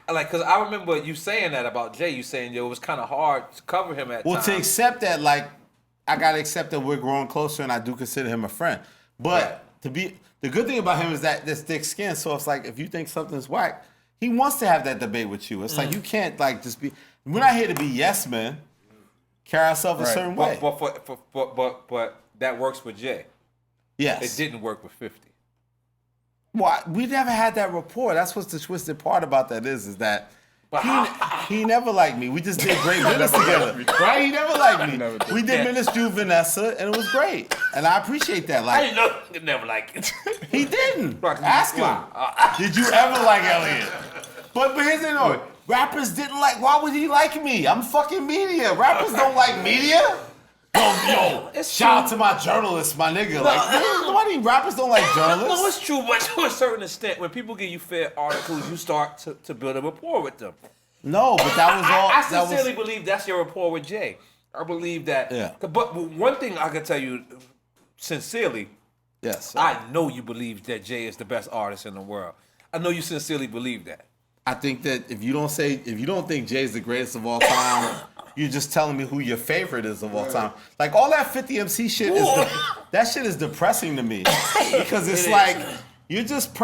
like, because I remember you saying that about Jay. You saying, yo, it was kind of hard to cover him at times. To accept that, like, I gotta accept that we're growing closer, and I do consider him a friend. But the good thing about him is that this thick skin. So it's like if you think something's whack, he wants to have that debate with you. It's like you can't like just be. We're not here to be yes men. Carry ourselves a certain way. But that works with Jay. Yes, it didn't work with 50. Well, we never had that rapport. That's what's the twisted part about that is that. He never liked me. We just did great business together, right? He never liked me. We did Ministry Vanessa, and it was great, and I appreciate that. Like, I didn't know he never liked it. He didn't. Ask him. Did you ever like Elliot? But here's the thing. Rappers didn't like. Why would he like me? I'm fucking media. Rappers don't like media. Yo, shout out to my journalists, my nigga. Like, nobody rappers don't like journalists. No, it's true, but to a certain extent, when people give you fair articles, you start to build a rapport with them. No, but that was all. I sincerely believe that's your rapport with Jay. I believe that. Yeah. But one thing I can tell you sincerely, yes, I know you believe that Jay is the best artist in the world. I know you sincerely believe that. I think that if you don't think Jay's the greatest of all time, you're just telling me who your favorite is of all time. Like all that 50 MC shit that shit is depressing to me because it's like you're just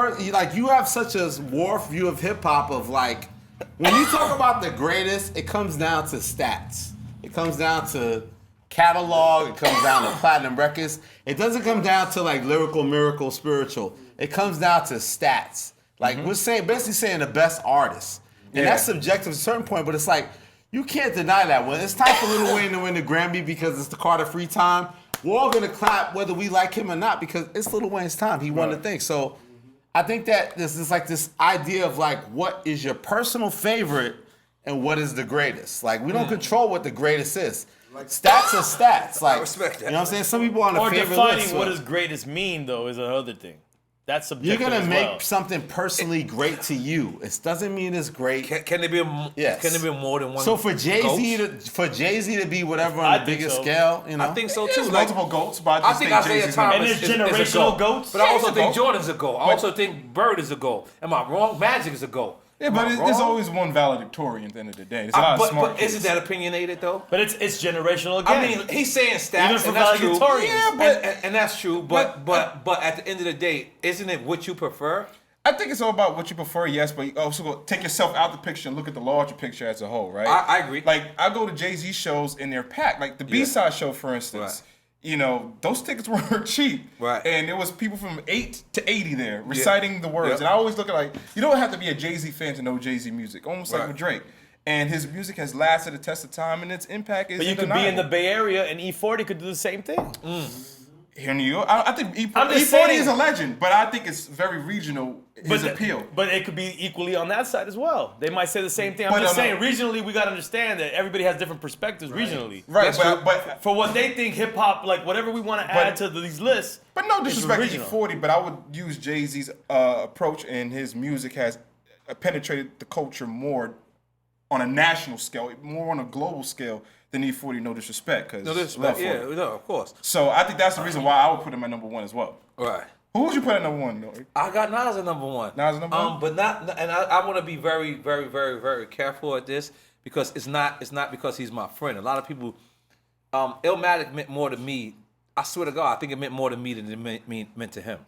you have such a warped view of hip hop of like when you talk about the greatest, it comes down to stats. It comes down to catalog. It comes down to platinum records. It doesn't come down to like lyrical, miracle, spiritual. It comes down to stats. Like we're basically saying the best artist, and that's subjective to a certain point. But it's like you can't deny that. When it's time for Lil Wayne to win the Grammy because it's the Carter Free time, we're all gonna clap whether we like him or not because it's Lil Wayne's time. He won the thing. So I think that this is like this idea of like what is your personal favorite and what is the greatest. Like we don't control what the greatest is. Like stats are stats. Like I respect that. You know what I'm saying? Some people on a favorite defining list. what does greatest mean though is another thing. That's subjective. You're gonna as make well. something personally great to you. It doesn't mean it's great. Can there be Can there be more than one? So for Jay-Z to be whatever on the biggest scale, you know, I think so too. There's multiple goats, but I think Isaiah Thomas and there's is generational a goats. But I also think Jordan's a goat. I also think Bird is a goat. Am I wrong? Magic is a goat. Yeah, but there's always one valedictorian at the end of the day. There's a lot of smart but isn't that opinionated though? But it's generational again. I mean, he's saying stats, Even for and that's true. valedictorians. Yeah, and that's true. But at the end of the day, isn't it what you prefer? I think it's all about what you prefer, yes, but you also go take yourself out the picture and look at the larger picture as a whole, right? I agree. Like, I go to Jay-Z shows and they're packed. Like, the B-side show, for instance, you know, those tickets weren't cheap. Right. And there was people from 8 to 80 there reciting the words. And I always look at like, you don't have to be a Jay-Z fan to know Jay-Z music, almost like with Drake. And his music has lasted the test of time and its impact is But you could be in the Bay Area and E40 could do the same thing. Here in New York, I think E40 is a legend, but I think it's very regional, his appeal. But it could be equally on that side as well. They might say the same thing. I'm just saying, regionally, we got to understand that everybody has different perspectives regionally. Right, but for what they think hip-hop, like whatever we want to add to these lists. But no disrespect to E40, but I would use Jay-Z's approach, and his music has penetrated the culture more on a national scale, more on a global scale than E40, no disrespect, because No disrespect. Yeah, no, of course. So I think that's the reason why I would put him at number 1 as well. Right. Who would you put at number 1, though? I got Nas at number 1. Nas at number 1? But not, and I want to be very, very, very, very careful at this because it's not because he's my friend. A lot of people, Illmatic meant more to me. I swear to God, I think it meant more to me than it meant to him.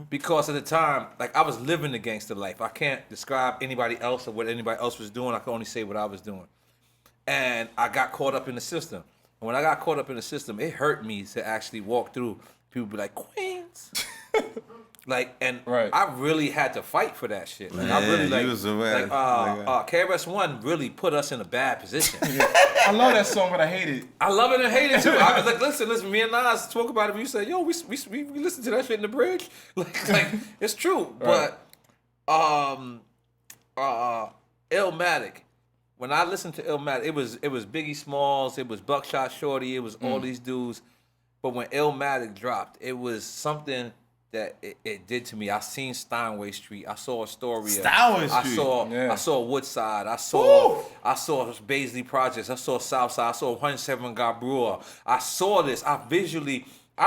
Because at the time, like I was living the gangster life. I can't describe anybody else or what anybody else was doing. I can only say what I was doing. And I got caught up in the system. And when I got caught up in the system, it hurt me to actually walk through. People be like, Queens. Like, and I really had to fight for that shit. Like, I really KRS-One really put us in a bad position. I love that song, but I hate it. I love it and hate it too. I was like, listen, me and Nas talk about it. And you say, yo, we listened to that shit in the bridge. Like it's true. But Illmatic. When I listened to Illmatic, it was Biggie Smalls, it was Buckshot Shorty, it was all these dudes. But when Illmatic dropped, it was something that it did to me. I seen Steinway Street. I saw Astoria. Steinway Street. I saw Woodside. I saw Baisley Projects. I saw Southside. I saw 107 God Brewer. I saw this. I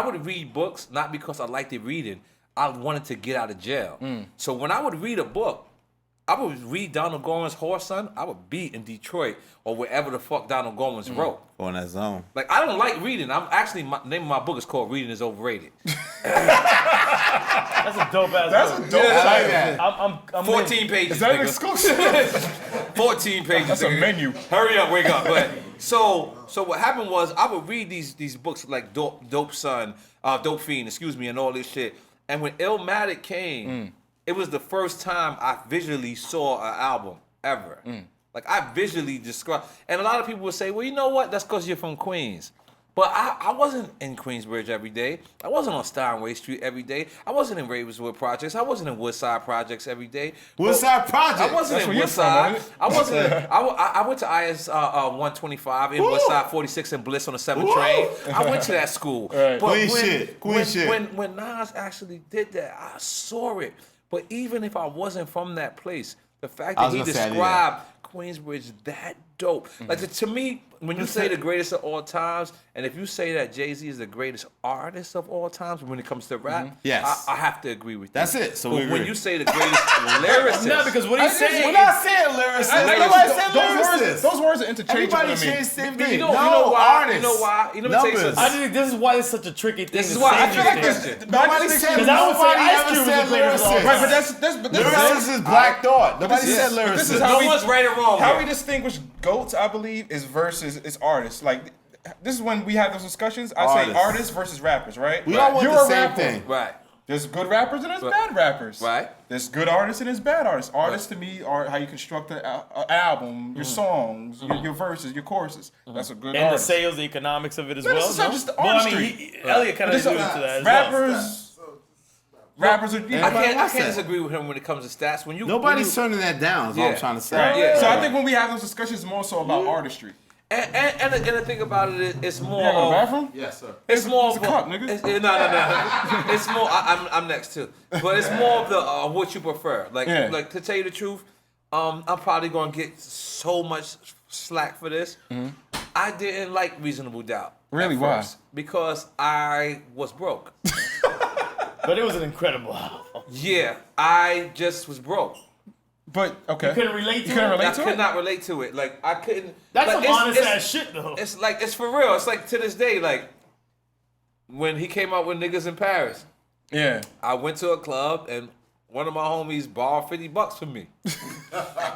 would read books not because I liked it reading. I wanted to get out of jail. So when I would read a book, I would read Donald Goins' Horse Son. I would be in Detroit or wherever the fuck Donald Goins wrote. On that zone. Like, I don't like reading. I'm actually, name of my book is called Reading is Overrated. That's a dope ass. That's book. a dope Yeah, I'm 14 pages. Is that an nigga. exclusive? 14 pages. That's a nigga. menu. Hurry up, wake up. But so what happened was I would read these books like Dope Fiend, and all this shit. And when Illmatic came, it was the first time I visually saw an album ever. Like I visually described, and a lot of people would say, well, you know what? That's because you're from Queens. But I wasn't in Queensbridge every day. I wasn't on Steinway Street every day. I wasn't in Ravenswood Projects. I wasn't in Woodside Projects every day. Woodside Projects? I wasn't in Woodside. I wasn't. I went to IS 125 in Woodside 46 in Bliss on the 7th train. I went to that school. But Queen shit. When Nas actually did that, I saw it. But even if I wasn't from that place, the fact that he described Queensbridge that dope. Like to me, when you say the greatest of all times, and if you say that Jay-Z is the greatest artist of all times when it comes to rap, yes, I have to agree with you. That's it. So but when you say the greatest lyricist, no, because what he's saying, we're not saying lyricist. Nobody said lyricist. Those words are interchangeable Everybody to me. changed same thing. you know why? Artists. You know why? You know what I'm saying? I think this is why it's such a tricky thing. This is why I feel like this. Nobody said Because I would say Ice ever Cube was said the greatest of all lyricist. time. Right, but that's Lyricist is Black Thought. Nobody said lyricist. This is No one's right or wrong. How we distinguish GOATs, I believe, is versus is artists. Like this is when we have those discussions. I say artists versus rappers, right? We all want You're the a same rapper. thing. Right. There's good rappers and there's bad rappers. Right. There's good artists and there's bad artists. Artists to me are how you construct an album, your songs, your verses, your choruses. That's a good And artist. the sales, the economics of it as No, well. this is not just the Well, I artistry. mean, Elliot kind of alluded to that as Rappers are. I can't disagree with him when it comes to stats. Nobody's turning that down. Is all I'm trying to say. Right. Yeah. So I think when we have those discussions, it's more so about artistry. And the thing about it is, it's more. You go to the of, bathroom? Yes, sir. It's more It's of a cup, nigga. No. It's more. I'm next too, but it's more of the what you prefer. Like to tell you the truth, I'm probably gonna get so much slack for this. I didn't like Reasonable Doubt. Really? at Why? first because I was broke. But it was an incredible album. Yeah, I just was broke. But okay. You couldn't relate to You couldn't it? relate I to could it? not relate to it. Like I couldn't. That's like, some honest ass shit though. It's like it's for real. It's like to this day, like when he came out with Niggas in Paris. Yeah. I went to a club and one of my homies borrowed $50 from me.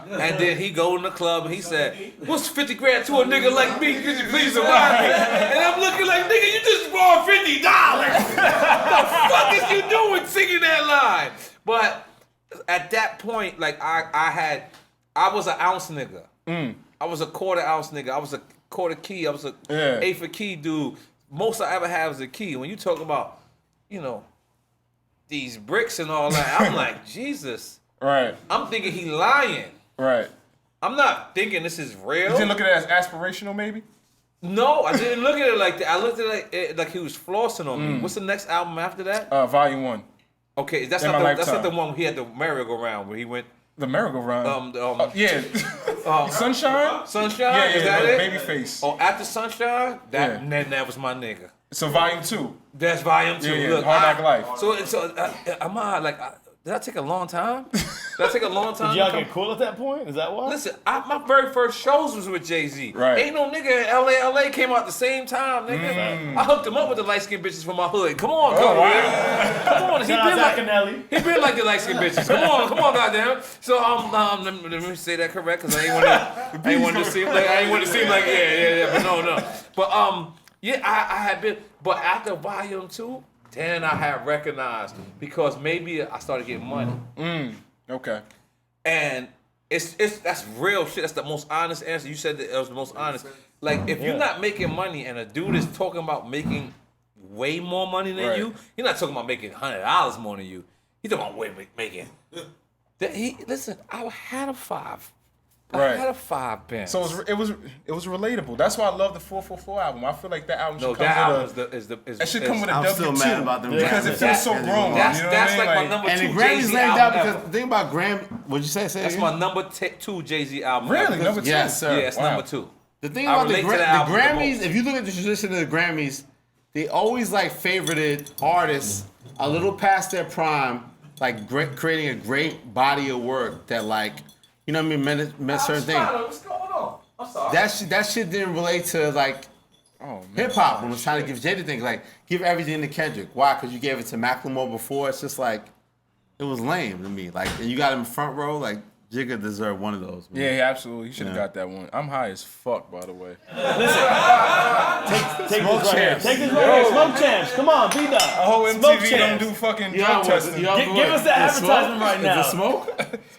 And then he go in the club and he said, "What's 50 grand to a nigga like me? Could you please remind me?" And I'm looking like, nigga, you just borrowed $50. What the fuck is you doing singing that line? But at that point, like I was an ounce nigga. I was a quarter ounce nigga. I was a quarter key. I was a eighth of key dude. Most I ever had was a key. When you talk about, you know, these bricks and all that, I'm like, Jesus. Right. I'm thinking he lying. Right. I'm not thinking this is real. You didn't look at it as aspirational, maybe? No, I didn't look at it like that. I looked at it like he was flossing on me. What's the next album after that? Volume 1. Okay, that's In not My the Lifetime. one where he had the merry-go-round where he went. The merry-go-round. Yeah. Sunshine. Sunshine? Yeah, Is that it? Babyface. Oh, after Sunshine, that was my nigga. So volume 2. That's volume 2. Yeah, Look, Hard Knock Life. Am I like? Did I take a long time? Did I take a long time? Did y'all get cool at that point? Is that why? Listen, my very first shows was with Jay-Z. Right. Ain't no nigga in LA came out at the same time, nigga. I hooked him up with the light-skinned bitches from my hood. Come on, come on. He been like the light-skinned bitches. Come on, goddamn. So let me say that correct, cause I ain't want to seem like yeah. But no. But I had been. But after volume 2. Then I had recognized because maybe I started getting money. Okay. And it's that's real shit. That's the most honest answer. You said that it was the most honest. Like if you're not making money and a dude is talking about making way more money than you, you're not talking about making $100 more than you. He's talking about making. Listen, I had a 5. I had a 5 band. So it was relatable. That's why I love the 444 album. I feel like that album should come with a I'm W2. still mad about them because it feels so grown. That's like my number 2 and the Jay-Z Grammys named album out because ever. the thing about Grammy, what'd you say? That's my number 2 Jay-Z album. Really? ever. Number 2? Yes, sir. Yeah, it's number 2. The thing I about the relate to the album the Grammys, most. if you look at the tradition of the Grammys, they always like favorited artists a little past their prime, like creating a great body of work that like, you know what I mean, meant certain things. What's going on? I'm sorry. That shit didn't relate to like hip hop when it was trying to give Jay the thing, like give everything to Kendrick. Why? Because you gave it to Macklemore before. It's just like it was lame to me. Like, and you got him in front row. Like Jigga deserved one of those. Man. Yeah, absolutely. You should have got that one. I'm high as fuck, by the way. Take this right here. Take this right here. Smoke Champs. Come on, B.Dot. I hope MTV don't do fucking drug testing. Give us the advertisement right now. Is it smoke?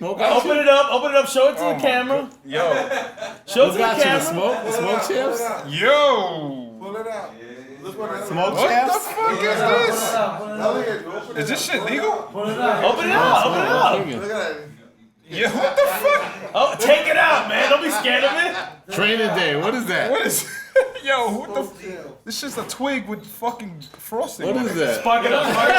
Open it up, show it to the camera. Yo. Show it to the got you, camera. the smoke? The smoke chips? Yo. Pull it out. Smoke What champs? the fuck is this? Is this shit legal? Open it up. Look at that. Yeah, what the fuck? Oh, take it out, man. Don't be scared of it. Training day. What is that? What is... Yo, what the... This shit's a twig with fucking frosting. What is that? Spark it up real quick.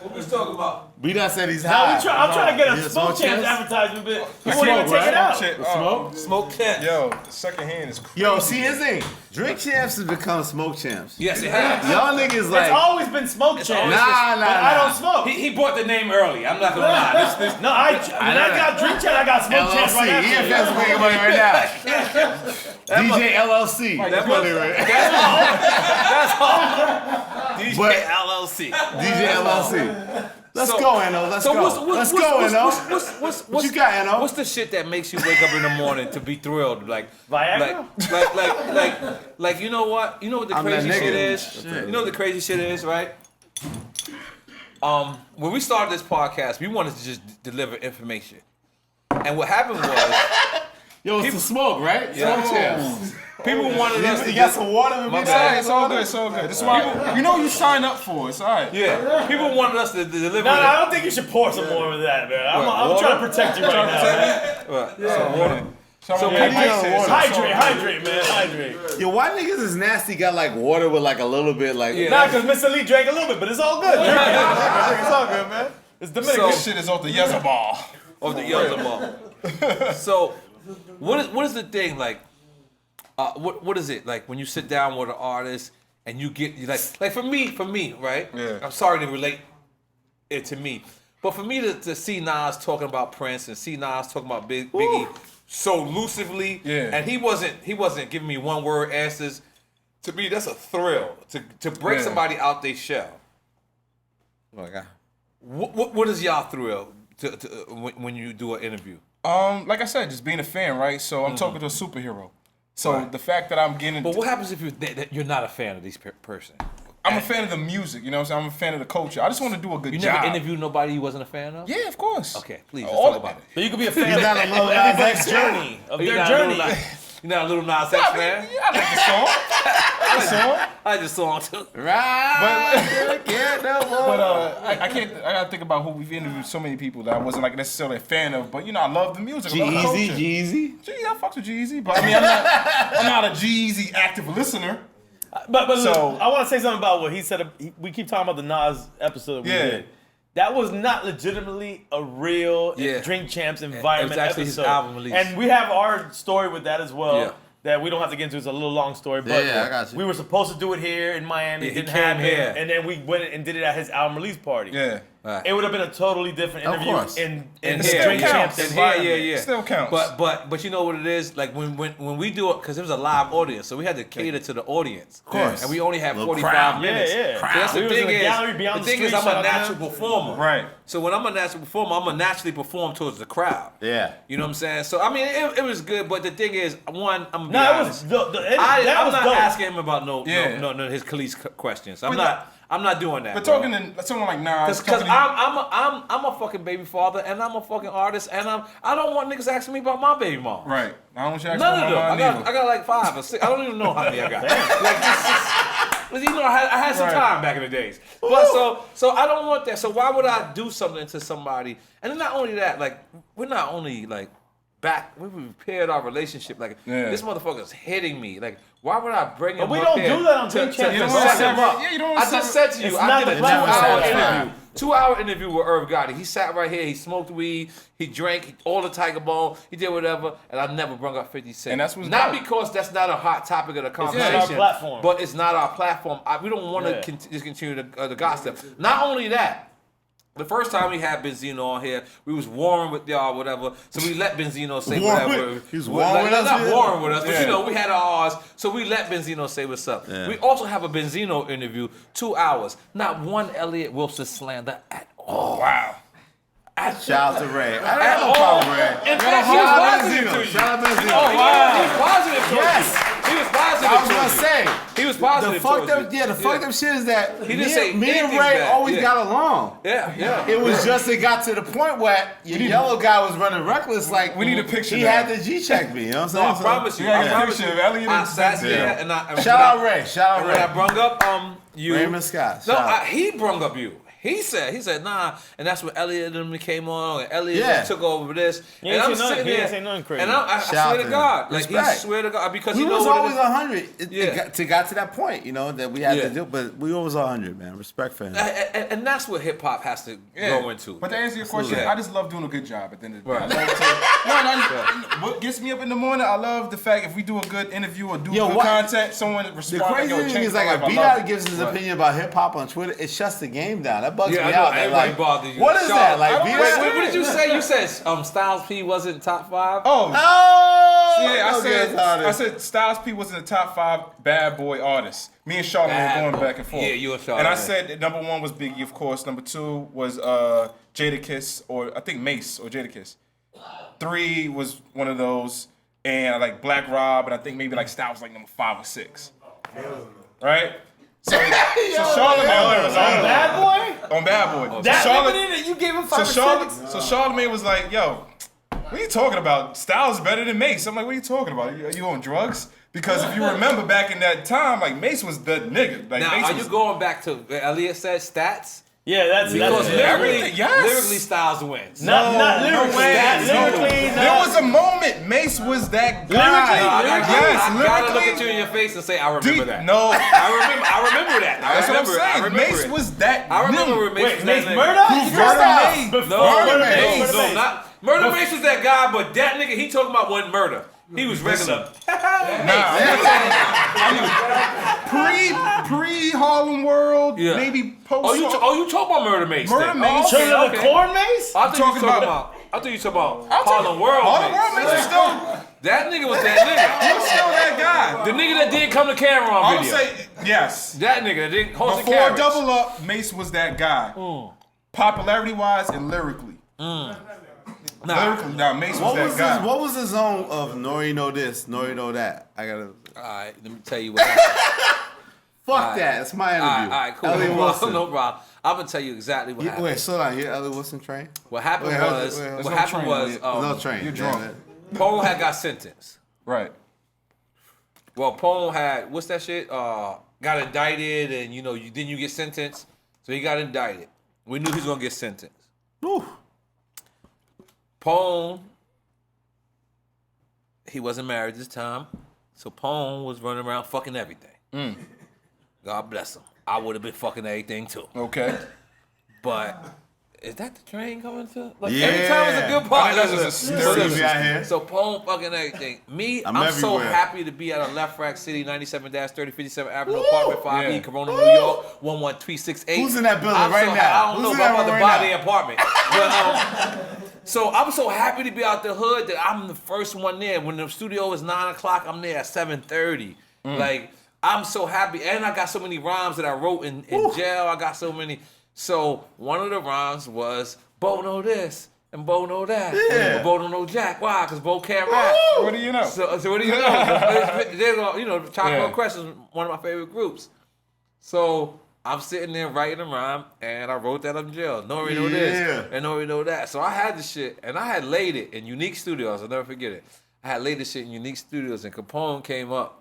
What we talking about? B.Dot said he's No, high. I'm trying to get a Yeah, Smoke Champs Champs? advertisement, but you won't Smoke, even take right? it out. Smoke? Smoke Champs. Yo, second hand is crazy. Yo, see his thing. Drink champs has become smoke champs. Yes, it has. Y'all niggas like. It's always been Smoke Champs. Nah. But I don't smoke. He bought the name early. I'm not gonna lie. No, I got Drink Champs, I got Smoke Champs right LLC. after. EFS is making money right now. DJ LLC. That's money right. That's all. DJ But- LLC. DJ LLC. Let's go, N.O. Let's go. Let's go, N.O. What you got, N.O.? What's the shit that makes you wake up in the morning to be thrilled? Like Viagra? Like you know what? You know what the I'm crazy that shit nigga. is? You know what the crazy shit is, right? When we started this podcast, we wanted to just deliver information. And what happened was Yo, it's the smoke, right? Smoke champs. people wanted us to You got some water in me, Hey, it's all good, it's all good. This is why you know you sign up for. It's all right. Yeah, people wanted us to deliver. No, I don't think you should pour some more of that, man. I'm trying to protect you right now. So people- Hydrate, man. Hydrate. Yo, why niggas is nasty got like water with like a little bit like. Yeah. Nah, because Mr. Lee drank a little bit, but it's all good. Drink it. It's all good, man. It's Dominican. This shit is off the Yezebal. of the Yellow Ball. So, what is the thing like? What is it like when you sit down with an artist and you get like for me, right? Yeah. I'm sorry to relate it to me, but for me to see Nas talking about Prince and see Nas talking about Biggie so lucively, and he wasn't giving me one word answers. To me, that's a thrill to break somebody out their shell. Oh my God. What is y'all thrill when you do an interview? Like I said, just being a fan, right? So I'm talking to a superhero. So the fact that I'm getting... But what happens if you're not a fan of this person? I'm a fan of the music, you know what I'm saying? I'm a fan of the culture. I just want to do a good You job. never interviewed nobody you wasn't a fan of? Yeah, of course. Okay, please, let's talk about it. But you could be a fan He's not a little of Nas everybody's X journey. Of You're their not journey. You're not a little Nas X fan? I like the song. I like the song. I like the song too. Right. But I can't. I gotta think about who we've interviewed. So many people that I wasn't like necessarily a fan of, but you know, I love the music. I love the culture. G-Eazy. I fucks with G-Eazy, but I mean, I'm not a G-Eazy active listener. But So- look, I want to say something about what he said. We keep talking about the Nas episode that we did. that was not legitimately a real Yeah. Drink Champs environment It was actually his episode. album release. And we have our story with that as well. Yeah. That we don't have to get into. It's a little long story, but Yeah, I got you. we were supposed to do it here in Miami. Yeah, he Didn't came happen, here. and then we went and did it at his album release party. Yeah. Right. It would have been a totally different Of interview course. in And the here, Drink yeah. Champs And environment. yeah. Still counts. But you know what it is? Like when we do it, because it was a live audience, so we had to cater to the audience. Of course. And we only have Little 45 crowd. minutes. Yeah. So that's We the was in thing the gallery beyond the the thing is, street, I'm a shout out natural to them. performer. Right. So when I'm a natural performer, I'm gonna naturally perform towards the crowd. Yeah. You know what I'm saying? So I mean, it was good, but the thing is, one, I'm gonna be No, it honest. was that I'm was not dope. asking him about no his police questions. I'm But not doing that. But bro. talking to someone like Nas, Because I'm a fucking baby father and I'm a fucking artist and I don't want niggas asking me about my baby mom. right. I don't want you to ask None of my them. mom I got like 5 or 6. I don't even know how many I got. Like, you know, I had some Right. time back in the days. But so I don't want that. So why would I do something to somebody? And then not only that, like we're not only like we repaired our relationship. Like this motherfucker's hitting me. Like why would I bring him? But we up don't here do that on to Drink Champs. You don't set want to him up? separate. Yeah, you don't I want to just said to you, It's I not did a the platform. 2-hour It's not. interview. 2-hour interview with Irv Gotti. He sat right here. He smoked weed. He drank all the Tiger Bone. He did whatever, and I never brought up 50 Cent. And that's what's not dope. because that's not a hot topic of the not our conversation. platform. But it's not our platform. We don't want to Yeah. discontinue the gossip. Not only that. The first time we had Benzino on here, we was warring with y'all, whatever. So we let Benzino say Warring whatever. with- he was warring with us, Not yeah. warring with us, but Yeah. you know, we had ours. So we let Benzino say what's up. Yeah. We also have a Benzino interview, 2 hours. Not one Elliot Wilson slander at all. Wow. Shout out to Ray. I don't At have no all. problem with Ray. In fact, he Shout was out positive Benzino. to you. Shout out Benzino. Oh, wow. He was positive towards Yes. you. He was positive I was towards gonna you. say. He was The positive fucked towards up, you. yeah, the fucked up shit is that He didn't say me and anything Ray bad. always Yeah. got along. Yeah. It was just it got to the point where your yellow guy was running reckless. Like We need a picture He now. had the G-check me. You know what I'm No, saying? I promise you. Yeah, I yeah. promise Picture you. of Elliot I and sat Benzino. there and I Shout out Ray. Shout out And when I Ray. brung up you, Raymond Scott. No, Shout out. he brung up you. He said nah, and that's when Elliot and them came on. And Elliot Yeah. took over this. He and ain't I'm say nothing- sitting he there, ain't say nothing crazy. and I Shout swear out to to him. God, like Respect. he swear to God because We he was knows always what 100. Yeah. It got to that point, you know, that we had Yeah. to do, but we always 100, man. Respect for him. and that's what hip hop has to go into. But to answer your question, Yeah. I just love doing a good job at the end of the day. Right. I love to, what gets me up in the morning, I love the fact if we do a good interview or do Yo, good what- content, someone responds. The crazy like, thing is, like, if B.Dot gives his opinion about hip hop on Twitter, it shuts the game down. That bugs Yeah, me I know. out. That, Everybody like, bothers you. what is Shaw, that? Like, I don't B.Dot? Wait, what did you say? You said Styles P wasn't top 5. Oh, Oh! yeah, Okay, I said Styles P was in the top 5 bad boy artists. Me and Charlamagne Bad were going boy. back and forth. Yeah, you and Charlamagne. And I said that number 1 was Biggie, of course. Number 2 was Jadakiss, or I think Mace or Jadakiss. 3 was one of those, and I like Black Rob, and I think maybe like Styles was like number 5 or 6. Right? So Charlamagne was on Bad boy? on Bad Boy. That So limited? You gave him 5 or 6? So Charlamagne was like, yo, what are you talking about? Styles is better than Mace. I'm like, what are you talking about? Are you on drugs? Because if you remember back in that time, like Mace was the nigga. Like, Now, Mace are was, you going back to what Elliot said stats? Yeah, that's Because literally. lyrically, yes. lyrically Styles wins. Not lyrically. stats, no. Lyrically, There was a moment Mace was that guy. Lyrically, I gotta look at you lyrically. in your face and say, I remember that. No, I remember that. that's what I'm saying. remember Mace it. was that. I remember nigga. when Mace Wait, was Mace that nigga. Murdoch? Murdoch. No, Murder no, Mace. no, not Murder Mace was that guy, but that nigga he talking about wasn't murder. He was regular. Pre Harlem World, Yeah. maybe post. Oh, you talking about Murder Mace? Murder then. Mace. Oh, Children of the Corn Mace? I think you talking talking about- about. I think you talking about Harlem World. Harlem Mace. World Mace was still, That nigga was that he was still that guy. nigga. The nigga that did come to Cameron I would video. say yes. That nigga that did host the Before carriage. Double Up, Mace was that guy. Popularity wise and lyrically. Lyrically, now Mace was that guy. What was the zone of N.O.R.E. know this, N.O.R.E. know that? I gotta All right, let me tell you what happened. fuck that. It's my interview. All right, cool. Elliot No Wilson. problem. No problem. I'm gonna tell you exactly what happened. Wait, slow down. You Elliot Wilson train? What happened Wait, was, wait, what no happened train, was, Elliot. No train. You're drunk. Pone had got sentenced. Right. Well, Pone had what's that shit? Got indicted, and then you get sentenced. So he got indicted. We knew he was gonna get sentenced. Whew. Pone, he wasn't married this time, so Pone was running around fucking everything. God bless him. I would have been fucking everything too. Okay. But is that the train coming to? Like Yeah. every time it's a good part. I think that's just a stereo See me out here. So Pone fucking everything. Me, I'm so everywhere. happy to be at a Left Rack City, 97-3057 Avenue, apartment 5E, Corona, New York, 11368. Who's in that building I'm right so, now? I don't know, Who's but in I'm that about to room buy right the apartment. But, so I'm so happy to be out the hood that I'm the first one there. When the studio is 9 o'clock, I'm there at 7:30. Like, I'm so happy. And I got so many rhymes that I wrote in jail. I got so many. So one of the rhymes was, Bo know this and Bo know that. Yeah. But Bo don't know Jack. Why? Because Bo can't rap. What do you know? So what do you know? They're gonna, you know, Chocolate Yeah. Crest is one of my favorite groups. So I'm sitting there writing a rhyme, and I wrote that up in jail. N.O.R.E know this, and N.O.R.E know that. So I had the shit, and I had laid it in Unique Studios. I'll never forget it. I had laid this shit in Unique Studios, and Capone came up.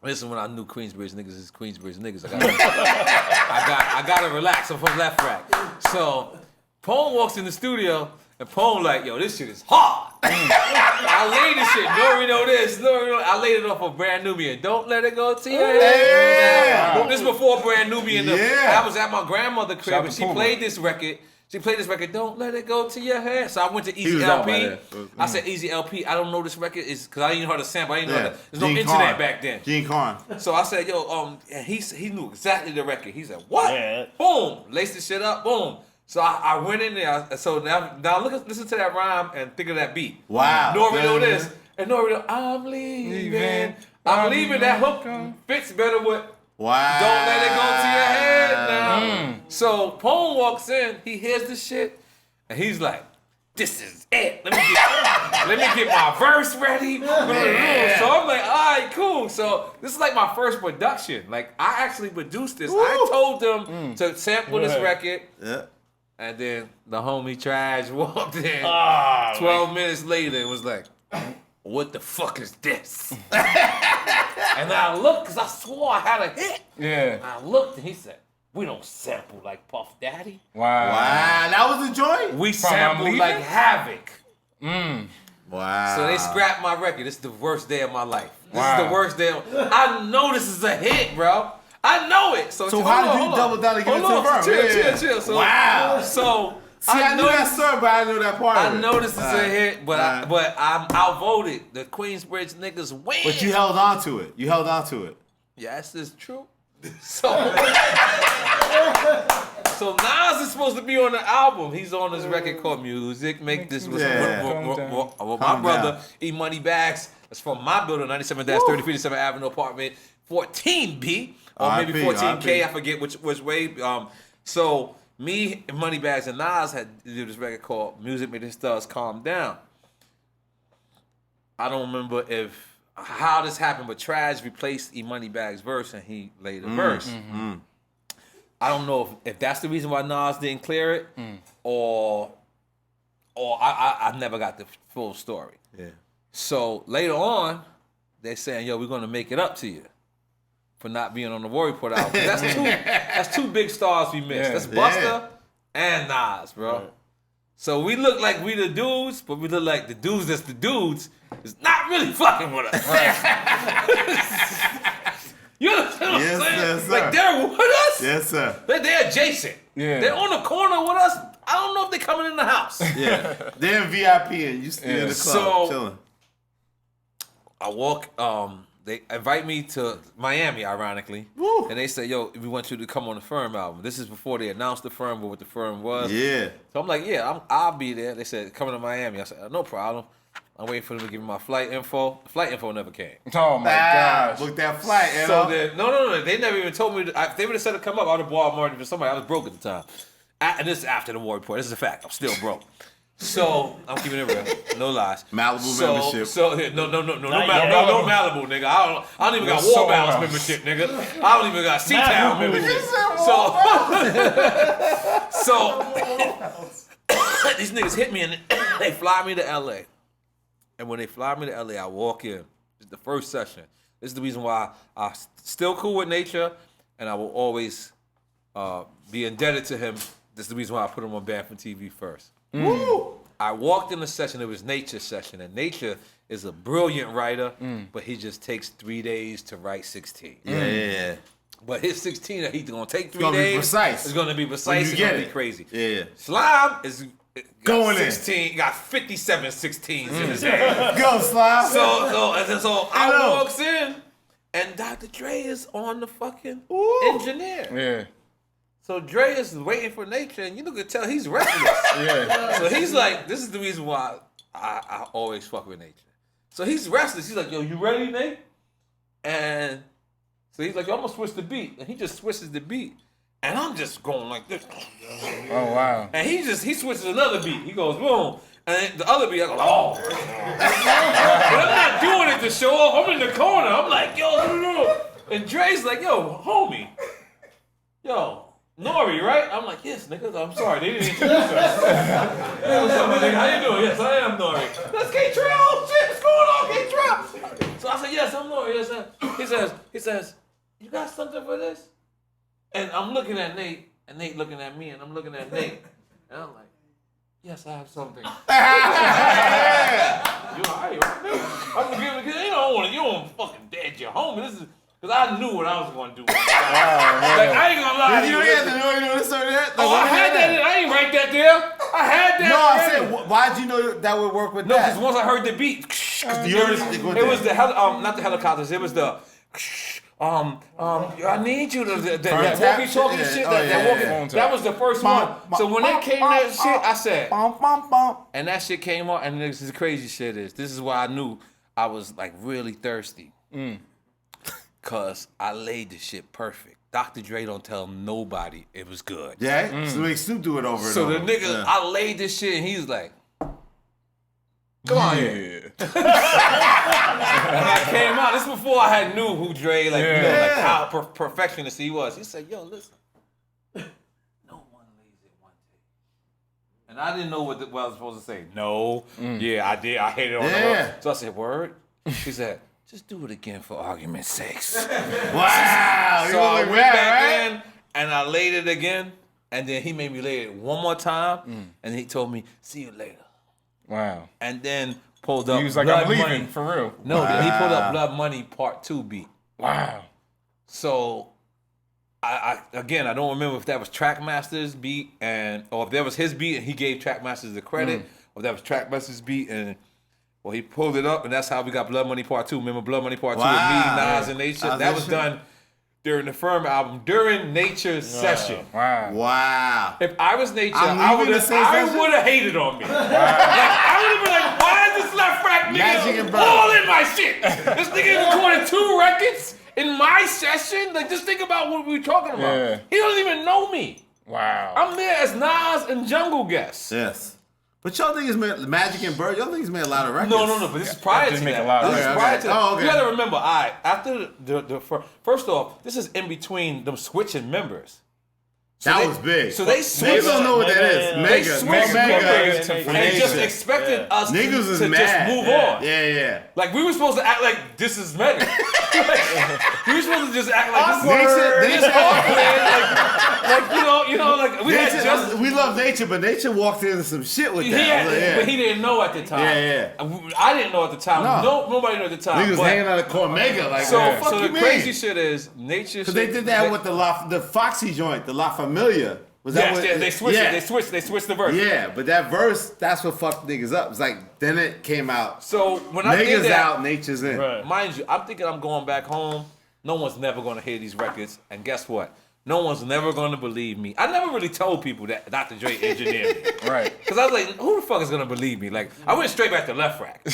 This is when I knew Queensbridge niggas is Queensbridge niggas. I gotta relax. I'm from Left Rack. So Pone walks in the studio, and Pone like, yo, this shit is hard. I laid this shit. N.O.R.E know this. N.O.R.E know. I laid it off of Brand Nubian. Don't let it go to your head. Now, this is before Brand Nubian. Yeah. I was at my grandmother's crib, Shout and to she Puma. played this record. Don't let it go to your head. So I went to He Easy was out by LP. there. I said, Easy LP, I don't know this record is because I didn't know how to sample. I didn't know Yeah. that. There's no Gene internet Carn. back then. Gene Carn. So I said, yo, and he knew exactly the record. He said, what? Yeah. Boom. Laced the shit up. Boom. So I went in there. So now listen to that rhyme and think of that beat. Wow. N.O.R.E know this. And N.O.R.E know, I'm leaving. I'm leaving. That hook fits better with Wow. Don't Let It Go to Your Head now. So Pone walks in. He hears the shit. And he's like, this is it. Let me get my verse ready. So I'm like, all right, cool. So this is like my first production. Like, I actually produced this. I told them to sample this record. Yeah. And then the homie Trash walked in 12 12 minutes later and was like, what the fuck is this? And I looked, because I swore I had a hit. Yeah. I looked and he said, we don't sample like Puff Daddy. Wow. Wow. That was the joint? We From sample I'm like Leaving? Havoc. Wow. So they scrapped my record. This is the worst day of my life. This Wow. is the worst day. I know this is a hit, bro. I know it. So how did you double down and give it to the firm? Chill. So, Wow. So See, I knew that story, but I knew that part of I it. know this is a hit, but Alright. I'm outvoted. The Queensbridge niggas win. But you held on to it. You held on to it. Yes, it's true. So, so Nas is supposed to be on the album. He's on this record called Music Make This with my Calm brother down. E Money Bags. That's from my building, 97-3057 Avenue, apartment 14B or maybe RIP, 14K. RIP. I forget which way. So me, Money Bags, and Nas had to do this record called Music Make This Stars Calm Down. I don't remember how this happened, but Trash replaced E Money Bag's verse and he laid a verse. I don't know if that's the reason why Nas didn't clear it, or I never got the full story. Yeah. So later on, they're saying, "Yo, we're gonna make it up to you for not being on the War Report album." That's two big stars we missed. Yeah. That's Busta and Nas, bro. Right. So we look like we the dudes, but we look like the dudes that's the dudes is not really fucking with us. You understand what Yes, I'm saying? yes, sir. Like they're with us. Yes, sir. They're adjacent. Yeah. They're on the corner with us. I don't know if they're coming in the house. Yeah. They're in VIP and you still in the club So- chilling. I walk, they invite me to Miami, ironically. Woo. And they say, yo, we want you to come on the Firm album. This is before they announced the Firm, but what the Firm was. Yeah. So I'm like, yeah, I'll be there. They said, coming to Miami. I said, no problem. I'm waiting for them to give me my flight info. The flight info never came. Oh my gosh. Book that flight, you So know? then, no. They never even told me. If they would have said to come up, I would have bought money for somebody. I was broke at the time. And this is after the War Report. This is a fact. I'm still broke. So I'm keeping it real. No lies. Malibu membership. So no Not yet. Malibu, nigga. I don't even got So War Balance else. membership, nigga. I don't even got C-Town membership. So these niggas hit me and they fly me to LA. And when they fly me to LA, I walk in. It's the first session. This is the reason why I'm still cool with Nature, and I will always be indebted to him. This is the reason why I put him on Band from TV first. Woo! I walked in the session, it was Nature's session, and Nature is a brilliant writer, but he just takes 3 days to write 16. Yeah. But his 16 that he's gonna take 3 gonna be days. precise. It's gonna be precise. you It's get gonna be it. crazy. Yeah. Slime is Going in. 16. Got 57 16s in his hand. Go, Slime. So I know. walks in, and Dr. Dre is on the fucking engineer. Yeah. So Dre is waiting for Nature, and you can tell he's restless. Yeah. So he's like, this is the reason why I always fuck with Nature. So he's restless. He's like, yo, you ready, Nate? And so he's like, yo, I'm gonna switch the beat. And he just switches the beat. And I'm just going like this. Oh wow. And he switches another beat. He goes, boom. And then the other beat, I go, oh. But I'm not doing it to show off. I'm in the corner. I'm like, yo, no. And Dre's like, yo, homie. Yo, N.O.R.E, right? I'm like, yes, nigga. I'm sorry. They didn't introduce us. Hey, what's up, my nigga? How you doing? Yes, I am N.O.R.E. That's K-Trail. Oh, shit. What's going on, K-Trail? So I said, yes, I'm N.O.R.E. Yes, he says, you got something for this? And I'm looking at Nate, and Nate looking at me, and I'm looking at Nate, and I'm like, yes, I have something. You all right, right? I'm gonna give it, you don't fucking dead your homie. This is, because I knew what I was gonna do. Like, I ain't gonna lie to you. You know this or that? Oh, I had that. I ain't write that there. I had that. No, I already. said, why'd you know that would work with No, that? because once I heard the beat, It was the not the helicopters. It was the I need you to that walkie-talkie shit. That was the first one. So when it came to that shit, I said, and that shit came on, and this is the crazy shit is. This is why I knew I was like really thirsty, cause I laid the shit perfect. Dr. Dre don't tell nobody it was good. Yeah, so make Snoop do it over and So over. the nigga, I laid this shit, and he's like, come on here. And I came out. This is before I had knew who Dre, like how perfectionist he was. He said, yo, listen. No one lays it one take. And I didn't know what I was supposed to say. No. Yeah, I did. I hit it on the road. So I said, word? He said, just do it again for argument's sake. Wow. So I went back in, and I laid it again. And then he made me lay it one more time. And he told me, see you later. Wow. And then pulled up He was like, Blood I'm leaving, Money. for real. No, then he pulled up Blood Money Part 2 beat. Wow. So, I don't remember if that was Trackmaster's beat or if that was his beat and he gave Trackmasters the credit, or if that was Trackmaster's beat and he pulled it up and that's how we got Blood Money Part 2. Remember Blood Money Part 2 with me, Nas, and Nature? That was done during the Firm album, during Nature's session. Wow. If I was Nature, I'm I leaving would the same session? have hated on me. Like, I would have been like, why is this left rack Magic nigga and Bird. all in my shit? This nigga recorded 2 records in my session? Like, just think about what we were talking about. Yeah. He doesn't even know me. Wow. I'm there as Nas and Jungle guests. Yes. But y'all niggas made Magic and Bird. Y'all niggas made a lot of records. No, but this is prior That to did make that. a lot of This is records. prior to that. Oh, okay. You gotta remember, after the first off, this is in between them switching members. So That they- was big. So they Niggas switched. don't know what that is. They Mega. switched members Mega. and just expected us to Niggas was just mad. move on. Yeah. Like we were supposed to act like this is Mega. We were supposed to just act like this is like we had just. We love Nature, but Nature walked into some shit with that. But he didn't know at the time. Yeah. I didn't know at the time. No. Nobody knew at the time. Niggas but- hanging out of Cormega like So, that. so the crazy shit is Nature. Because they did that with the Foxy joint, the La Familia. Was that Yes, what, they switched yeah. it. They switched the verse. Yeah, but that verse, that's what fucked niggas up. It's like, then it came out. So when I did Niggas that, out, Nature's in. Right. mind you, I'm thinking I'm going back home. No one's never going to hear these records. And guess what? No one's never going to believe me. I never really told people that Dr. Dre engineered me. Right. Because I was like, who the fuck is going to believe me? Like, I went straight back to Left Rack.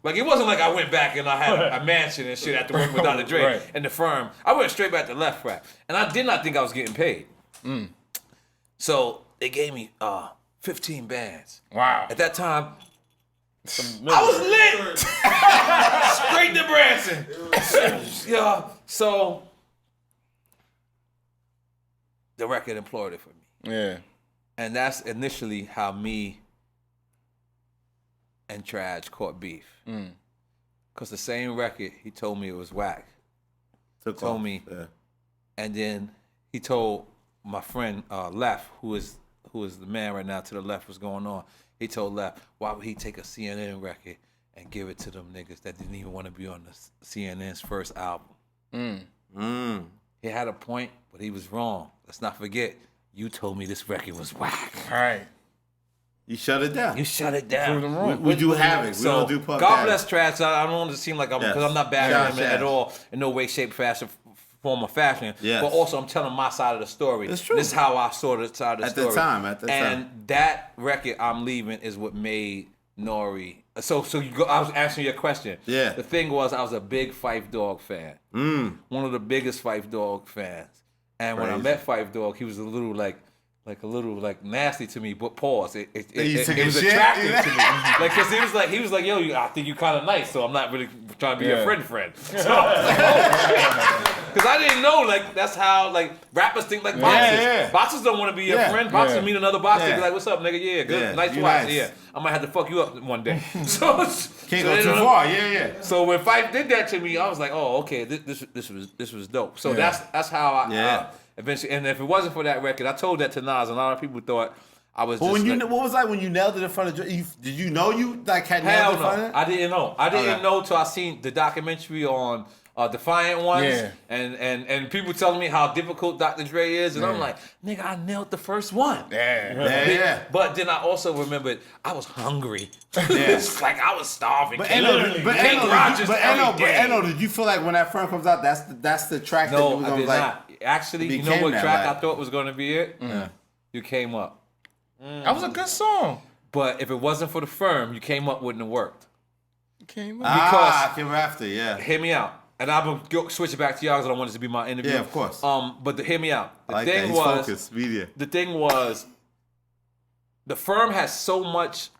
Like, it wasn't like I went back and I had a mansion and shit after working with Dr. Dre Right. and the Firm. I went straight back to Left Rack. And I did not think I was getting paid. So they gave me 15 bands. Wow. At that time, I was lit. Straight to Branson. Yeah. So the record imploded for me. Yeah. And that's initially how me and Traj caught beef. Because the same record, he told me it was whack. Told me. Yeah. And then he told my friend Left, who is the man right now to the left, what's going on. He told Left, why would he take a CNN record and give it to them niggas that didn't even want to be on the CNN's first album? he had a point, but he was wrong. Let's not forget, you told me this record was whack. All right. You shut it down. You shut it down. We do Havoc. We So, don't do Puff God Daddy. bless Trash. I don't want to seem like I'm, because Yes. I'm not bashing Shout him out at Trash. all, in no way, shape, fashion, form, or fashion. Yes. But also, I'm telling my side of the story. It's true. This is how I saw the side of the At the story. time, And that record, I'm Leaving, is what made N.O.R.E. So you go. I was answering your question. Yeah. The thing was, I was a big Phife Dawg fan. One of the biggest Phife Dawg fans. And when I Crazy. met Phife Dawg, he was a little nasty to me, but pause. It You took was his shit? attractive to me. Like, cause he was like, yo, I think you kind of nice, so I'm not really trying to be your friend. So, cause I didn't know, like, that's how, like, rappers think like boxers. yeah. Boxers don't want to be your Yeah. friend. Boxers Yeah. meet another boxer, Yeah. be like, what's up, nigga? Yeah, good, Yeah, nice you watch. nice. Yeah, I might have to fuck you up one day. So Can't go too far. Yeah. So when Phife did that to me, I was like, oh, okay, this was dope. So that's how I eventually. And if it wasn't for that record, I told that to Nas, and a lot of people thought I was. But just when like, what was like when you nailed it in front of Dre? Did you know you like had nailed hell it in front no, of it? I didn't know. I didn't Okay. know till I seen the documentary on Defiant Ones, Yeah. and people telling me how difficult Dr. Dre is, and I'm like, nigga, I nailed the first one. Yeah. But then I also remembered I was hungry. It's like I was starving. But King Rogers every day. Eno, did you feel like when that firm comes out, that's the track that No, was I gonna did like? not. Actually, you know became what that, track like- I thought was going to be it? You Came Up. That was a good song. But if it wasn't for the firm, You Came Up wouldn't have worked. Came up. I came after, yeah. Hear me out. And I'm going to switch it back to y'all because I don't want this to be my interview. Yeah, of course. But hear me out. I like that. He's focused, media. The thing was, the firm has so much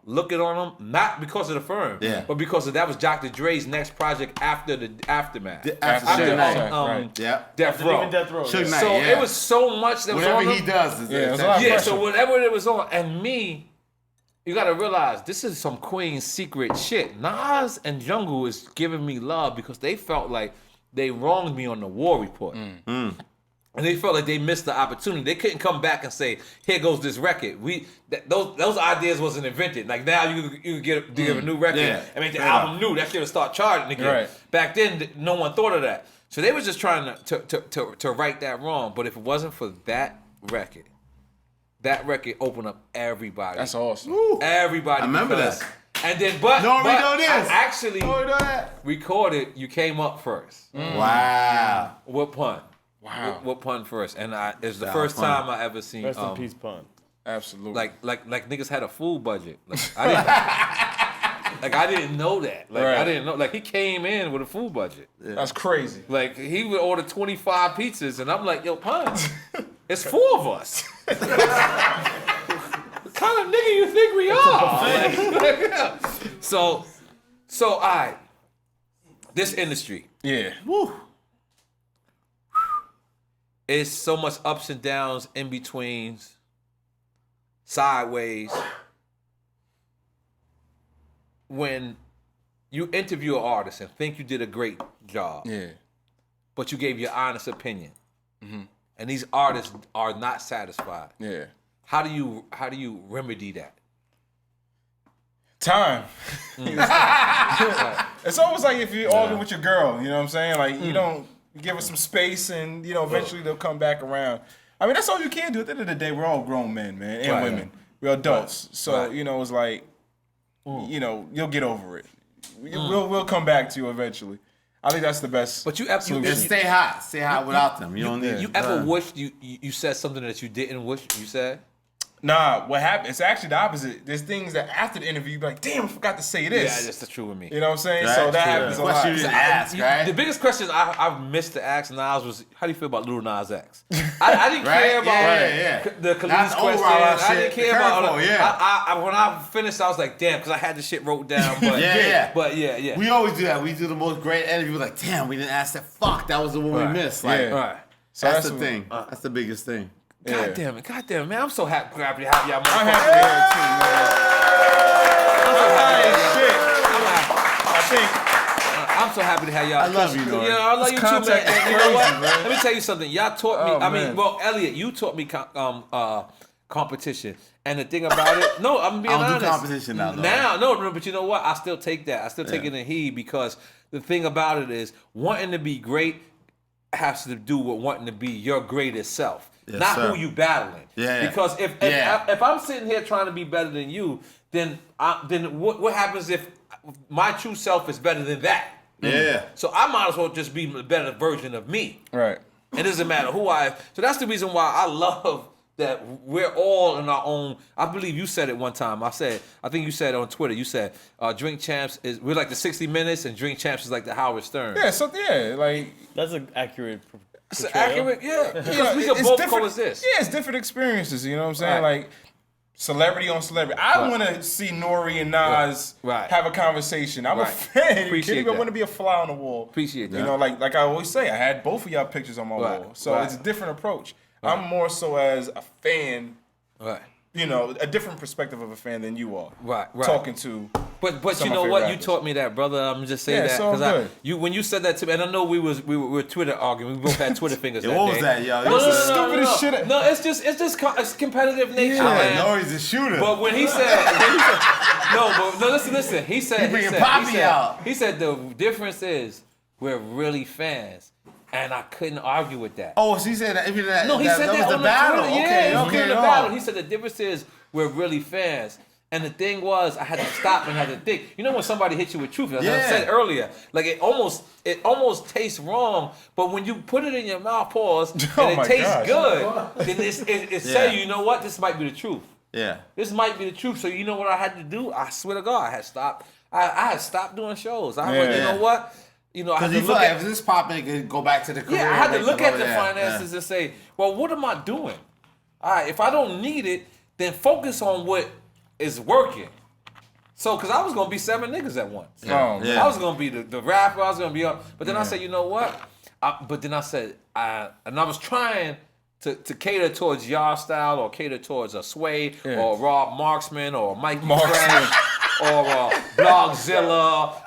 looking on them, not because of the firm, but because that was Dr. Dre's next project after the Aftermath. After After Suge Knight. right. Yeah. Death Row. Even Death Row. Suge Yeah. Knight, So yeah. it was so much that was on Whatever them. he does is it was a lot of Yeah, pressure. so whatever it was on, and me, you gotta realize this is some Queen's secret shit. Nas and Jungle is giving me love because they felt like they wronged me on the war report. And they felt like they missed the opportunity. They couldn't come back and say, "Here goes this record." Those ideas wasn't invented. Like now, you give a new record and make the album new. That shit will start charging again. Right. Back then, no one thought of that. So they was just trying to right that wrong. But if it wasn't for that record opened up everybody. That's awesome. Everybody. I remember because- that. And then, but No, we I know this. actually No, we know that. recorded. You Came Up first. Wow. What pun? Wow. What pun first? And it's the Nah, first pun. time I ever seen Rest in peace, Pun. Absolutely. like niggas had a food budget. Like I didn't know that. Like I Right. didn't know. Like he came in with a food budget. That's crazy. Like he would order 25 pizzas, and I'm like, yo, Pun, it's 4 of us. What kind of nigga you think we are? Like, so all right. This industry. Yeah. It's so much ups and downs, in betweens, sideways. When you interview an artist and think you did a great job, Yeah. but you gave your honest opinion, and these artists are not satisfied, Yeah. how do you remedy that? Time. It's almost like if you're arguing with your girl, you know what I'm saying? Like you give her some space and eventually they'll come back around. I mean, that's all you can do. At the end of the day, we're all grown men, man, and Right. women. We're adults. So, Right. it's like, you'll get over it. We'll come back to you eventually. I think that's the best. But you solution. Just stay hot. Stay hot without them. You don't need. You ever wished you said something that you didn't wish you said? Nah, what happened? It's actually the opposite. There's things that after the interview, you be like, damn, I forgot to say this. Yeah, that's true with me. You know what I'm saying? Right, So that true. happens a Question lot. you didn't ask, right? The biggest question I've missed to ask Nas was, how do you feel about Lil Nas X? I didn't Right? care about Yeah. the Khalid's That's question. overall I didn't shit. care about all Curveball, that. I when I finished, I was like, damn, because I had the shit wrote down. But Yeah. But yeah. We always do that. We do the most great interview. Like, damn, we didn't ask that. Fuck, that was the one we missed. Like, Yeah. Right. So that's the what- thing. That's the biggest thing. God damn it, man. I'm so happy to have y'all. I'm happy to hear it too, man. I'm so happy to have y'all. I love you, N.O.R.E. I love you too, man. contact is And you know what? crazy, man. Let me tell you something. Y'all taught me. Oh, I mean, man. well, Elliot, you taught me competition. And the thing about it, no, I'm being I don't honest. do competition now, though. No, but you know what? I still take that. I still take it in heed because the thing about it is wanting to be great has to do with wanting to be your greatest self, Yes, not sir. who you battling. Yeah. Because if I'm sitting here trying to be better than you, then what happens if my true self is better than that? Yeah. So I might as well just be a better version of me. Right. It doesn't matter who I am. So that's the reason why I love that we're all in our own. I believe you said it one time. I think you said on Twitter, you said Drink Champs we're like the 60 Minutes and Drink Champs is like the Howard Stern. Yeah, so like That's an accurate. It's accurate, yeah. Because we it's can both different- coexist. Yeah, it's different experiences, you know what I'm saying? Right. Like celebrity on celebrity. I want to see N.O.R.E. and Nas Right. have a conversation. I'm a Right. fan. Appreciate I that. want to be a fly on the wall. Appreciate that. You know, like I always say, I had both of y'all pictures on my Right. wall. So Right. it's a different approach. I'm more so as a fan, Right. you know, a different perspective of a fan than you are. Right. Talking to But some you of know my what? favorite You rappers. taught me that, brother. I'm just saying Yeah, that it's all good. when you said that to me, and I know we were Twitter arguing. We both had Twitter fingers. What that was day. that, yo? No, This is stupidest shit. No, it's just it's competitive nature, I'm like, man. N.O.R.E.'s a shooter. But when he said, listen. He said, bringing Poppy out. He said the difference is we're really fans, and I couldn't argue with that. Oh, so he said that. Even that. No, he said that was the on battle. Twitter. Okay, Yeah, okay, in the no. battle. He said the difference is we're really fans. And the thing was, I had to stop and had to think. You know when somebody hits you with truth, as I Yeah. said earlier, like it almost tastes wrong, but when you put it in your mouth, pause, and Oh it my tastes gosh. good, then it say, you know what, this might be the truth. Yeah. This might be the truth. So you know what I had to do? I swear to God, I had stopped. I had stopped doing shows. I was like, you Yeah. know what? You know, I had Because to you feel look like at if this popping, it could go back to the career. I had to make look it at go the there. finances and say, well, what am I doing? All right, if I don't need it, then focus on what is working. So, because I was going to be 7 niggas at once. Oh, Yeah. I was going to be the rapper, I was going to be up. But then I said, you know what? And I was trying to cater towards y'all style or cater towards a Sway or Rob Marksman or Mikey Fresh or Blogzilla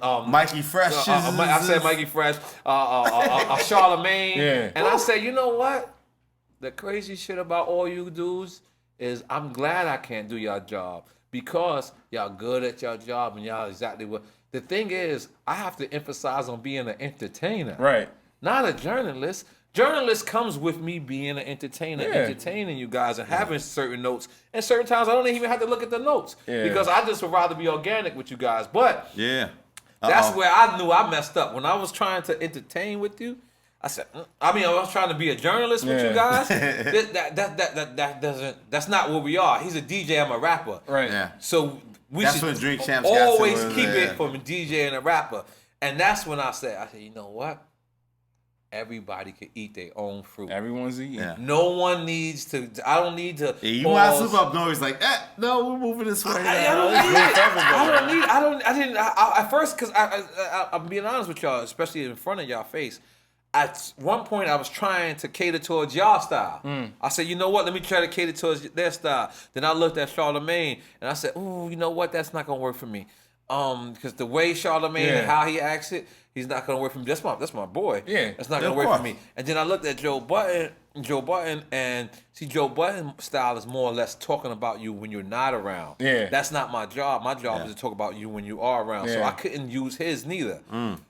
or Mikey Fresh. I said Mikey Fresh, Charlemagne. Yeah. And I said, you know what? The crazy shit about all you dudes is I'm glad I can't do your job because y'all good at your job and y'all exactly what. The thing is, I have to emphasize on being an entertainer. right. Not a journalist. Journalist comes with me being an entertainer, Yeah. entertaining you guys and having certain notes. And certain times I don't even have to look at the notes because I just would rather be organic with you guys. But Yeah. that's where I knew I messed up. When I was trying to entertain with you, I said, I was trying to be a journalist with you guys. That doesn't. That's not what we are. He's a DJ. I'm a rapper. Right. Yeah. So we That's should when Drink Champs got to always it, keep yeah. it from a DJ and a rapper. And that's when I said, you know what? Everybody can eat their own fruit. Everyone's eating. Yeah. No one needs to. I don't need to. Yeah, you might pause. slip up. No, he's like, no, we're moving this way. At first, because I'm being honest with y'all, especially in front of y'all face. At one point, I was trying to cater towards y'all style. I said, you know what? Let me try to cater towards their style. Then I looked at Charlemagne and I said, ooh, you know what? That's not gonna work for me. Because the way Charlemagne and how he acts it, he's not gonna work for me. That's my boy. Yeah. That's not Yeah, gonna of work for course. me. And then I looked at Joe Button, and see, Joe Button's style is more or less talking about you when you're not around. Yeah. That's not my job. My job is to talk about you when you are around. So Yeah. I couldn't use his neither.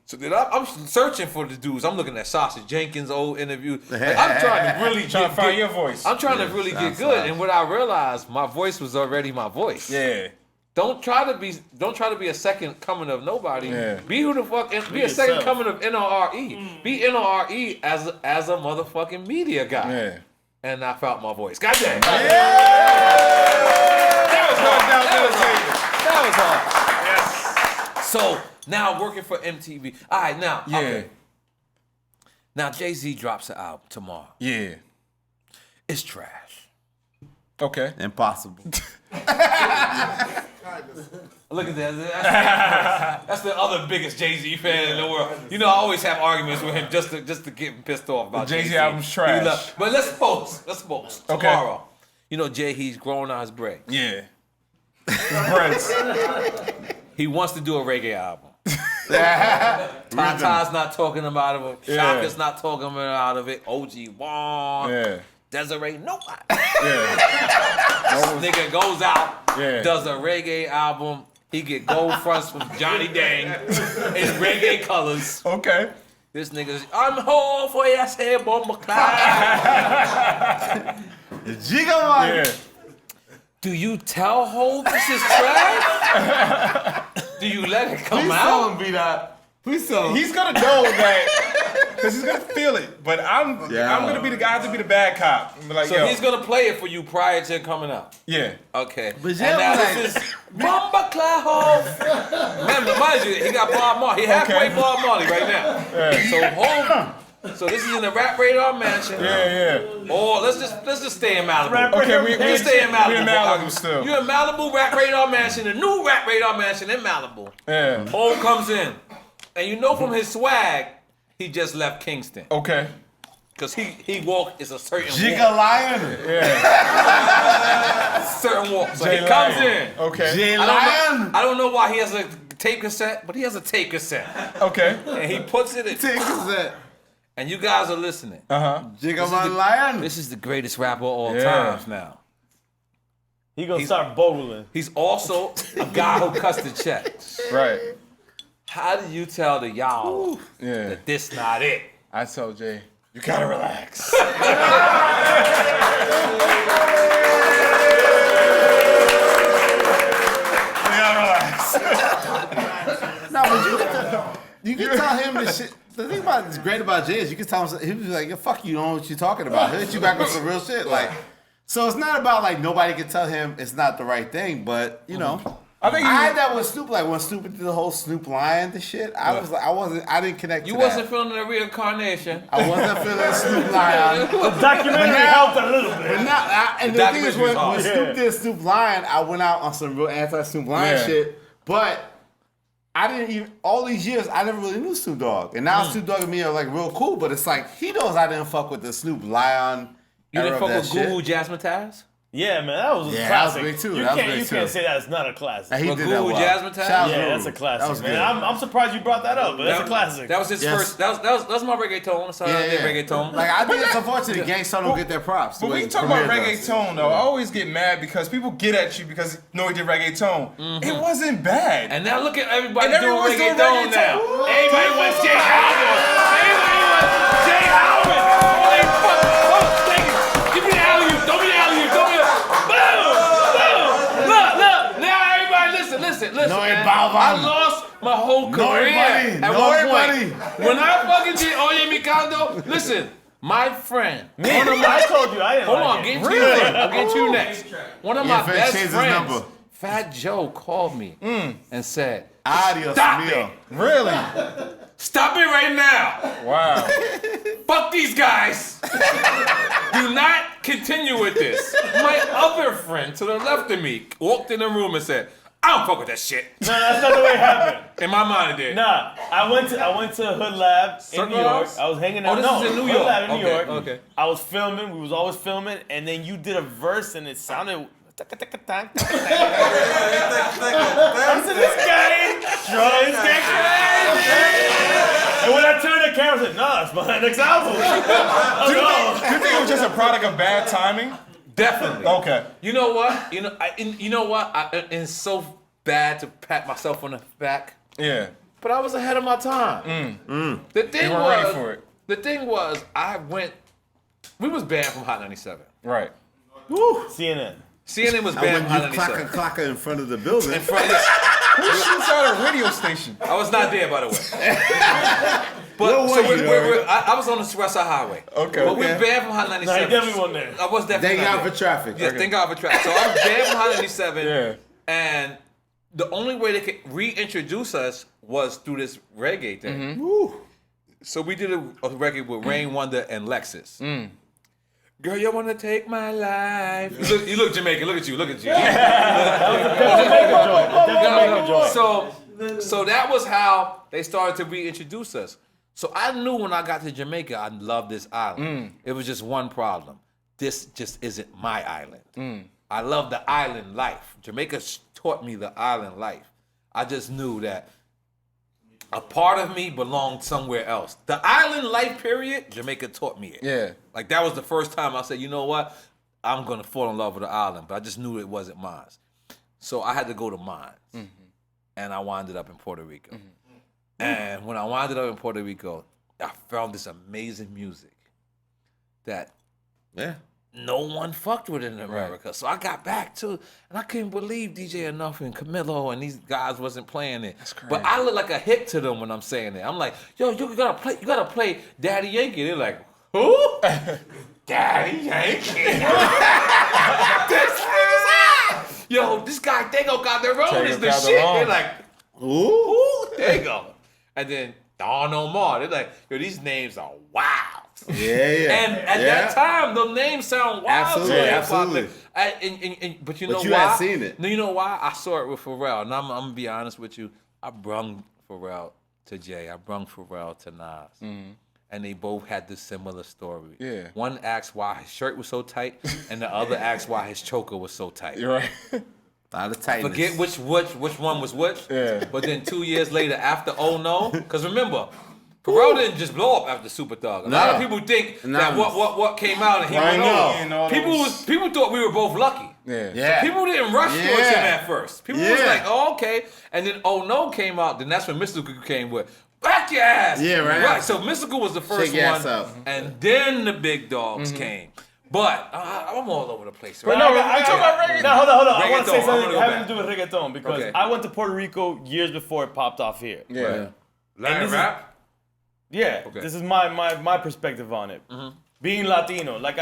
So then I'm searching for the dudes. I'm looking at Sausage Jenkins' old interview. Like, I'm trying to really Trying to find your voice. I'm trying to really get that's good. right. And what I realized, my voice was already my voice. Yeah. Don't try to be a second coming of nobody. Yeah. Be who the fuck be a second coming of N.O.R.E. Be N.O.R.E. as a motherfucking media guy. Yeah. And I found my voice. God damn. That was hard. Yes. So now working for MTV. All right, now. Yeah. Okay. Now Jay-Z drops an album tomorrow. Yeah. It's trash. Okay. Impossible. Look at that. That's the other biggest Jay-Z fan in the world. You know, I always have arguments with him just to get him pissed off about Jay-Z Jay-Z. album's trash. But let's suppose Okay. tomorrow. You know, he's growing out his break. Yeah. Breads. He wants to do a reggae album. Rhythm. Tata's not talking about it. Yeah. Shaka's not talking about it. OG Wong. Yeah. Desiree, nobody. Yeah. Nigga goes out, Yeah. does a reggae album, He get gold fronts from Johnny Dang in reggae colors. Okay. This nigga's, I'm home for you, I say, bomba cloud. Jigga man. Yeah. Do you tell Hov this is trash? Do you let it come Please out? tell him, B.Dot. Please tell him. He's gonna know that because he's gonna feel it. But I'm gonna be the guy. I have to be the bad cop. I'm like, So yo, he's gonna play it for you prior to it coming out. yeah. Okay. But And yeah, now like- this is Bomba Cloud. Remember, mind you, he got Bob Marley. He halfway Okay. Bob Marley right now. So Hov. So this is in the Rap Radar Mansion. Yeah. Or let's just stay in Malibu. Okay, we Let's stay in Malibu. We in Malibu still. You in Malibu, Rap Radar Mansion, the new Rap Radar Mansion in Malibu. Yeah. Hov comes in. And you know from his swag, he just left Kingston. Okay. Because he walk is a certain Jigga walk. Lion. Certain walk. So Jay he comes Lion. in. Okay. J I Lion. don't know why he has a tape cassette, but he has a tape cassette. Okay. And he puts it in. Take that. And you guys are listening. Jigga man Lion. This is the greatest rapper of all Yeah. times now. He gonna start bowling. He's also a guy who cuts the checks. Right. How do you tell the y'all Yeah. that this not it? I told Jay, you gotta relax. No, but you can tell him the shit. The thing about it's great about Jay is you can tell him, he'll be like, "Yo, fuck you, don't know what you're talking about." He'll hit you back with some real shit. Like, so it's not about like nobody can tell him it's not the right thing, but you know. I think I had that with Snoop, like when Snoop did the whole Snoop Lion the shit. I was like, I didn't connect. You to wasn't that. feeling the reincarnation. I wasn't feeling Snoop Lion. Documentary helped a little bit. But now, and the thing is, documentary's when hard. Snoop did Snoop Lion, I went out on some real anti-Snoop Lion Yeah. shit. But I didn't even, all these years, I never really knew Snoop Dogg. And now Snoop Dogg and me are like real cool, but it's like, he knows I didn't fuck with the Snoop Lion. You didn't era fuck of with that Guru shit. Jazzmatazz? Yeah, man, that was a Yeah, that was classic. big too. You That was can't, big you too. can't say that's not a classic. And he But did that Guru well. Jazzmatazz? Shout out Yeah, Guru. that's a classic, That was man. good. I'm surprised you brought that up, but that's a classic. That was his Yes. first. That was my reggaeton. That's how I did reggaeton. Like, I think it's unfortunate Gangsta don't get their props. the But way when you talk about Premier does. reggaeton, though, I always get mad because people get at you because you know he did reggaeton. It wasn't bad. And now look at everybody And doing everyone's doing reggaeton now. Everybody wants Jay Howard. Everybody wants Jay Howard. Oh, they fuck. Thank you. Give me the alley-oop. Throw me the alley-oop. Throw me the... Boom. Boom. Look. Now everybody listen, man. I lost my whole career at one point. When I fucking did Oye Mi Caldo, listen, my friend, one of my... I told you I didn't Hold like on, it. get to you next. I'll get to you next. One of my Vince best changed his friends, number. Fat Joe, called me and said, Adios, Stop mio. it. Really? stop it right now. Wow. Fuck these guys. Do not continue with this. My other friend to the left of me walked in the room and said, I don't fuck with that shit. No, that's not the way it happened. In my mind, it did. Nah, I went to Hood Lab in Circle New York. House? I was hanging Oh, out. this no, is in New Hood York. Lab in New Okay, York. okay. I was filming. We was always filming, and then you did a verse, and it sounded. I said, this guy trying to get crazy. And when I turned the camera, I said, nah, it's my next album. Do you think it was just a product of bad timing? Definitely. Okay. You know what? You know what? It's so bad to pat myself on the back, Yeah. but I was ahead of my time. The thing You weren't was, ready for it. the thing was, we was banned from Hot 97. Right. CNN. CNN was I banned from Hot went you 97. clacker in front of the building. In front of this. Who shoots out a radio station? I was not there, by the way. But Where so were you, I was on the West Side Highway. Okay. But we're banned from Hot Nah, 97. he definitely wasn't there. I was definitely Thank not God there. for traffic. Yes, thank God for traffic. So I was banned from Hot 97. Yeah. And the only way they could reintroduce us was through this reggae thing. So we did a record with Rain Wonder and Lexus. Girl, you wanna take my life? You look Jamaican. Look at you. Look at you. So that was how they started to reintroduce us. So I knew when I got to Jamaica, I loved this island. It was just one problem. This just isn't my island. I love the island life. Jamaica taught me the island life. I just knew that a part of me belonged somewhere else. The island life period, Jamaica taught me it. Yeah. Like that was the first time I said, you know what? I'm gonna fall in love with the island, but I just knew it wasn't mine. So I had to go to mine. and I wound up in Puerto Rico. And when I wound up in Puerto Rico, I found this amazing music that no one fucked with in America. So I got back to, and I couldn't believe DJ N.O.R.E and Camilo and these guys wasn't playing it. That's crazy. But I look like a hit to them when I'm saying it. I'm like, yo, you gotta play Daddy Yankee. They're like, who? Daddy Yankee. This nigga's hot. Yo, this guy Tego Calderon is the shit. They're like, who? Tego. And then N.O.R.E. They're like, yo, these names are wild. Yeah. And at that time, the names sound wild. Absolutely. But you know But you why? had seen it. No, you know why? I saw it with Pharrell. And I'm going to be honest with you. I brung Pharrell to Jay. I brung Pharrell to Nas. And they both had this similar story. Yeah. One asked why his shirt was so tight, and the other asked why his choker was so tight. You're right. A lot of tightness. Forget which one was which. Yeah. But then 2 years later, after Oh No, because remember, Pharrell didn't just blow up after Super Thug. A lot of people think that what came out and he went over. People thought we were both lucky. Yeah. So people didn't rush towards him at first. People was like, oh, okay. And then Oh No came out, then that's when Mystical came with back your ass. Yeah, right. So Mystical was the first Shake your one. ass up. And then the big dogs came. But I'm all over the place. But Right? no, I talk about reggaeton. No, hold on. I want to say Reggaeton. something I wanna go having to do with reggaeton because I went to Puerto Rico years before it popped off here. Yeah. Latin rap? Yeah, Okay. this is my perspective on it. Being Latino, like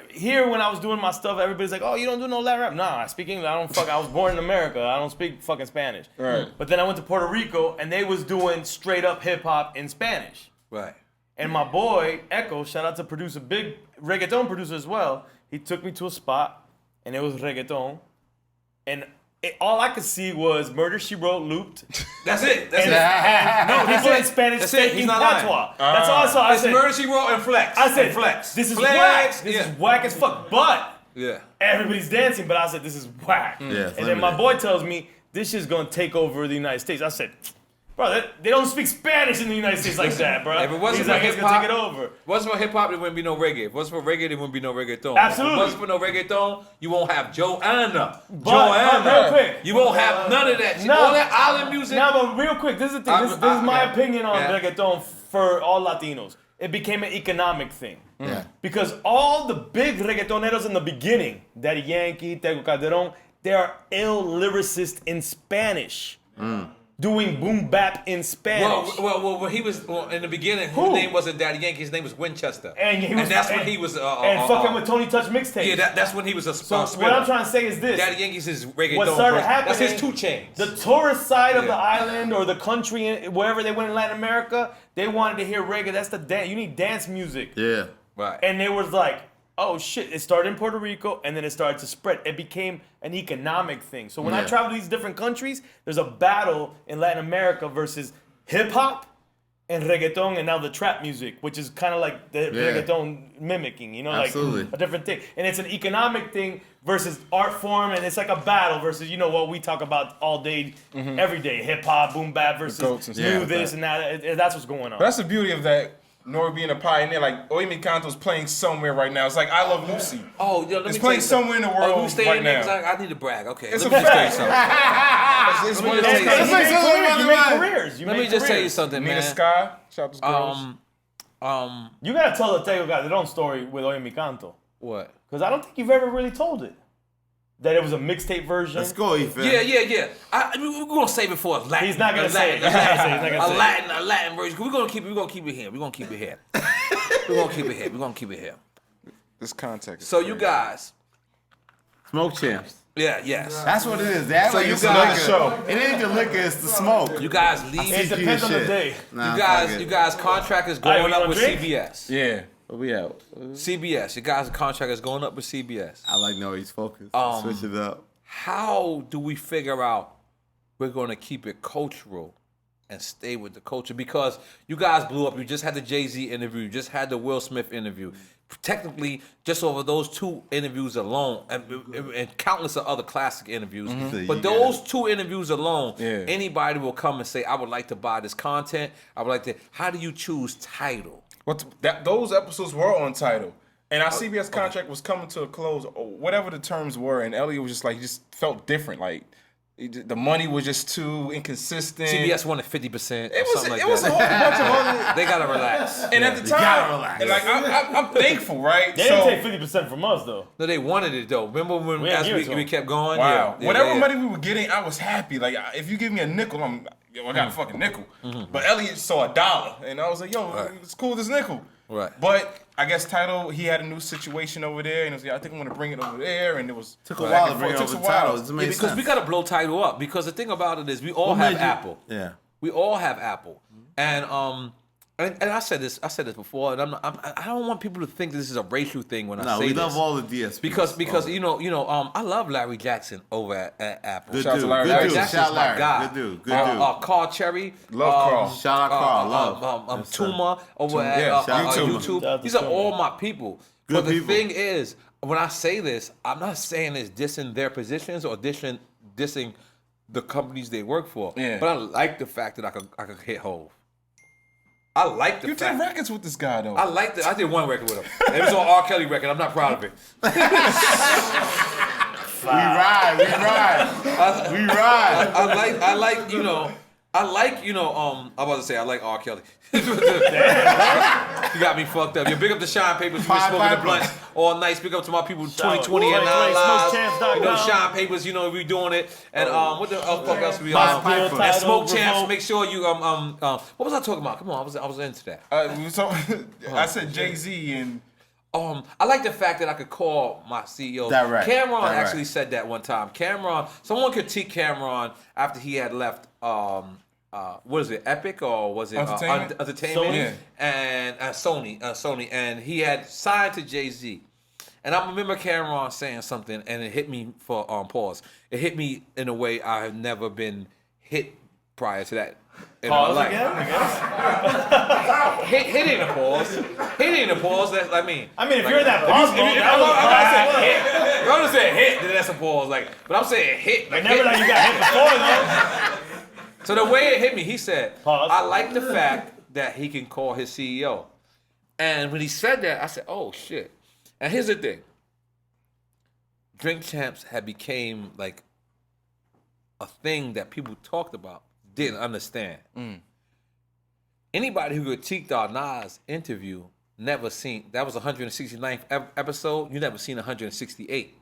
here when I was doing my stuff, everybody's like, "Oh, you don't do no Latin rap." Nah, I speak English. I was born in America. I don't speak fucking Spanish. Right. But then I went to Puerto Rico and they was doing straight up hip hop in Spanish. Right. And my boy Echo, shout out to producer, big reggaeton producer as well. He took me to a spot and it was reggaeton, and all I could see was Murder She Wrote looped. That's it. That's And, it. no, he said Spanish That's it. He's speaking not lying. patois. That's all I saw. I It's said, Murder She Wrote and Flex. I said, And Flex. This is Flex. whack. This Yeah. is whack as fuck. But Yeah. everybody's dancing. But I said, this is whack. Yeah, And then my boy tells me, this shit's gonna take over the United States. I said, bro, they don't speak Spanish in the United States like that, bro. If it wasn't He's for like, it's hip-hop- gonna take it over. If it wasn't for hip hop, there wouldn't be no reggae. If it wasn't for reggae, there wouldn't be no reggaeton. Absolutely. If it wasn't for no reggaeton, you won't have Joanna. But real quick. You won't have none of that shit. No. All that island music. Now, but real quick, this is the thing. This is my yeah. opinion on Yeah. reggaeton for all Latinos. It became an economic thing. Yeah. Because all the big reggaetoneros in the beginning, Daddy Yankee, Tego Calderon, they are ill lyricists in Spanish. Doing boom bap in Spanish. Well, he was in the beginning. Who? His name wasn't Daddy Yankee. His name was Winchester. And that's when he was. And fucking with Tony Touch mixtape. Yeah, that's when he was a. So what I'm trying to say is this. Daddy Yankee's his reggaeton. What started person. happening? That's his 2 Chains. The tourist side of Yeah. the island or the country, wherever they went in Latin America, they wanted to hear reggae. That's the dance. You need dance music. Yeah. Right. And they was like, oh shit, it started in Puerto Rico and then it started to spread. It became an economic thing. So when I Yeah. travel to these different countries, there's a battle in Latin America versus hip hop and reggaeton and now the trap music, which is kind of like the reggaeton mimicking, you know, Absolutely. like a different thing. And it's an economic thing versus art form, and it's like a battle versus, you know, what we talk about all day, every day, hip hop, boom bap versus goats and new stuff. this and that. That's what's going on. But that's the beauty of that. N.O.R.E being a pioneer, like Oimi Kanto's playing somewhere right now. It's like I Love Lucy. Oh, yo, let It's me playing tell you somewhere in the something. world Oh, we stay right in there now. 'cause I need to brag. Okay, It's let a me just tell you fact. something. It's Let one me of just those tell you You something. made careers. You made careers. Let me just tell you something, Mina man. Sky, shout out to girls. You gotta tell the Tego Calderon story with Oye Mi Canto. What? Because I don't think you've ever really told it. That it was a mixtape version. Let's go, Ethan. Yeah. We're gonna save it for a Latin. He's not gonna a say it. Latin- He's not gonna say it. He's not gonna say it. A Latin version. We're gonna keep it here. We're gonna keep it here. We're gonna keep it here. This context. So you guys, Smoke champs. yes. That's what it is. That's So like you it's guys- another show. It ain't the liquor, it's the smoke. You guys leave. It depends on the day. Nah, You guys contract is All right, going we up gonna with drink? CBS. Yeah. Where we out? CBS. You guys' contract is going up with CBS. I like N.O.R.E's focus. Switch it up. How do we figure out we're going to keep it cultural and stay with the culture? Because you guys blew up. You just had the Jay-Z interview. You just had the Will Smith interview. Technically, just over those 2 interviews alone, and countless of other classic interviews, but those 2 interviews alone, anybody will come and say, I would like to buy this content. I would like to. How do you choose Tidal? Those episodes were on Tidal. And our CBS contract was coming to a close, or whatever the terms were, and Elliot was just like, he just felt different. Like, The money was just too inconsistent. CBS wanted 50%. It was like it was a that. whole bunch of other. They gotta relax. And at the You gotta time, relax. like I'm thankful, right? They didn't take 50% from us though. No, they wanted it though. Remember when We didn't as give it to we them. kept going? Wow. Yeah, Whatever yeah. money we were getting, I was happy. Like, if you give me a nickel, I got a fucking nickel. But Elliot saw $1, and I was like, yo, it's cool, this nickel. Right. But I guess Tidal, he had a new situation over there, and it was like, I think I'm gonna bring it over there, and it was Took a while to bring Took over some the title. while. It Yeah, made because sense. we gotta blow Tidal up. Because the thing about it is, we all What have made you- Apple. Yeah. We all have Apple, and I said this before, and I don't want people to think this is a racial thing when I No, say we this. love all the DSPs. Because All you know I love Larry Jackson over at Apple. Good Shout out to dude. Larry Good dude. Jackson's Shout my Larry. guy. Good dude. Good dude. Carl Cherry. Love Carl. Shout out Carl. Love. Yes, sir. Tuma over at Yeah, shout out Tuma. YouTube. Shout out to These are Tuma. all my people. Good But the people. thing is, when I say this, I'm not saying it's dissing their positions or dissing the companies they work for. Yeah. But I like the fact that I could hit Hove. I like the You did fact. records with this guy though. I did one record with him. It was on R. Kelly record. I'm not proud of it. We ride. We ride. We ride. I like I'm about to say I like R. Kelly. You got me fucked up. You big up the Shine Papers for Pied smoking the Piper. blunts all night. Speak up to my people 2020 Ooh, and 9 2020 lives. smokechamps.com. You know Shine Papers. You know we doing it. And what the fuck else we Pied on? Piper. And Smoke Tidal, Champs. Revolt. Make sure you what was I talking about? Come on, I was into that. So I said Jay-Z and I like the fact that I could call my CEO. Direct. Cameron Direct. actually said that one time. Someone critiqued Cameron after he had left. What is it? Epic or was it Entertainment? Entertainment? Sony? And Sony, and he had signed to Jay-Z. And I remember Cameron saying something, and it hit me for pause. It hit me in a way I have never been hit prior to that. In my Pause life. again, I guess. Hit ain't a pause. Hit ain't a pause. That I mean. I mean, if you're in that pause mode, I'm gonna say hit, then that's a pause. But I'm saying hit. But never like you got hit before, though. So the way it hit me, he said, Pause. I like the fact that he can call his CEO. And when he said that, I said, oh shit. And here's the thing. Drink Champs had became like a thing that people talked about, didn't understand. Anybody who critiqued our Nas interview never seen, that was 169th episode, you never seen 168.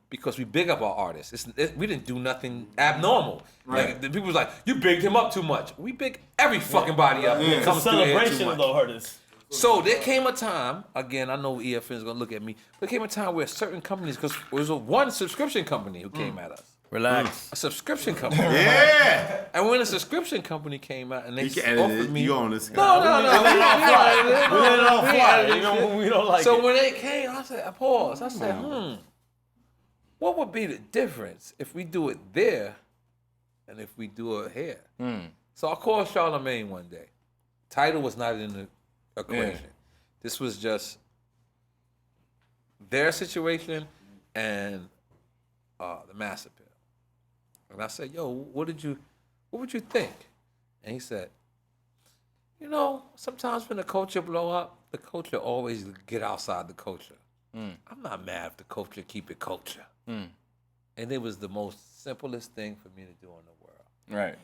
Because we big up our artists. We didn't do nothing abnormal. Right. Like the people was like, you bigged him up too much. We big every fucking body up. that It's a comes through here too celebration much. of the artists. So there came a time, again, I know EFN is gonna look at me, but there came a time where certain companies, because it was one subscription company who came at us. Relax. A subscription company. Yeah. And when a subscription company came out and they You can edit offered it. me, You own this. no, We let it all fly. You know, we don't like so it. when they came, I said, I paused. I said, what would be the difference if we do it there and if we do it here? So I called Charlamagne one day. Tidal was not in the equation. Yeah. This was just their situation and the master pill. And I said, yo, what would you think? And he said, sometimes when the culture blow up, the culture always get outside the culture. I'm not mad if the culture keep it culture. And it was the most simplest thing for me to do in the world. right.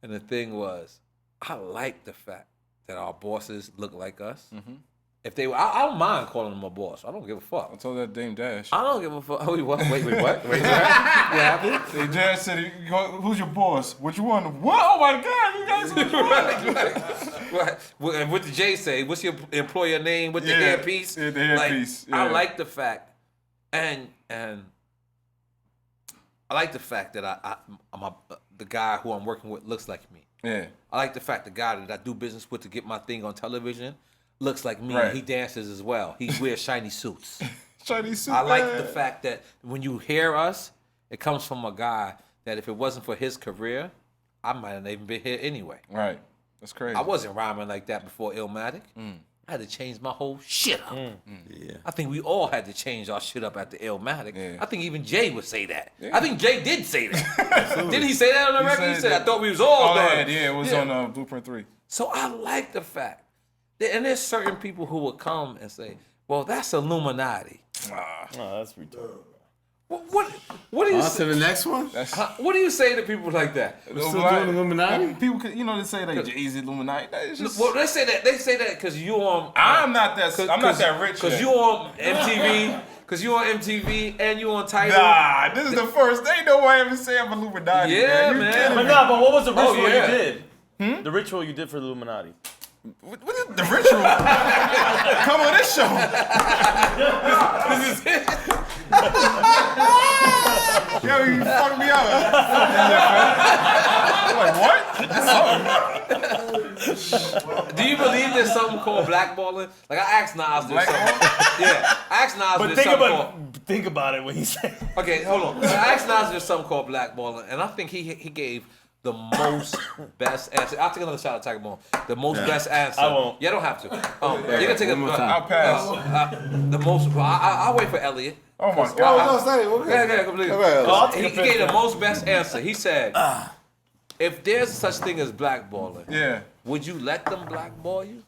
And the thing was, I like the fact that our bosses look like us. If they were, I don't mind calling them a boss. I don't give a I fuck. told that Dame Dash. I don't give a fuck. Wait, what? Wait, what? What happened? Hey, Dash said, "Who's your boss? What you want? What? Oh my God, you guys are Right. And what did Jay say? What's your employer name with the Yeah, hairpiece? yeah, the hairpiece, I yeah. like the fact, and I like the fact that I'm the guy who I'm working with looks like me. Yeah. I like the fact the guy that I do business with to get my thing on television looks like me. Right. He dances as well. He wears shiny suits. Chinese suit. I like the fact that when you hear us, it comes from a guy that if it wasn't for his career, I might have even been here anyway. Right. That's crazy. I wasn't rhyming like that before Illmatic. I had to change my whole shit up. Yeah. I think we all had to change our shit up after Illmatic. Yeah. I think even Jay would say that. Yeah. I think Jay did say that. Didn't he say that on the record? He said, that- I thought we was all Oh, done. yeah, it was on Blueprint 3. So I like the fact that, and there's certain people who will come and say, well, that's Illuminati. Oh, that's retarded. What do you On say? to the next one. What do you say to people like that? Still doing Illuminati? People could, they say that Jay-Z Illuminati. It's just, Well, they say that because you on. I'm not that rich. Because you on MTV. Because you on MTV and you on Tidal. Nah, this is the first. They know why I ever say I'm Illuminati. Yeah, man. But nah, but what was the ritual yeah. you did? The ritual you did for the Illuminati. What is the ritual? Come on this show. This is it. Yo, you fucked me up. I'm like, what? Do you believe there's something called blackballing? Like I asked Nas there's something. Yeah, I asked Nas But there's something called. think about it when you say. Okay, hold on. I asked Nas there's something called blackballing, and I think he gave the most best answer. I'll take another shot at Tiger Bomb. The most best answer. I won't. You don't have to. You can take a. I'll pass. The most. I'll wait for Elliot. Oh my Oh, God. no, say it. Okay. Completely. Okay. He gave the most best answer. He said, "If there's such thing as blackballing, Yeah. would you let them blackball you?"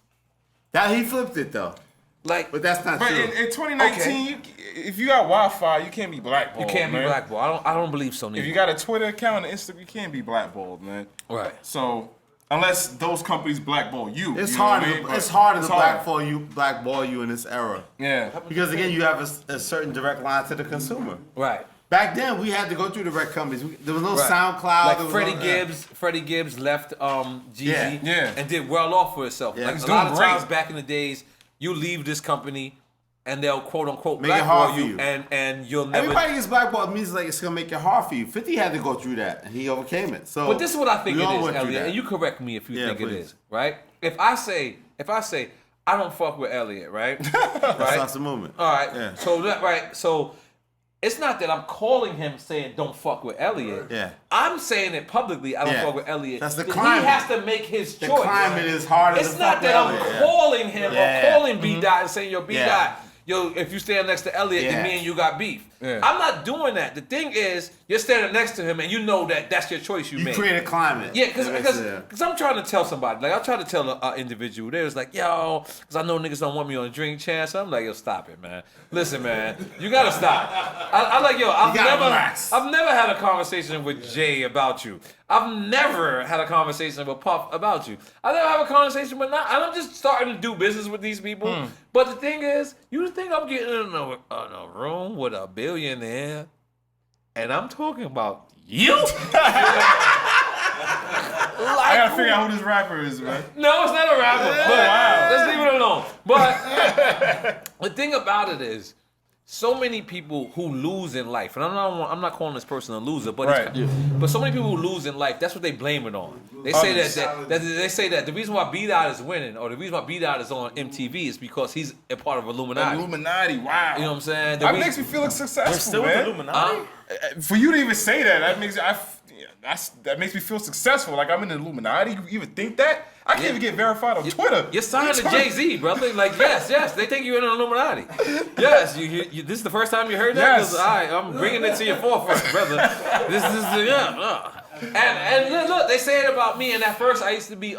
That he flipped it though, Like, but that's not But true. in 2019, if you got Wi-Fi, you can't be blackballed. you can't be man. blackballed. I don't believe so. If Neither. you got a Twitter account and Instagram, you can't be blackballed, man. Right. So unless those companies blackball you, It's you know hard. what I mean? But It's harder to it's hard. blackball you in this era Yeah. because again, you have a certain direct line to the consumer. Right. Back then, we had to go through the rec companies. There was no Right. SoundCloud. Like there was Freddie no, Gibbs. Freddie Gibbs left Jeezy Yeah. and did well off for himself. Yeah. Like He's a lot of doing times great. back in the days, you leave this company and they'll quote unquote Make it hard blackball for you, you. and you'll never. Everybody gets blackballed means like it's gonna make it hard for you. 50 had to go through that, and he overcame it. So, But this is what I think we it all is, went through Elliot, that. and you correct me if you Yeah, think it please. is, right? If I say I don't fuck with Elliot, right? That's right? the movement. All right. Yeah. So it's not that I'm calling him saying don't fuck with Elliot. Yeah. I'm saying it publicly. I don't Yeah. fuck with Elliot. That's the Then climate. He has to make his The choice. climate is harder. It's to not fuck that I'm with Elliot, calling him Yeah. or calling B.Dot and saying, yo, B.Dot, Yeah. yo, if you stand next to Elliot, Yeah. then me and you got beef. Yeah. I'm not doing that. The thing is, you're standing next to him and you know that that's your choice you You made. create a climate. Yeah, That makes it- because I'm trying to tell somebody. Like, I try to tell an individual. They was like, yo, because I know niggas don't want me on a drink chance. I'm like, yo, stop it, man. Listen, man, you got to stop. I like, yo, I've gotta never relax. had a conversation with Jay about you. I've never had a conversation with Puff about you. I never have a conversation with not. And I'm just starting to do business with these people. But the thing is, you think I'm getting in a room with a billionaire, and I'm talking about you? I gotta figure out who this rapper is, man. No, it's not a rapper. But wow. let's leave it alone. But the thing about it is, so many people who lose in life, and I'm not calling this person a loser, but Right. but so many people who lose in life, that's what they blame it on. They say that they say that the reason why B.Dot is winning, or the reason why B.Dot is on MTV, is because he's a part of Illuminati. Illuminati, wow. You know what I'm saying? The That reason- makes me feel successful, Still with man. Illuminati? For you to even say that, that makes me feel successful. Like I'm in the Illuminati. You even think that? I can't even get verified on Twitter. You're signed to Jay-Z, brother. Like, yes, they think you're in an Illuminati. Yes, you this is the first time you heard that? Yes. 'Cause I'm bringing it to your forefront, brother. This is, And look, they say it about me, and at first I used to be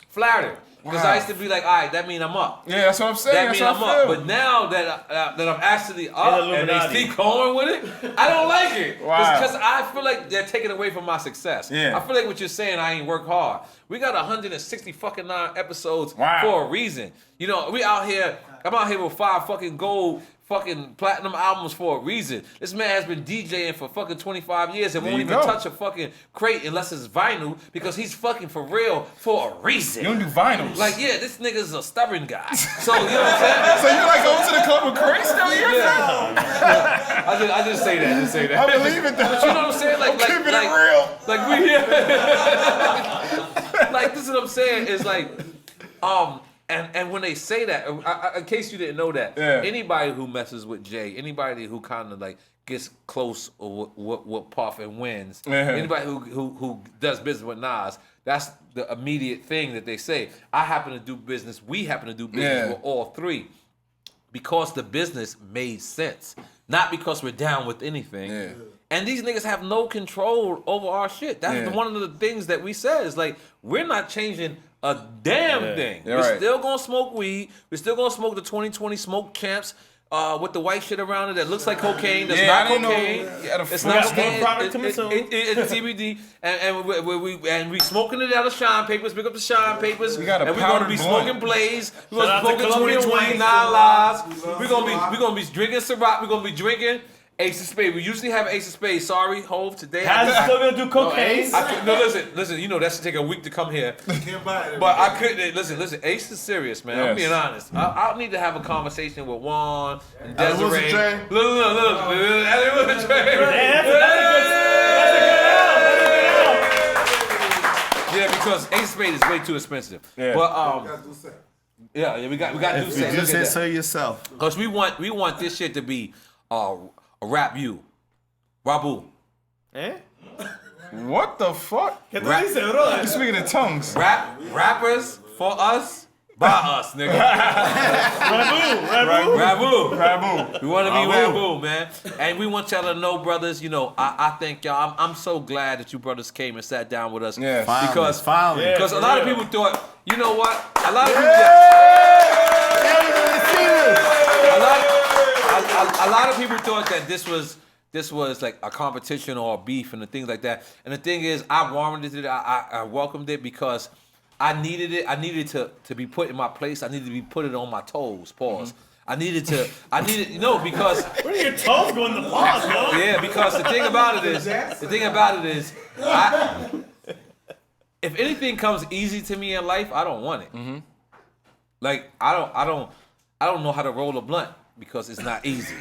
flattered. Because I used to be like, all right, that mean I'm up. Yeah, that's what I'm saying. That That's mean what I'm I up. feel. But now that I'm actually up and they Illuminati. keep going with it, I don't like it. Wow. Because I feel like they're taking away from my success. Yeah. I feel like what you're saying, I ain't work hard. We got 160 fucking 9 episodes Wow. for a reason. You know, I'm out here with 5 fucking gold fucking platinum albums for a reason. This man has been DJing for fucking 25 years and won't you even go. touch a fucking crate unless it's vinyl because he's fucking for real for a reason. You don't do vinyls. Like, yeah, this nigga's a stubborn guy. So, you know what I'm saying? so you like go to the club with Chris still here? Yeah. I just say that. Just say that. I believe it though. But you know what I'm saying? Like, I'm keeping it real. Like like this is what I'm saying is like, and when they say that, in case you didn't know that, Yeah. anybody who messes with Jay, anybody who kind of like gets close or with Puff and wins, anybody who does business with Nas, that's the immediate thing that they say. I happen to do business. We happen to do business with all three. Because the business made sense, not because we're down with anything. Yeah. And these niggas have no control over our shit. That's one of the things that we said. Is like, we're not changing a damn thing. Yeah, We're right. still gonna smoke weed. We're still gonna smoke the 2020 smoke champs. with the white shit around it that looks like cocaine. That's Yeah, not I didn't know cocaine. you had a It's fruit not got cocaine. more product coming soon. It's CBD, and we smoking it out of shine papers. Pick up the shine papers. We got a and we're gonna powdered be blunt. smoking Blaze. We're Shout gonna out be to smoking Colombian 2020 White. 9 lives. We're gonna be drinking Ciroc. We're gonna be drinking Ace of Spades. We usually have Ace of Spades. Sorry, Hove, today. How's it still gonna do cocaine? Ace? Listen. You know that should take a week to come here. Can't buy it. But I couldn't. Listen. Ace is serious, man. I'm Yes. being honest. I'll need to have a conversation with Juan and Elliot Wilson Desiree. Dre. Look. Elliot Wilson Dre. Hey, that's a good Yeah, because Ace of Spades is way too expensive. Yeah. But Guys do say. yeah, we got to do If you say. do say so yourself. Because we want this shit to be a rap you, Rabu. Eh? What the fuck? ¿Qué tú Rap- dices, bro? You speaking in tongues? Rappers for us, by us, nigga. Rabu. Rabu. Rabu. We want to be Rabu, man. And we want y'all to know, brothers, you know, I thank y'all. I'm so glad that you brothers came and sat down with us. Yes. Finally. Yeah. Because a lot of people thought, you know what? A lot of people. A lot of people thought that this was like a competition or a beef and the things like that. And the thing is, I warranted it. I welcomed it because I needed it. I needed to be put in my place. I needed to be put it on my toes. Pause. I needed because Where are your toes going to pause, bro? yeah, because the thing about it is, if anything comes easy to me in life, I don't want it. Like I don't know how to roll a blunt because it's not easy.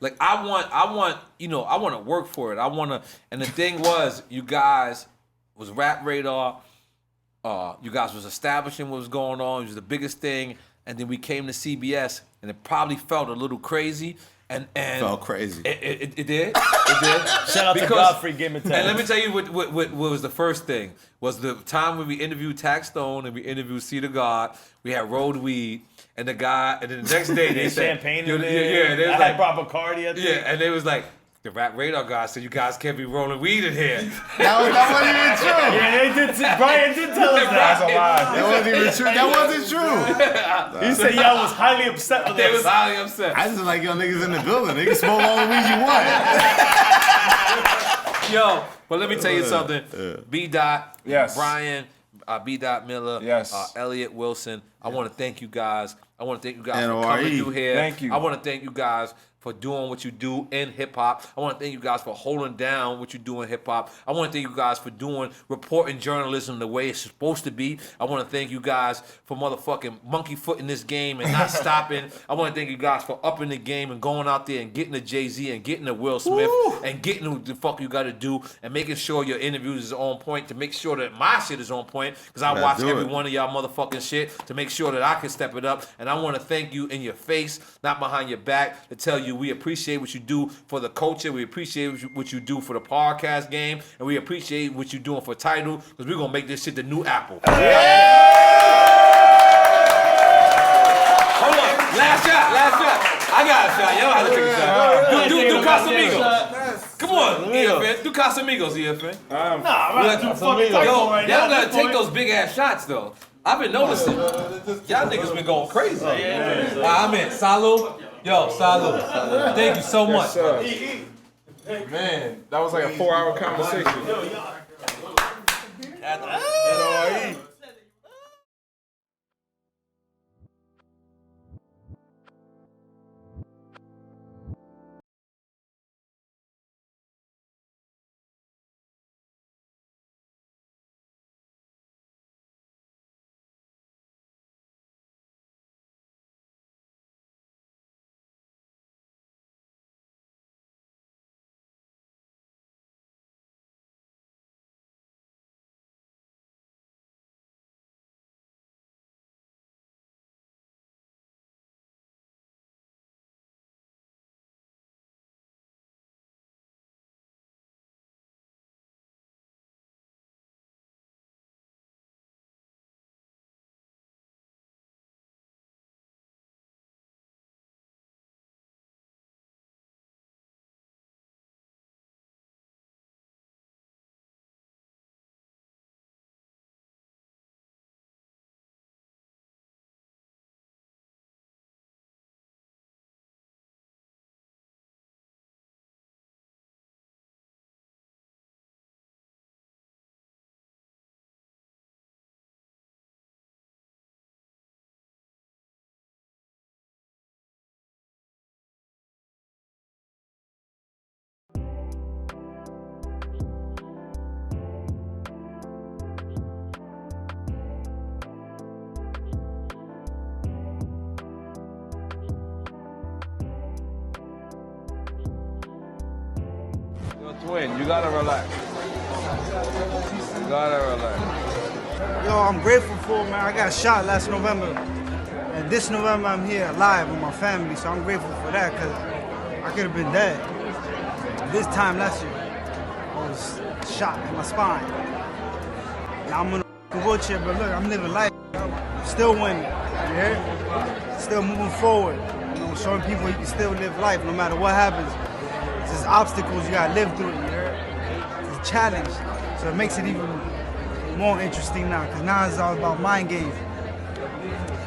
Like I want to work for it. And the thing was, you guys was Rap Radar. You guys was establishing what was going on. It was the biggest thing. And then we came to CBS, and it probably felt a little crazy. And Felt crazy. It did. It did. Shout out to Godfrey Game and And let me tell you what was the first thing. Was the time when we interviewed Tax Stone and we interviewed Cedar God. We had rolled weed. And the guy, and then the next day they said, champagne yeah, in there. they was I like, had proper Bacardi, I think. yeah, and they was like, the Rap Radar guy said you guys can't be rolling weed in here. That wasn't even true. Yeah, they did. Brian did tell us That's that. a lie. That wasn't even true. That wasn't true. He said y'all was highly upset with They was us. highly upset. I just like y'all niggas in the building. They can smoke all the weed you want. Yo, but let me tell you something. B.Dot, Yes. Brian, B.Dot Miller, Yes. Elliot Wilson. I want to thank you guys. I want to thank you guys for N.O.R.E. coming through here. Thank you. I want to thank you guys for doing what you do in hip hop. I want to thank you guys for holding down what you do in hip hop. I want to thank you guys for doing reporting journalism the way it's supposed to be. I want to thank you guys for motherfucking monkey footing this game and not stopping. I want to thank you guys for upping the game and going out there and getting the Jay-Z and getting the Will Smith and getting what the fuck you got to do and making sure your interviews is on point to make sure that my shit is on point because I watch do every it. one of y'all motherfucking shit to make sure that I can step it up. And I want to thank you in your face, not behind your back, to tell you we appreciate what you do for the culture. We appreciate what you do for the podcast game. And we appreciate what you're doing for Tidal because we're going to make this shit the new Apple. Hold on. Last shot. I got a shot. Y'all have to take a shot. Do Casamigos. Come on, EFN. Do Casamigos, EFN. Nah, I'm about to do fucking taco Yo, right y'all now. gotta take those big ass shots though. I've been noticing. Y'all niggas been going crazy. I'm in. Salud. Yo, salud. Thank you so much. Man, that was like a 4-hour conversation. N.O.R.E. Twin, you gotta relax. You gotta relax. Yo, I'm grateful for, man. I got shot last November. And this November, I'm here alive with my family. So I'm grateful for that, because I could have been dead. This time last year, I was shot in my spine. Now I'm in a wheelchair, but look, I'm living life. I'm still winning. You hear? Still moving forward. You know, showing people you can still live life no matter what happens. It's just obstacles you gotta live through. You hear? It's a challenge. So it makes it even more interesting now, because now it's all about mind games.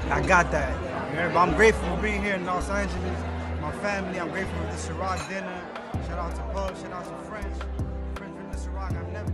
I got that. You hear? But I'm grateful for being here in Los Angeles. My family, I'm grateful for the Ciroc dinner. Shout out to Bub, shout out to French. French from the Ciroc, I've never